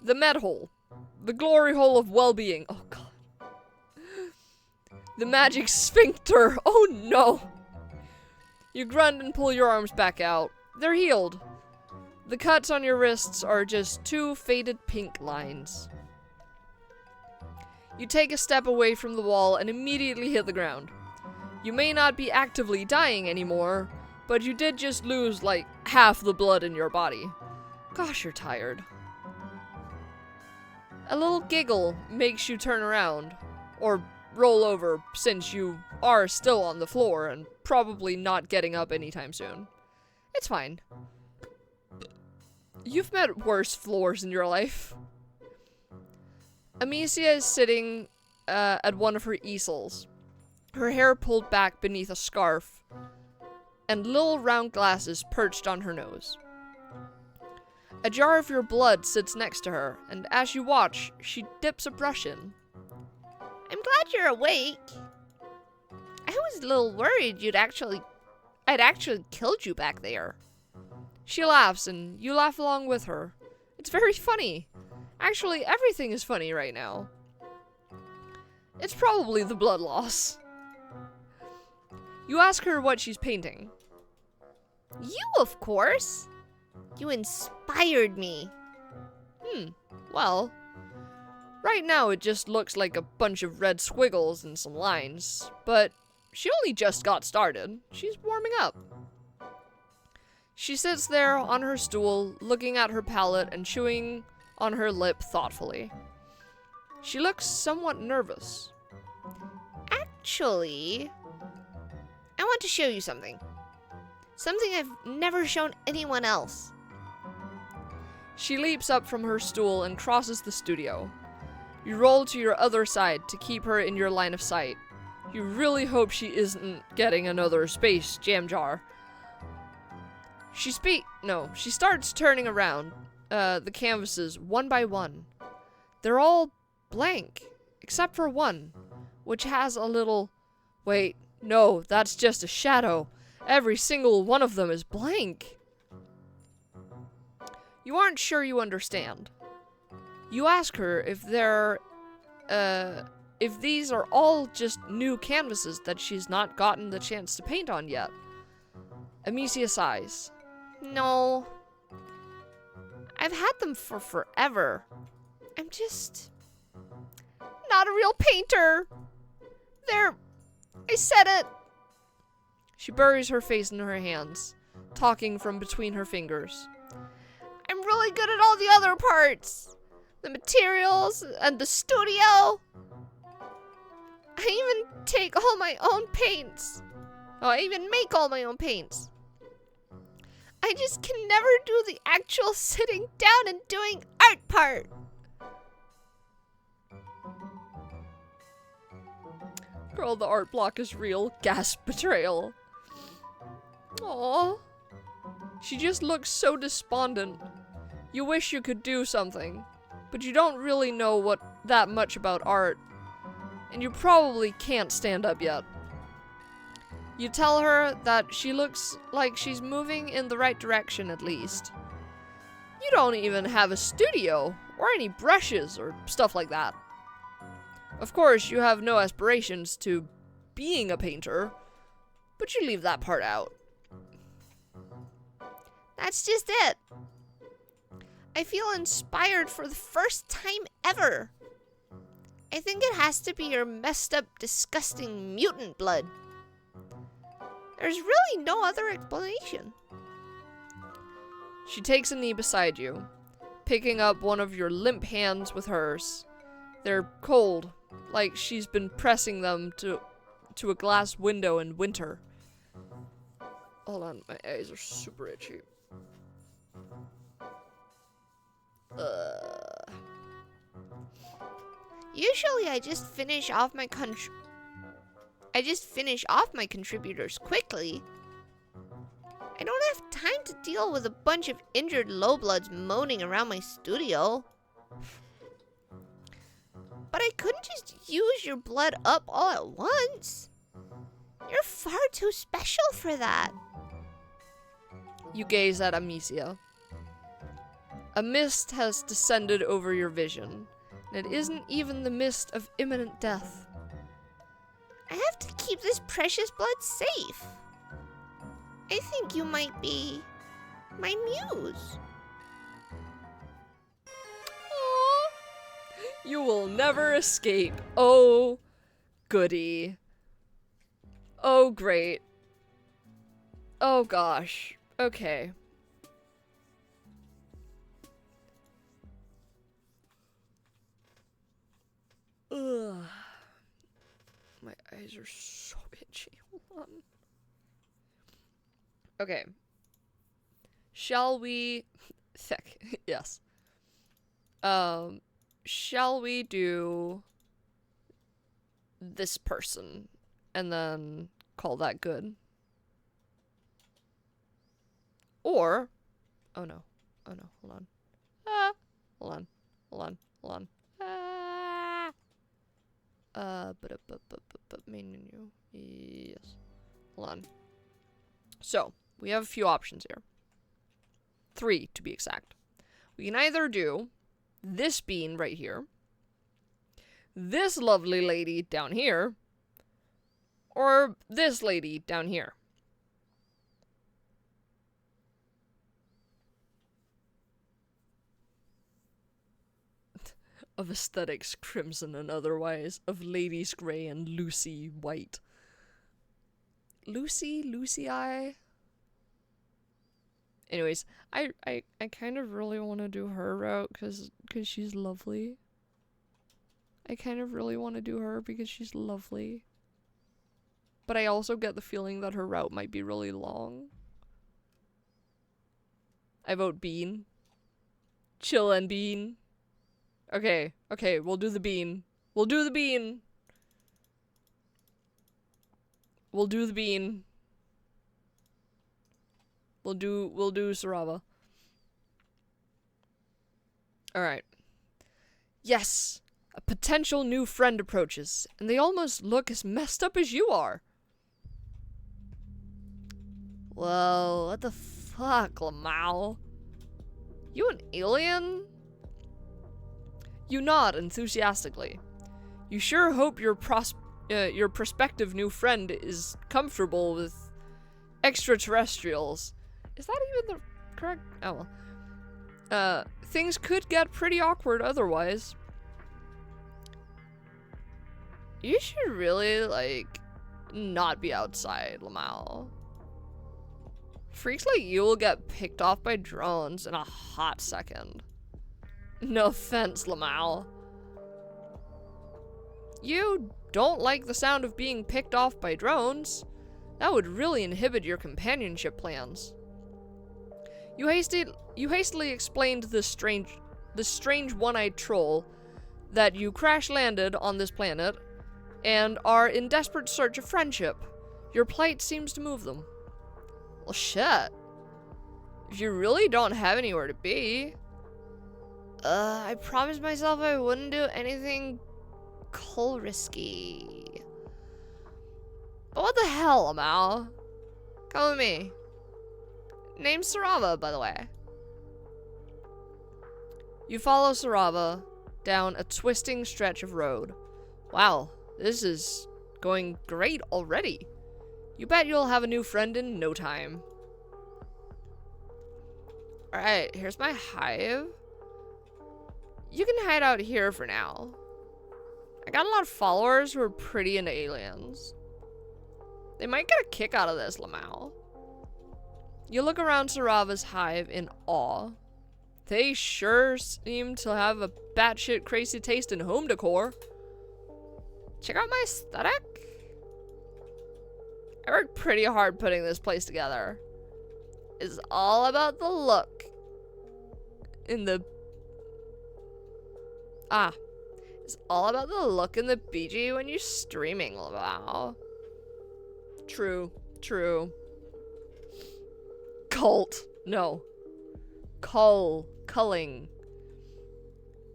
Speaker 2: The med hole. The glory hole of well-being. Oh god. The magic sphincter. Oh no. You grunt and pull your arms back out. They're healed. The cuts on your wrists are just two faded pink lines. You take a step away from the wall and immediately hit the ground. You may not be actively dying anymore, but you did just lose like half the blood in your body. Gosh, you're tired. A little giggle makes you turn around. Or roll over since you are still on the floor and probably not getting up anytime soon. It's fine. You've met worse floors in your life. Amicia is sitting at one of her easels, her hair pulled back beneath a scarf, and little round glasses perched on her nose. A jar of your blood sits next to her, and as you watch, she dips a brush in.
Speaker 1: I'm glad you're awake. I was a little worried I'd actually killed you back there.
Speaker 2: She laughs, and you laugh along with her. It's very funny. Actually, everything is funny right now. It's probably the blood loss. You ask her what she's painting.
Speaker 1: You, of course. You inspired me.
Speaker 2: Well, right now it just looks like a bunch of red squiggles and some lines, but she only just got started. She's warming up. She sits there on her stool, looking at her palette and chewing on her lip thoughtfully. She looks somewhat nervous.
Speaker 1: Actually, I want to show you something. Something I've never shown anyone else.
Speaker 2: She leaps up from her stool and crosses the studio. You roll to your other side to keep her in your line of sight. You really hope she isn't getting another space jam jar. She starts turning around the canvases one by one. They're all blank, except for one, which has a little... Wait, no, that's just a shadow. Every single one of them is blank. You aren't sure you understand. You ask her if these are all just new canvases that she's not gotten the chance to paint on yet. Amicia sighs.
Speaker 1: No. I've had them for forever. I'm just not a real painter. I said it.
Speaker 2: She buries her face in her hands, talking from between her fingers.
Speaker 1: I'm really good at all the other parts. The materials and the studio. I even take all my own paints. I even make all my own paints. I just can never do the actual sitting down and doing art part.
Speaker 2: Girl, the art block is real. Gasp betrayal. Aww. She just looks so despondent. You wish you could do something, but you don't really know that much about art, and you probably can't stand up yet. You tell her that she looks like she's moving in the right direction at least. You don't even have a studio, or any brushes, or stuff like that. Of course, you have no aspirations to being a painter, but you leave that part out.
Speaker 1: That's just it. I feel inspired for the first time ever. I think it has to be your messed up, disgusting mutant blood. There's really no other explanation.
Speaker 2: She takes a knee beside you, picking up one of your limp hands with hers. They're cold, like she's been pressing them to a glass window in winter. Hold on, my eyes are super itchy.
Speaker 1: Usually I just finish off my contributors quickly. I don't have time to deal with a bunch of injured lowbloods moaning around my studio. But I couldn't just use your blood up all at once. You're far too special for that.
Speaker 2: You gaze at Amicia. A mist has descended over your vision, and it isn't even the mist of imminent death.
Speaker 1: I have to keep this precious blood safe. I think you might be my muse.
Speaker 2: Aww. You will never escape. Oh, goody. Oh, great. Oh, gosh. Okay. Ugh. My eyes are so itchy. Hold on. Okay. Shall we... Thick. Yes. Shall we do this person and then call that good? Or... Oh no. Oh no. Hold on. Ah! Hold on. Hold on. Hold on. Ah! Main menu. Yes. Hold on. So, we have a few options here. 3 to be exact. We can either do this bean right here, this lovely lady down here, or this lady down here. Of aesthetics crimson and otherwise, of ladies grey and Lucy white. Lucy eye. Anyways, I kind of really want to do her route cause she's lovely. I kind of really want to do her because she's lovely. But I also get the feeling that her route might be really long. I vote Bean. Chill and Bean. Okay, we'll do the bean. We'll do the bean. We'll do the bean. We'll do Sarava. Alright. Yes! A potential new friend approaches, and they almost look as messed up as you are. Whoa, what the fuck, Lamau? You an alien? You nod enthusiastically. You sure hope your prospective new friend is comfortable with extraterrestrials. Is that even the correct? Oh well. Things could get pretty awkward otherwise. You should really, like, not be outside, Lamau. Freaks like you will get picked off by drones in a hot second. No offense, Lamau. You don't like the sound of being picked off by drones. That would really inhibit your companionship plans. You hastily explained the strange one-eyed troll that you crash-landed on this planet and are in desperate search of friendship. Your plight seems to move them. Well, shit. If you really don't have anywhere to be... I promised myself I wouldn't do anything risky. But what the hell, Amal? Come with me. Name's Sarava, by the way. You follow Sarava down a twisting stretch of road. Wow, this is going great already. You bet you'll have a new friend in no time. Alright, here's my hive. You can hide out here for now. I got a lot of followers who are pretty into aliens. They might get a kick out of this, Lamau. You look around Sarava's hive in awe. They sure seem to have a batshit crazy taste in home decor. Check out my aesthetic. I worked pretty hard putting this place together. It's all about the look. It's all about the look in the BG when you're streaming, Lamau. True. Cult. No. Culling.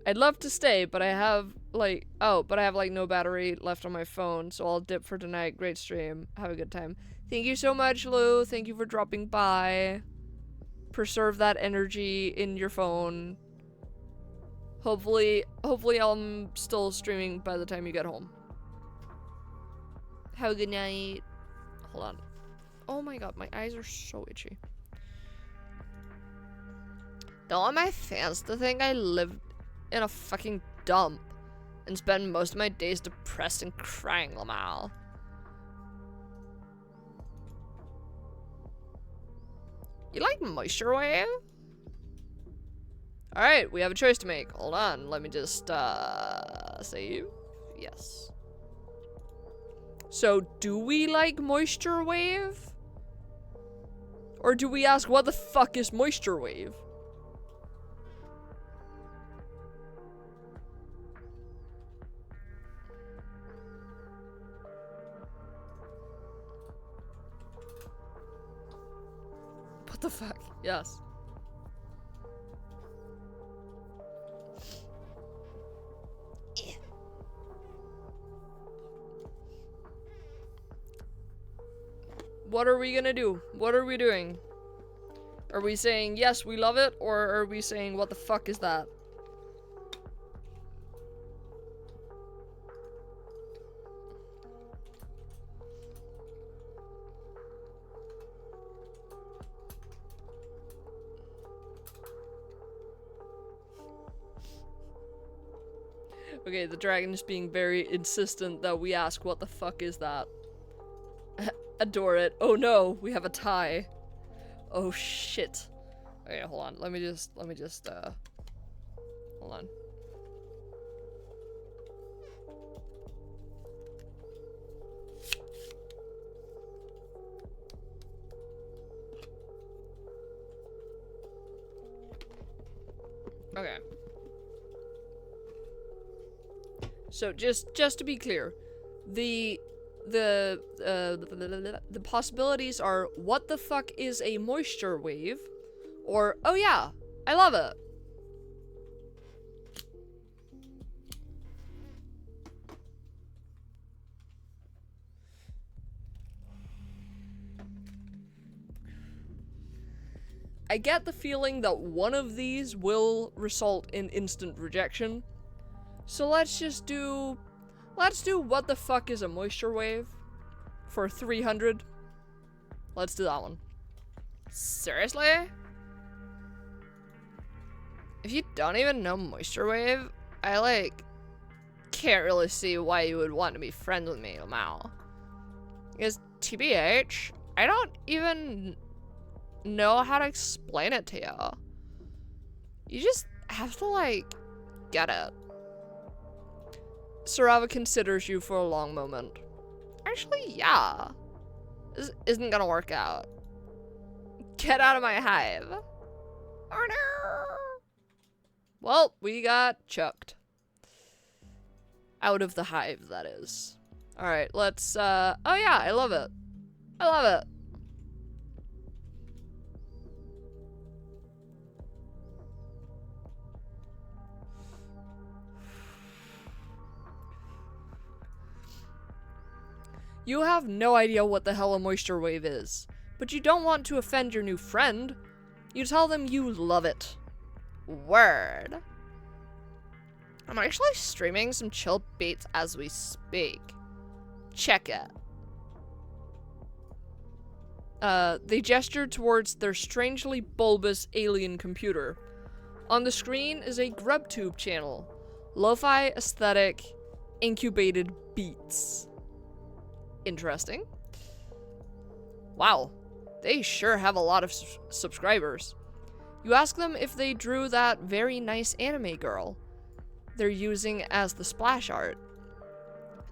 Speaker 2: I'd love to stay, but I have no battery left on my phone, so I'll dip for tonight. Great stream. Have a good time. Thank you so much, Lou. Thank you for dropping by. Preserve that energy in your phone. Hopefully I'm still streaming by the time you get home. Have a good night. Hold on. Oh my god, my eyes are so itchy. Don't want my fans to think I live in a fucking dump and spend most of my days depressed and crying, Lamau. You like Moisture Wave? Alright, we have a choice to make. Hold on, let me just, save. Yes. So, do we like Moisture Wave? Or do we ask, what the fuck is Moisture Wave? What the fuck? Yes. What are we gonna do? What are we doing? Are we saying, yes, we love it? Or are we saying, what the fuck is that? Okay, the dragon is being very insistent that we ask, what the fuck is that? Adore it. Oh no, we have a tie. Oh shit. Okay, hold on. Let me just, hold on. Okay. So just to be clear, the possibilities are, what the fuck is a moisture wave? Or, oh yeah, I love it. I get the feeling that one of these will result in instant rejection. So let's do what the fuck is a moisture wave for 300. Let's do that one. Seriously? If you don't even know moisture wave, I like can't really see why you would want to be friends with me, Lamau. Because TBH, I don't even know how to explain it to you. You just have to like get it. Sarava considers you for a long moment. Actually, yeah. This isn't gonna work out. Get out of my hive. Oh no! Well, we got chucked. Out of the hive, that is. Alright, let's, oh yeah, I love it. I love it. You have no idea what the hell a moisture wave is, but you don't want to offend your new friend. You tell them you love it. Word. I'm actually streaming some chill beats as we speak. Check it. They gestured towards their strangely bulbous alien computer. On the screen is a GrubTube channel. Lo-fi aesthetic incubated beats. Interesting. Wow, they sure have a lot of subscribers. You ask them if they drew that very nice anime girl they're using as the splash art.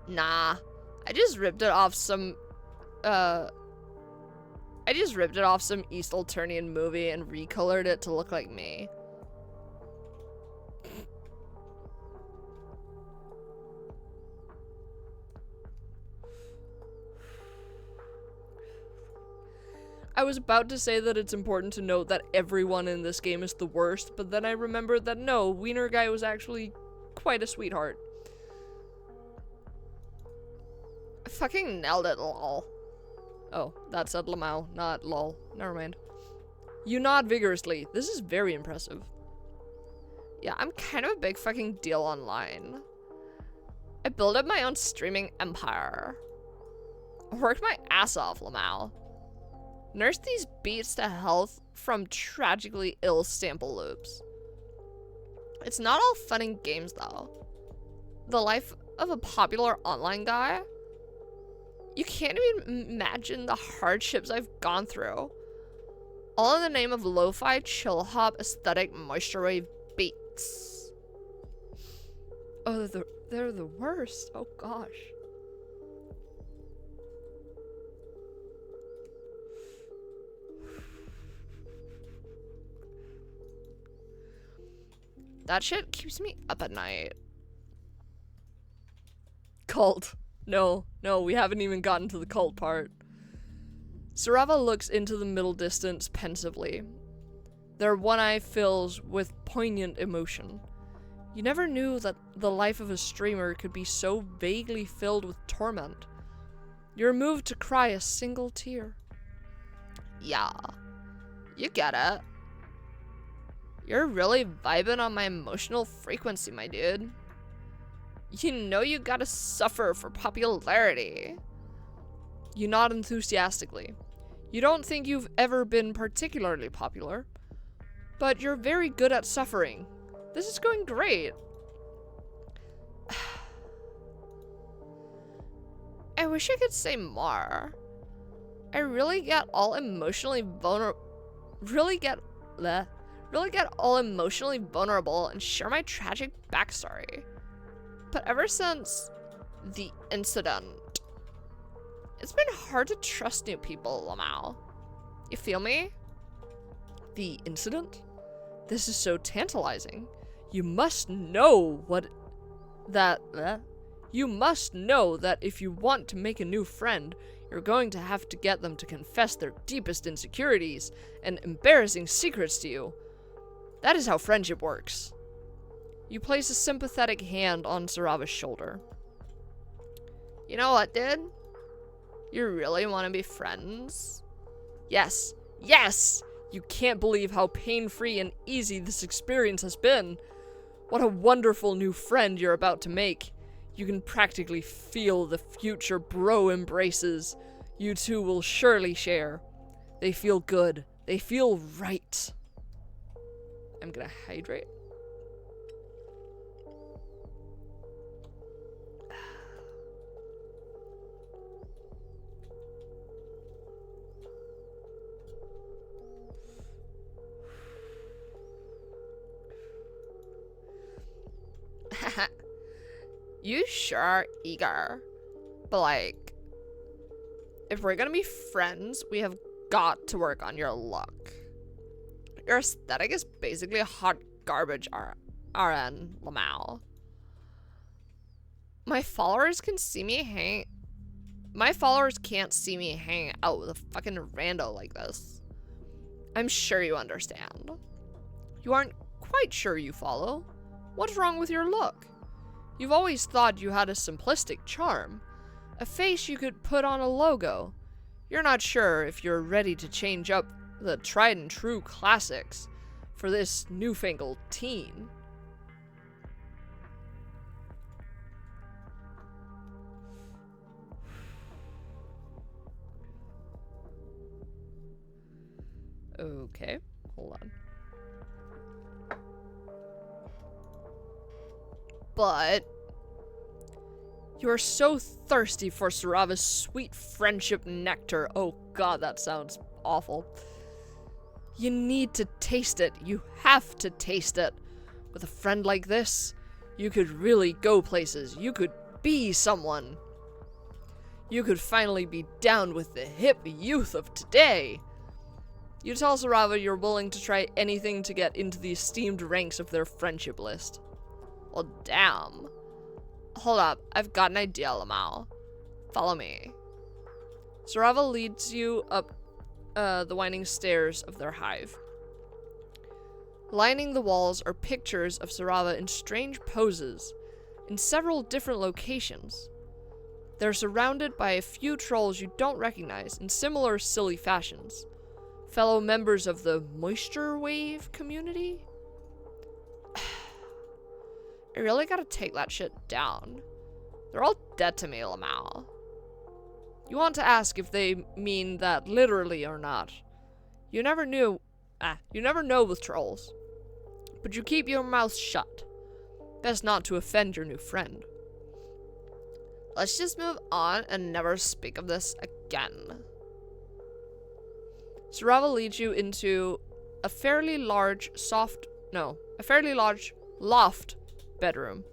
Speaker 2: Nah, I just ripped it off some East Alternian movie and recolored it to look like me. I was about to say that it's important to note that everyone in this game is the worst, but then I remembered that no, Wiener Guy was actually quite a sweetheart. I fucking nailed it, lol. Oh, that said Lamau, not lol. Never mind. You nod vigorously. This is very impressive. Yeah, I'm kind of a big fucking deal online. I built up my own streaming empire. I worked my ass off, Lamau. Nurse these beats to health from tragically ill sample loops. It's not all fun and games, though. The life of a popular online guy? You can't even imagine the hardships I've gone through. All in the name of lo-fi, chill-hop, aesthetic, moisture wave beats. Oh, they're the worst. Oh, gosh.
Speaker 1: That shit keeps me up at night.
Speaker 2: Cult. No, we haven't even gotten to the cult part. Sarava looks into the middle distance pensively. Their one eye fills with poignant emotion. You never knew that the life of a streamer could be so vaguely filled with torment. You're moved to cry a single tear.
Speaker 1: Yeah, you get it. You're really vibing on my emotional frequency, my dude. You know you gotta suffer for popularity.
Speaker 2: You nod enthusiastically. You don't think you've ever been particularly popular, but you're very good at suffering. This is going great.
Speaker 1: I wish I could say more. I really get all emotionally vulnerable and share my tragic backstory. But ever since the incident, it's been hard to trust new people, Lamau. You feel me?
Speaker 2: The incident? This is so tantalizing. You must know that if you want to make a new friend, you're going to have to get them to confess their deepest insecurities and embarrassing secrets to you. That is how friendship works. You place a sympathetic hand on Sarava's shoulder.
Speaker 1: You know what, dude? You really want to be friends?
Speaker 2: Yes! Yes! You can't believe how pain-free and easy this experience has been. What a wonderful new friend you're about to make. You can practically feel the future bro embraces you two will surely share. They feel good. They feel right. I'm gonna hydrate.
Speaker 1: You sure are eager. But like, if we're gonna be friends, we have got to work on your look. Your aesthetic is basically hot garbage, RN Lamau. My followers can't see me hang out with a fucking rando like this. I'm sure you understand. You aren't quite sure you follow. What's wrong with your look? You've always thought you had a simplistic charm, a face you could put on a logo. You're not sure if you're ready to change up the tried and true classics for this newfangled teen.
Speaker 2: Okay, hold on.
Speaker 1: But
Speaker 2: you're so thirsty for Sarava's sweet friendship nectar. Oh god, that sounds awful. You need to taste it. You have to taste it. With a friend like this, you could really go places. You could be someone. You could finally be down with the hip youth of today. You tell Sarava you're willing to try anything to get into the esteemed ranks of their friendship list.
Speaker 1: Well, damn. Hold up, I've got an idea, Lamau. Follow me.
Speaker 2: Sarava leads you up the winding stairs of their hive. Lining the walls are pictures of Sarava in strange poses, in several different locations. They're surrounded by a few trolls you don't recognize in similar silly fashions. Fellow members of the Moisture Wave community?
Speaker 1: I really gotta take that shit down. They're all dead to me, Lamau.
Speaker 2: You want to ask if they mean that literally or not. You never know with trolls. But you keep your mouth shut. Best not to offend your new friend.
Speaker 1: Let's just move on and never speak of this again.
Speaker 2: Sarava leads you into a fairly large loft bedroom.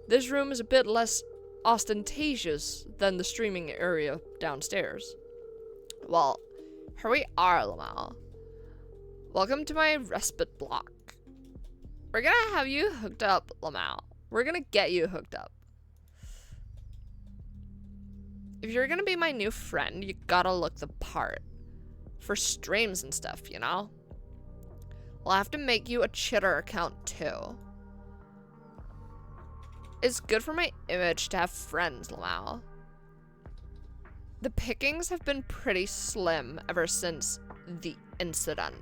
Speaker 2: This room is a bit less ostentatious than the streaming area downstairs.
Speaker 1: Well, here we are, Lamau. Welcome to my respite block.
Speaker 2: We're gonna have you hooked up, Lamau. We're gonna get you hooked up. If you're gonna be my new friend, you gotta look the part. For streams and stuff, you know? We'll have to make you a Chitter account too. It's good for my image to have friends, Lamau. The pickings have been pretty slim ever since the incident.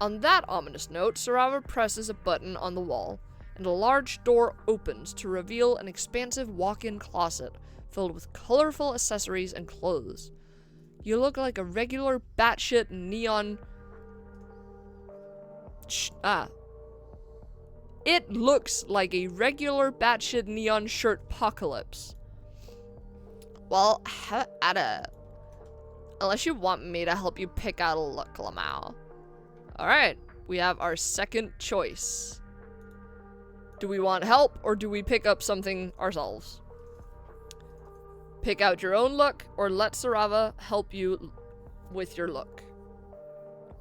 Speaker 2: On that ominous note, Sarava presses a button on the wall, and a large door opens to reveal an expansive walk-in closet filled with colorful accessories and clothes. You look like a regular batshit neon... It looks like a regular batshit neon shirt apocalypse. Well, have at it. Unless you want me to help you pick out a look, Lamau. Alright, we have our second choice. Do we want help, or do we pick up something ourselves? Pick out your own look, or let Sarava help you with your look.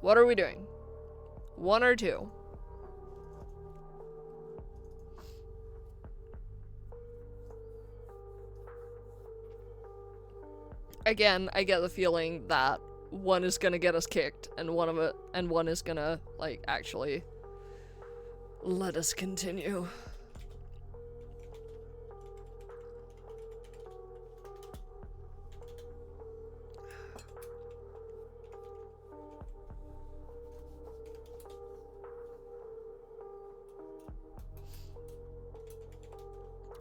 Speaker 2: What are we doing? 1 or 2? Again, I get the feeling that one is gonna get us kicked, and one is gonna, like, actually let us continue.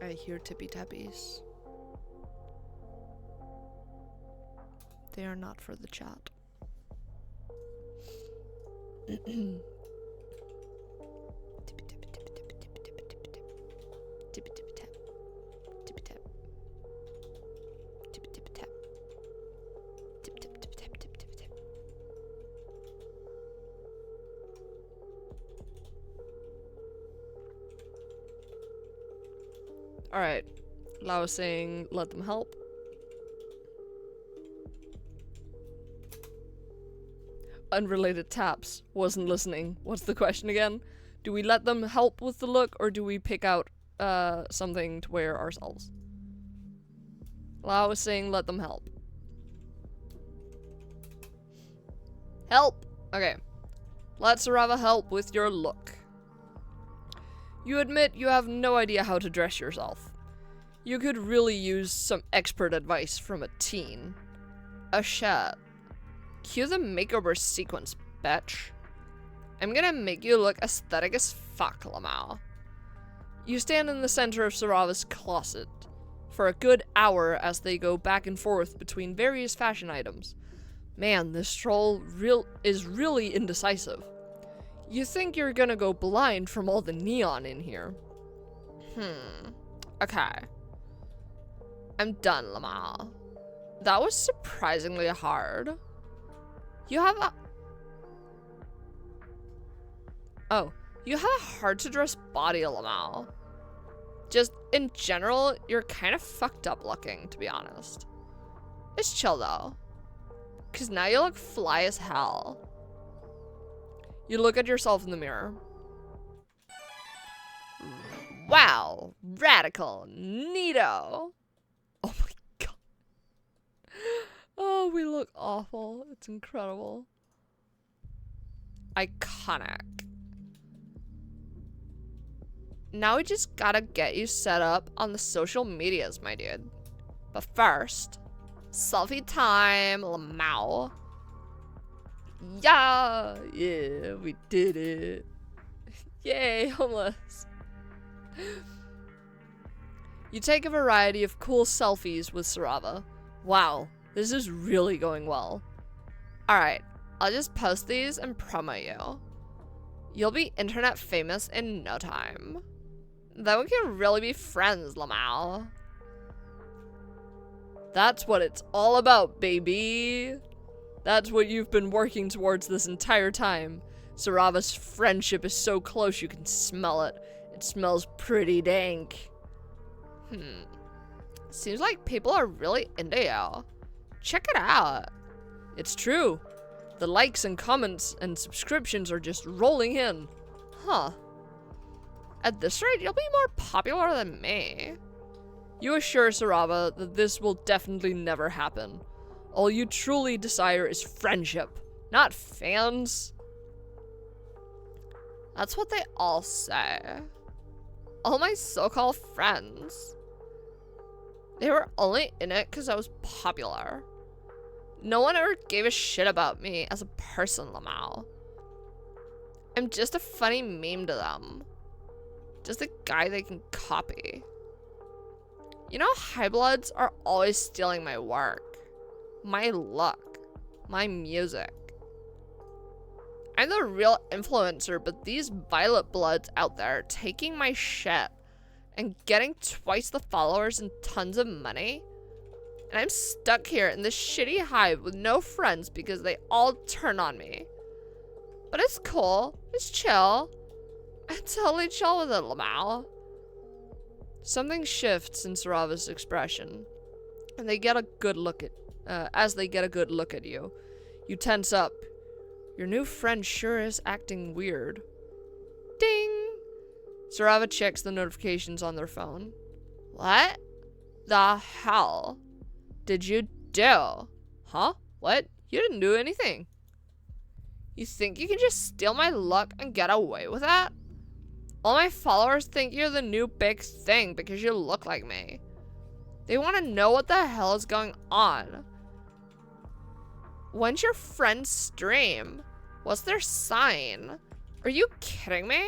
Speaker 2: I hear tippy tappies. They are not for the chat. Alright. Lao was saying, let them help. Unrelated taps. Wasn't listening. What's the question again? Do we let them help with the look, or do we pick out something to wear ourselves? Lao was saying let them help. Help! Okay. Let Sarava help with your look. You admit you have no idea how to dress yourself. You could really use some expert advice from a teen. A shirt. Cue the makeover sequence, bitch. I'm gonna make you look aesthetic as fuck, Lamau. You stand in the center of Sarava's closet for a good hour as they go back and forth between various fashion items. Man, this troll is really indecisive. You think you're gonna go blind from all the neon in here. Okay. I'm done, Lamau. That was surprisingly hard. You have a... Oh. You have a hard-to-dress body, Lamau. Just, in general, you're kind of fucked up looking, to be honest. It's chill, though. Because now you look fly as hell. You look at yourself in the mirror. Wow. Radical. Neato. Oh my god. Oh, we look awful. It's incredible. Iconic. Now we just gotta get you set up on the social medias, my dude. But first, selfie time, Lamau. Yeah, we did it. Yay, homeless. You take a variety of cool selfies with Sarava. Wow, this is really going well. Alright, I'll just post these and promo you. You'll be internet famous in no time. Then we can really be friends, Lamau. That's what it's all about, baby. That's what you've been working towards this entire time. Sarava's friendship is so close you can smell it. It smells pretty dank. Seems like people are really into you. Check it out. It's true. The likes and comments and subscriptions are just rolling in. Huh. At this rate, you'll be more popular than me. You assure Sarava that this will definitely never happen. All you truly desire is friendship, not fans.
Speaker 1: That's what they all say. All my so-called friends. They were only in it because I was popular. No one ever gave a shit about me as a person, Lamau. I'm just a funny meme to them. Just a guy they can copy. You know, Highbloods are always stealing my work, my look, my music. I'm the real influencer, but these Violet Bloods out there taking my shit and getting twice the followers and tons of money. And I'm stuck here in this shitty hive with no friends because they all turn on me. But it's cool. It's chill. I'm totally chill with it, Lamau.
Speaker 2: Something shifts in Sarava's expression, and they get a good look at, as they get a good look at you. You tense up. Your new friend sure is acting weird. Ding! Sarava checks the notifications on their phone.
Speaker 1: What the hell did you do?
Speaker 2: Huh? What? You didn't do anything.
Speaker 1: You think you can just steal my look and get away with that? All my followers think you're the new big thing because you look like me. They want to know what the hell is going on. When's your friend's stream? What's their sign? Are you kidding me?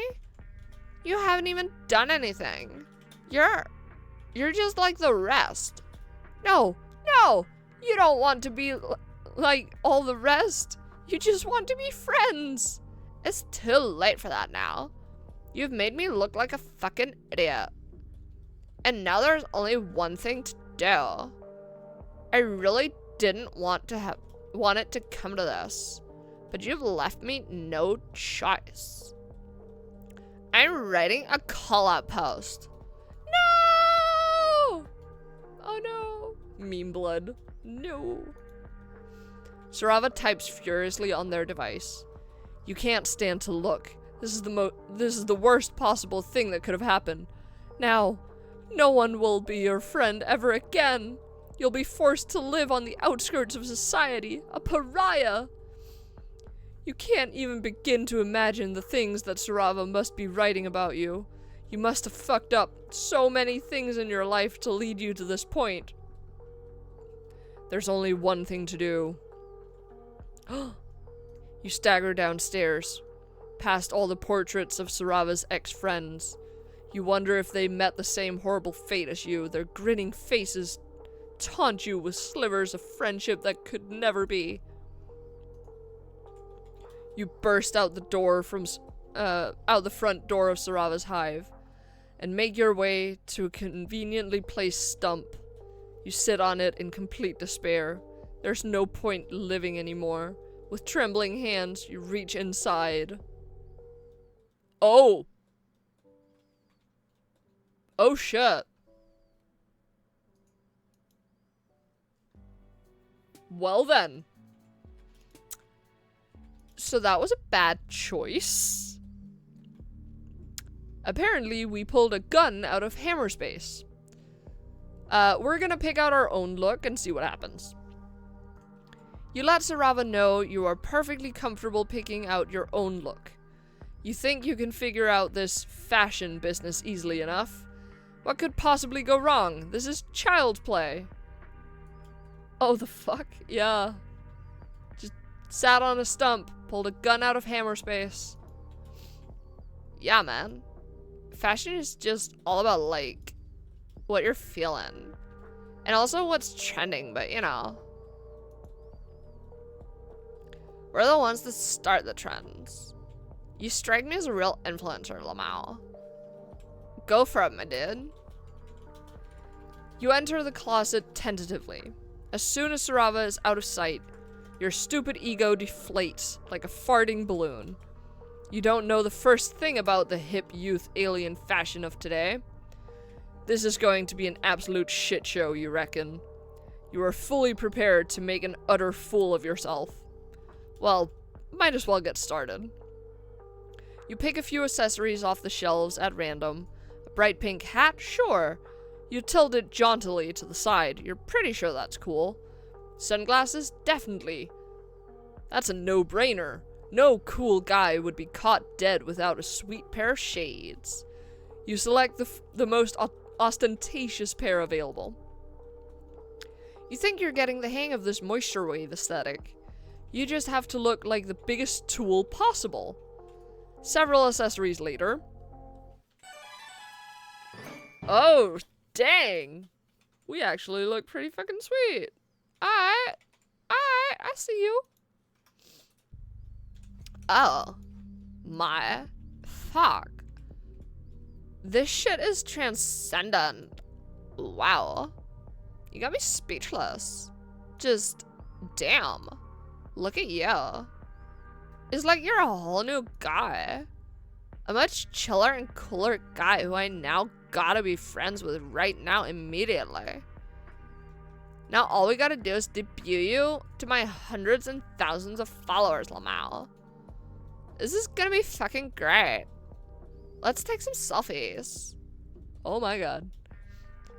Speaker 1: You haven't even done anything. You're just like the rest. No, you don't want to be like all the rest. You just want to be friends. It's too late for that now. You've made me look like a fucking idiot. And now there's only one thing to do. I really didn't want it to come to this, but you've left me no choice. I'm writing a call-out post. No!
Speaker 2: Oh no. Meme blood. No. Sarava types furiously on their device. You can't stand to look. This is the worst possible thing that could have happened. Now, no one will be your friend ever again. You'll be forced to live on the outskirts of society, a pariah. You can't even begin to imagine the things that Sarava must be writing about you. You must have fucked up so many things in your life to lead you to this point. There's only one thing to do. You stagger downstairs, past all the portraits of Sarava's ex-friends. You wonder if they met the same horrible fate as you. Their grinning faces taunt you with slivers of friendship that could never be. You burst out the front door of Sarava's hive, and make your way to a conveniently placed stump. You sit on it in complete despair. There's no point living anymore. With trembling hands, you reach inside. Oh shit. Well then. So that was a bad choice. Apparently, we pulled a gun out of Hammerspace. We're gonna pick out our own look and see what happens. You let Sarava know you are perfectly comfortable picking out your own look. You think you can figure out this fashion business easily enough. What could possibly go wrong? This is child's play. Oh, the fuck? Yeah. Just sat on a stump, pulled a gun out of Hammerspace.
Speaker 1: Yeah, man. Fashion is just all about, like, what you're feeling. And also what's trending, but you know. We're the ones that start the trends. You strike me as a real influencer, Lamau. Go for it, my dude.
Speaker 2: You enter the closet tentatively. As soon as Sarava is out of sight, your stupid ego deflates like a farting balloon. You don't know the first thing about the hip youth alien fashion of today. This is going to be an absolute shit show, you reckon. You are fully prepared to make an utter fool of yourself. Well, might as well get started. You pick a few accessories off the shelves at random. A bright pink hat? Sure. You tilt it jauntily to the side. You're pretty sure that's cool. Sunglasses? Definitely. That's a no-brainer. No cool guy would be caught dead without a sweet pair of shades. You select the most ostentatious pair available. You think you're getting the hang of this moisture wave aesthetic. You just have to look like the biggest tool possible. Several accessories later. Oh, dang. We actually look pretty fucking sweet. Alright, I see you. Oh, my fuck. This shit is transcendent. Wow. You got me speechless. Just, damn. Look at you. It's like you're a whole new guy. A much chiller and cooler guy who I now gotta be friends with right now immediately. Now all we gotta do is debut you to my hundreds and thousands of followers, Lamau. This is gonna be fucking great. Let's take some selfies. Oh my god.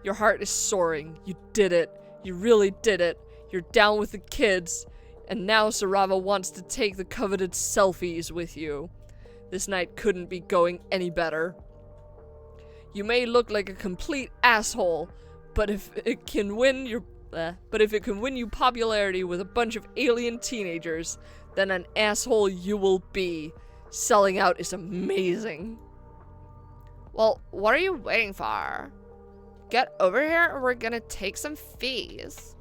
Speaker 2: Your heart is soaring. You did it. You really did it. You're down with the kids. And now Sarava wants to take the coveted selfies with you. This night couldn't be going any better. You may look like a complete asshole, but if it can win you popularity with a bunch of alien teenagers, then an asshole you will be. Selling out is amazing. Well, what are you waiting for? Get over here or we're gonna take some fees.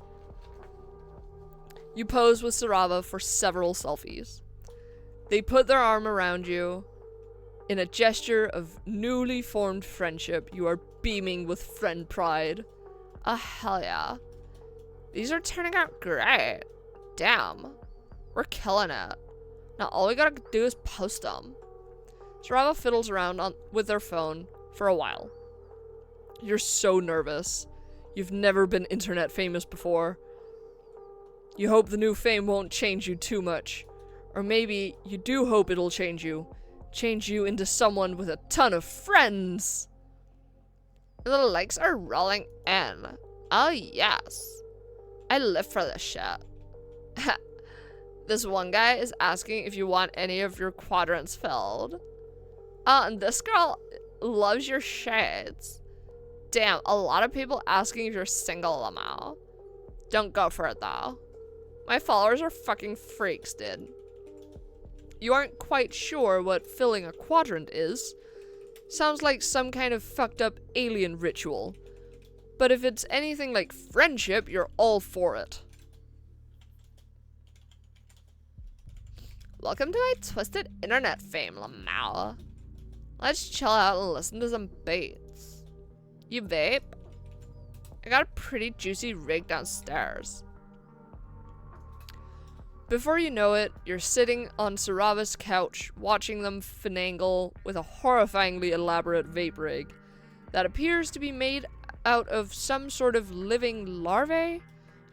Speaker 2: You pose with Sarava for several selfies. They put their arm around you. In a gesture of newly formed friendship, you are beaming with friend pride. Ah, hell yeah. These are turning out great. Damn. We're killing it. Now all we gotta do is post them. Sarava fiddles around with their phone for a while. You're so nervous. You've never been internet famous before. You hope the new fame won't change you too much. Or maybe you do hope it'll change you. Change you into someone with a ton of friends. The likes are rolling in. Oh yes. I live for this shit. This one guy is asking if you want any of your quadrants filled. And this girl loves your shades. Damn, a lot of people asking if you're single, Lamau. Don't go for it though. My followers are fucking freaks, dude. You aren't quite sure what filling a quadrant is. Sounds like some kind of fucked up alien ritual. But if it's anything like friendship, you're all for it. Welcome to my twisted internet fame, Lamau. Let's chill out and listen to some beats. You vape? I got a pretty juicy rig downstairs. Before you know it, you're sitting on Sarava's couch watching them finagle with a horrifyingly elaborate vape rig that appears to be made out of some sort of living larvae?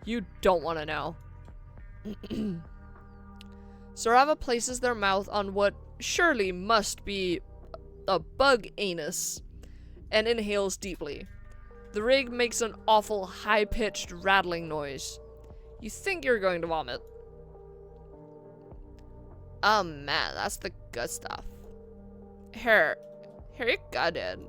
Speaker 2: You don't want to know. Sarava places their mouth on what surely must be a bug anus and inhales deeply. The rig makes an awful high-pitched rattling noise. You think you're going to vomit. Oh man, that's the good stuff. Here you go, dude.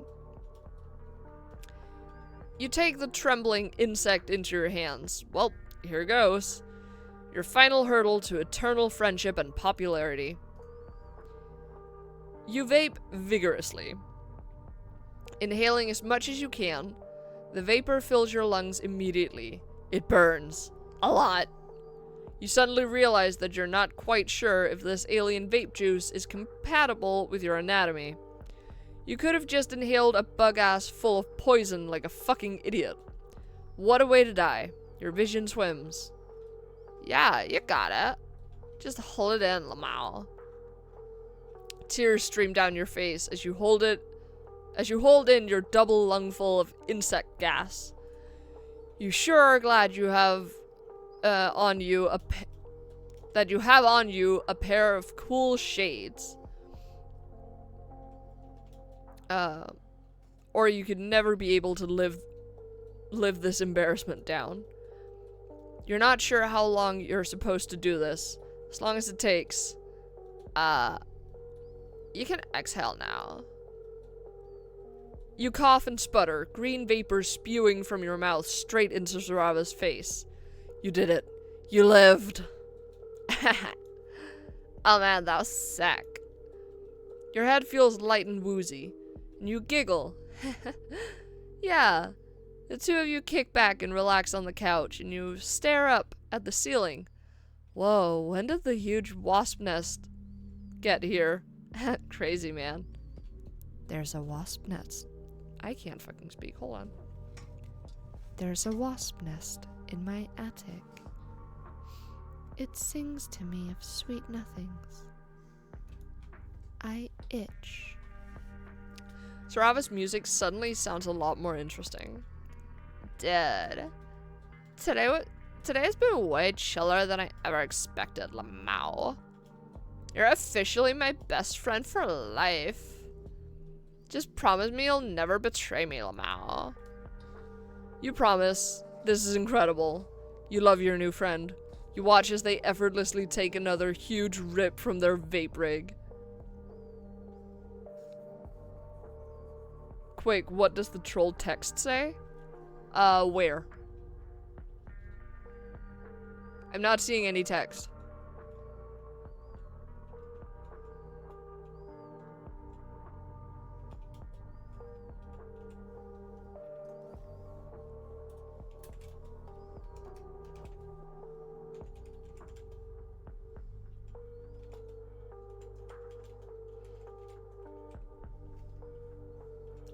Speaker 2: You take the trembling insect into your hands. Well, here goes. Your final hurdle to eternal friendship and popularity. You vape vigorously. Inhaling as much as you can, the vapor fills your lungs immediately. It burns. A lot. You suddenly realize that you're not quite sure if this alien vape juice is compatible with your anatomy. You could have just inhaled a bug-ass full of poison like a fucking idiot. What a way to die. Your vision swims. Yeah, you got it. Just hold it in, Lamau. Tears stream down your face as you hold in your double lungful of insect gas. You sure are glad you have on you that you have on you a pair of cool shades. Or you could never be able to live this embarrassment down. You're not sure how long you're supposed to do this. As long as it takes. You can exhale now. You cough and sputter, green vapor spewing from your mouth straight into Sarava's face. You did it. You lived.
Speaker 1: Oh man, that was sick.
Speaker 2: Your head feels light and woozy, and you giggle. Yeah. The two of you kick back and relax on the couch, and you stare up at the ceiling. Whoa, when did the huge wasp nest get here? Crazy, man. There's a wasp nest. I can't fucking speak. Hold on. There's a wasp nest in my attic. It sings to me of sweet nothings. I itch. Sarava's music suddenly sounds a lot more interesting.
Speaker 1: Dude. Today's been way chiller than I ever expected, Lamau. You're officially my best friend for life. Just promise me you'll never betray me, Lamau.
Speaker 2: You promise. This is incredible. You love your new friend. You watch as they effortlessly take another huge rip from their vape rig. Quick, what does the troll text say? Where? I'm not seeing any text.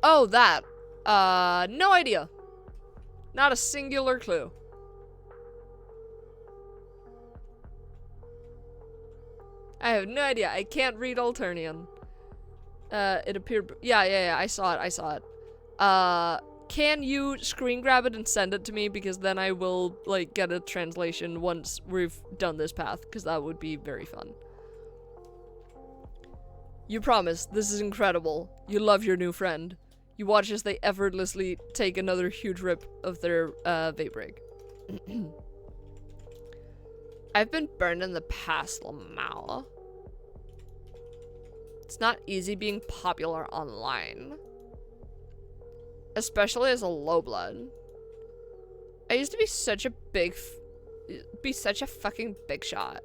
Speaker 2: Oh, that. No idea. Not a singular clue. I have no idea. I can't read Alternian. It appeared... Yeah, I saw it. Can you screen grab it and send it to me? Because then I will, like, get a translation once we've done this path. Because that would be very fun. You promise. This is incredible. You love your new friend. You watch as they effortlessly take another huge rip of their vape rig.
Speaker 1: I've been burned in the past, Lamau. It's not easy being popular online. Especially as a low blood. I used to be such a fucking big shot.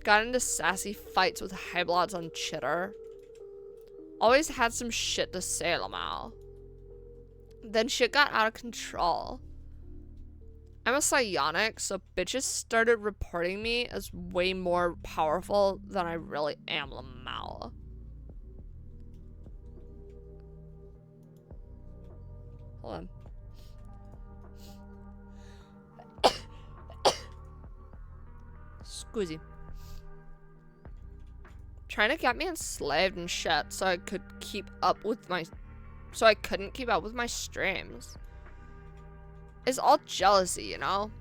Speaker 1: Got into sassy fights with high bloods on Chitter. Always had some shit to say, Lamau. Then shit got out of control. I'm a psionic, so bitches started reporting me as way more powerful than I really am, Lamau.
Speaker 2: Hold on.
Speaker 1: Squeezy. Trying to get me enslaved and shit so I couldn't keep up with my streams. It's all jealousy, you know?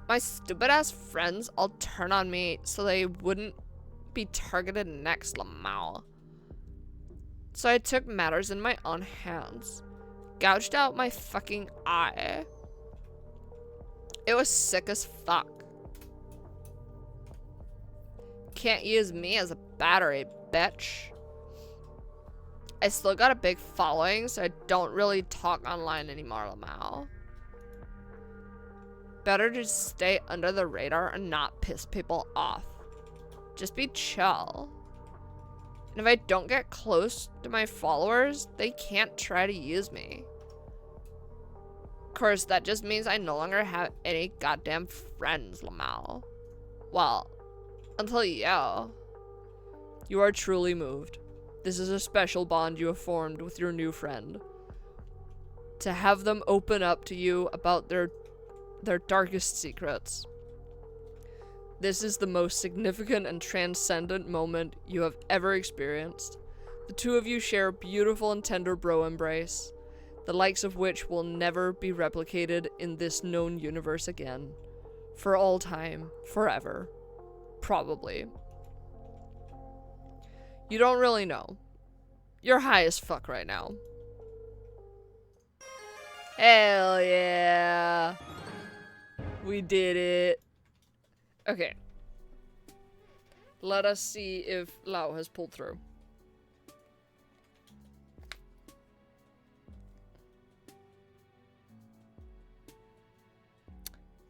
Speaker 1: My stupid ass friends all turn on me so they wouldn't be targeted next, Lamau. So I took matters in my own hands. Gouged out my fucking eye. It was sick as fuck. Can't use me as a battery, bitch. I still got a big following, so I don't really talk online anymore, Lamau. Better to stay under the radar and not piss people off. Just be chill. And if I don't get close to my followers, they can't try to use me. Of course, that just means I no longer have any goddamn friends, Lamau. Well, until you.
Speaker 2: You are truly moved. This is a special bond you have formed with your new friend. To have them open up to you about their darkest secrets. This is the most significant and transcendent moment you have ever experienced. The two of you share a beautiful and tender bro embrace, the likes of which will never be replicated in this known universe again. For all time. Forever. Probably. You don't really know. You're high as fuck right now. Hell yeah. We did it. Okay. Let us see if Lau has pulled through.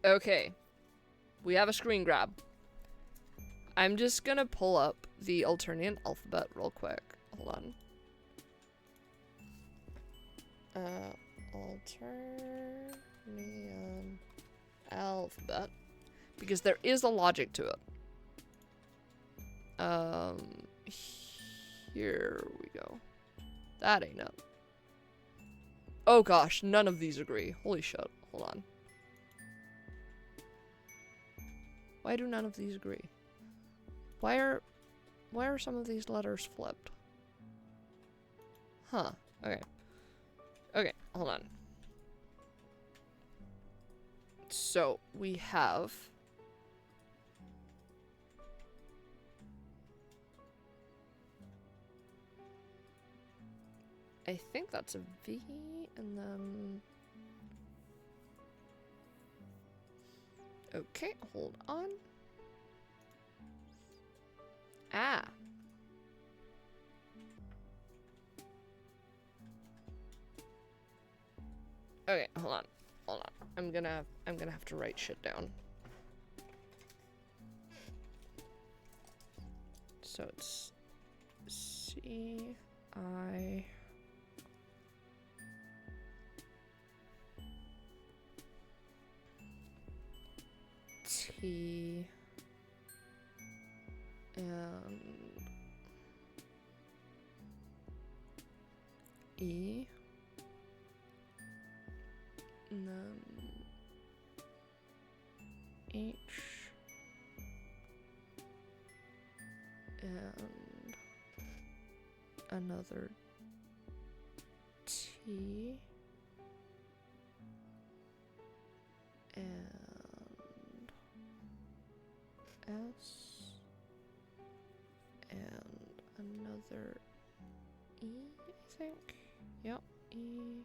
Speaker 2: Okay. We have a screen grab. I'm just gonna pull up the Alternian alphabet real quick. Hold on. Alternian alphabet. Because there is a logic to it. Here we go. That ain't it. Oh gosh, none of these agree. Holy shit. Hold on. Why do none of these agree? Why are some of these letters flipped? Huh. Okay. Okay, hold on. So, we have... I think that's a V, and then... Okay, hold on. Ah. Okay, hold on. Hold on. I'm gonna have to write shit down. So it's C-I... T and E and then H and another T and S and another E, I think. Yep, E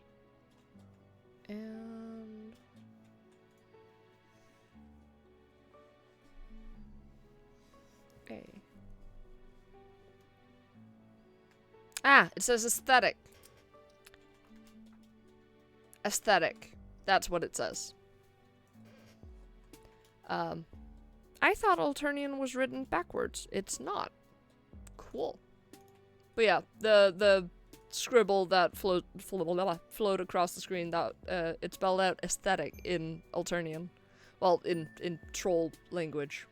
Speaker 2: and A. Ah, it says aesthetic. Aesthetic. That's what it says. I thought Alternian was written backwards. It's not. Cool. But yeah, the scribble that flowed across the screen, that it spelled out aesthetic in Alternian. Well, in troll language.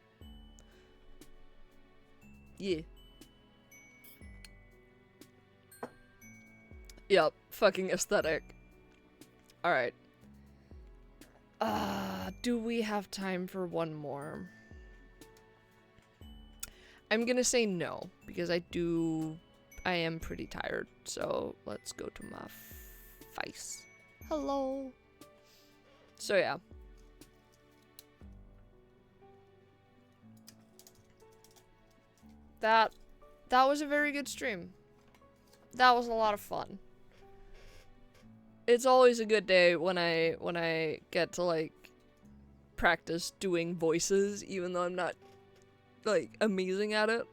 Speaker 2: Yeah. Yep, fucking aesthetic. Alright. Do we have time for one more? I'm gonna say no, because I am pretty tired, so let's go to my face. Hello. So yeah. That was a very good stream. That was a lot of fun. It's always a good day when I get to like practice doing voices, even though I'm not like amazing at it.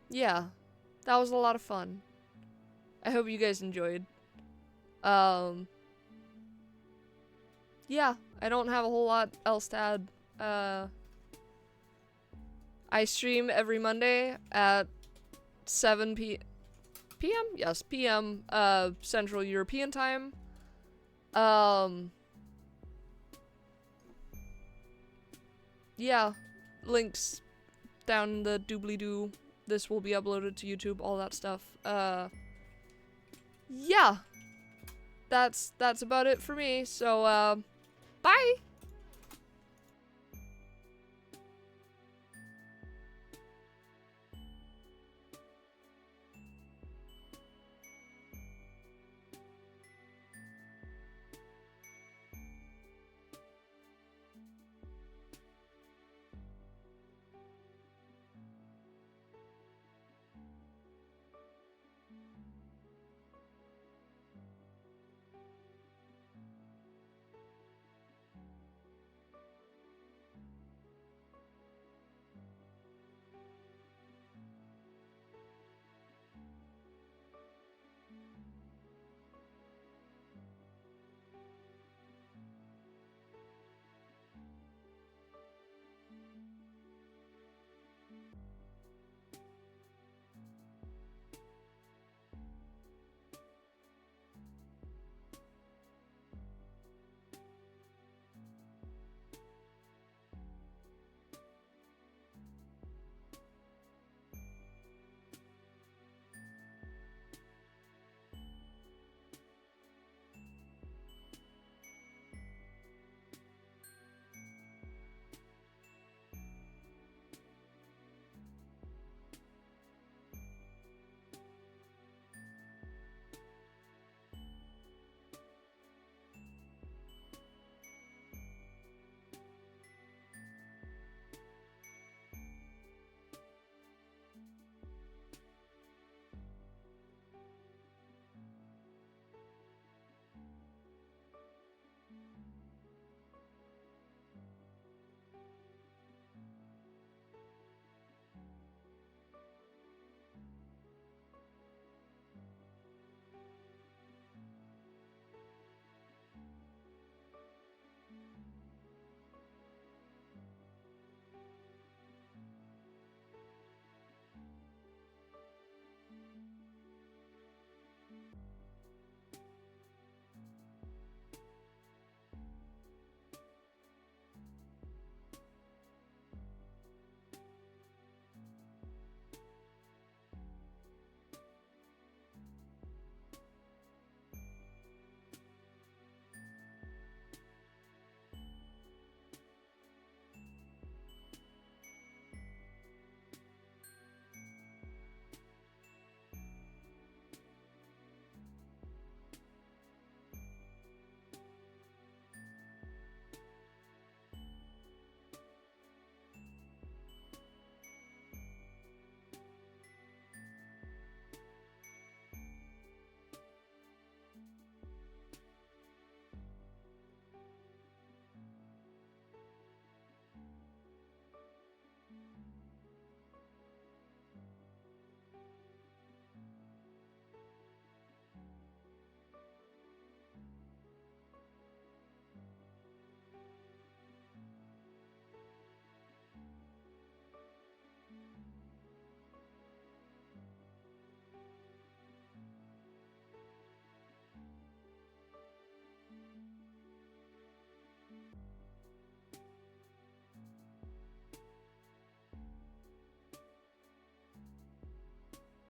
Speaker 2: Yeah, that was a lot of fun. I hope you guys enjoyed. Yeah, I don't have a whole lot else to add. I stream every Monday at 7 p.m. Yes, p.m. Central European time. Yeah, links down the doobly-doo. This will be uploaded to YouTube, all that stuff. Yeah. That's about it for me. So, bye!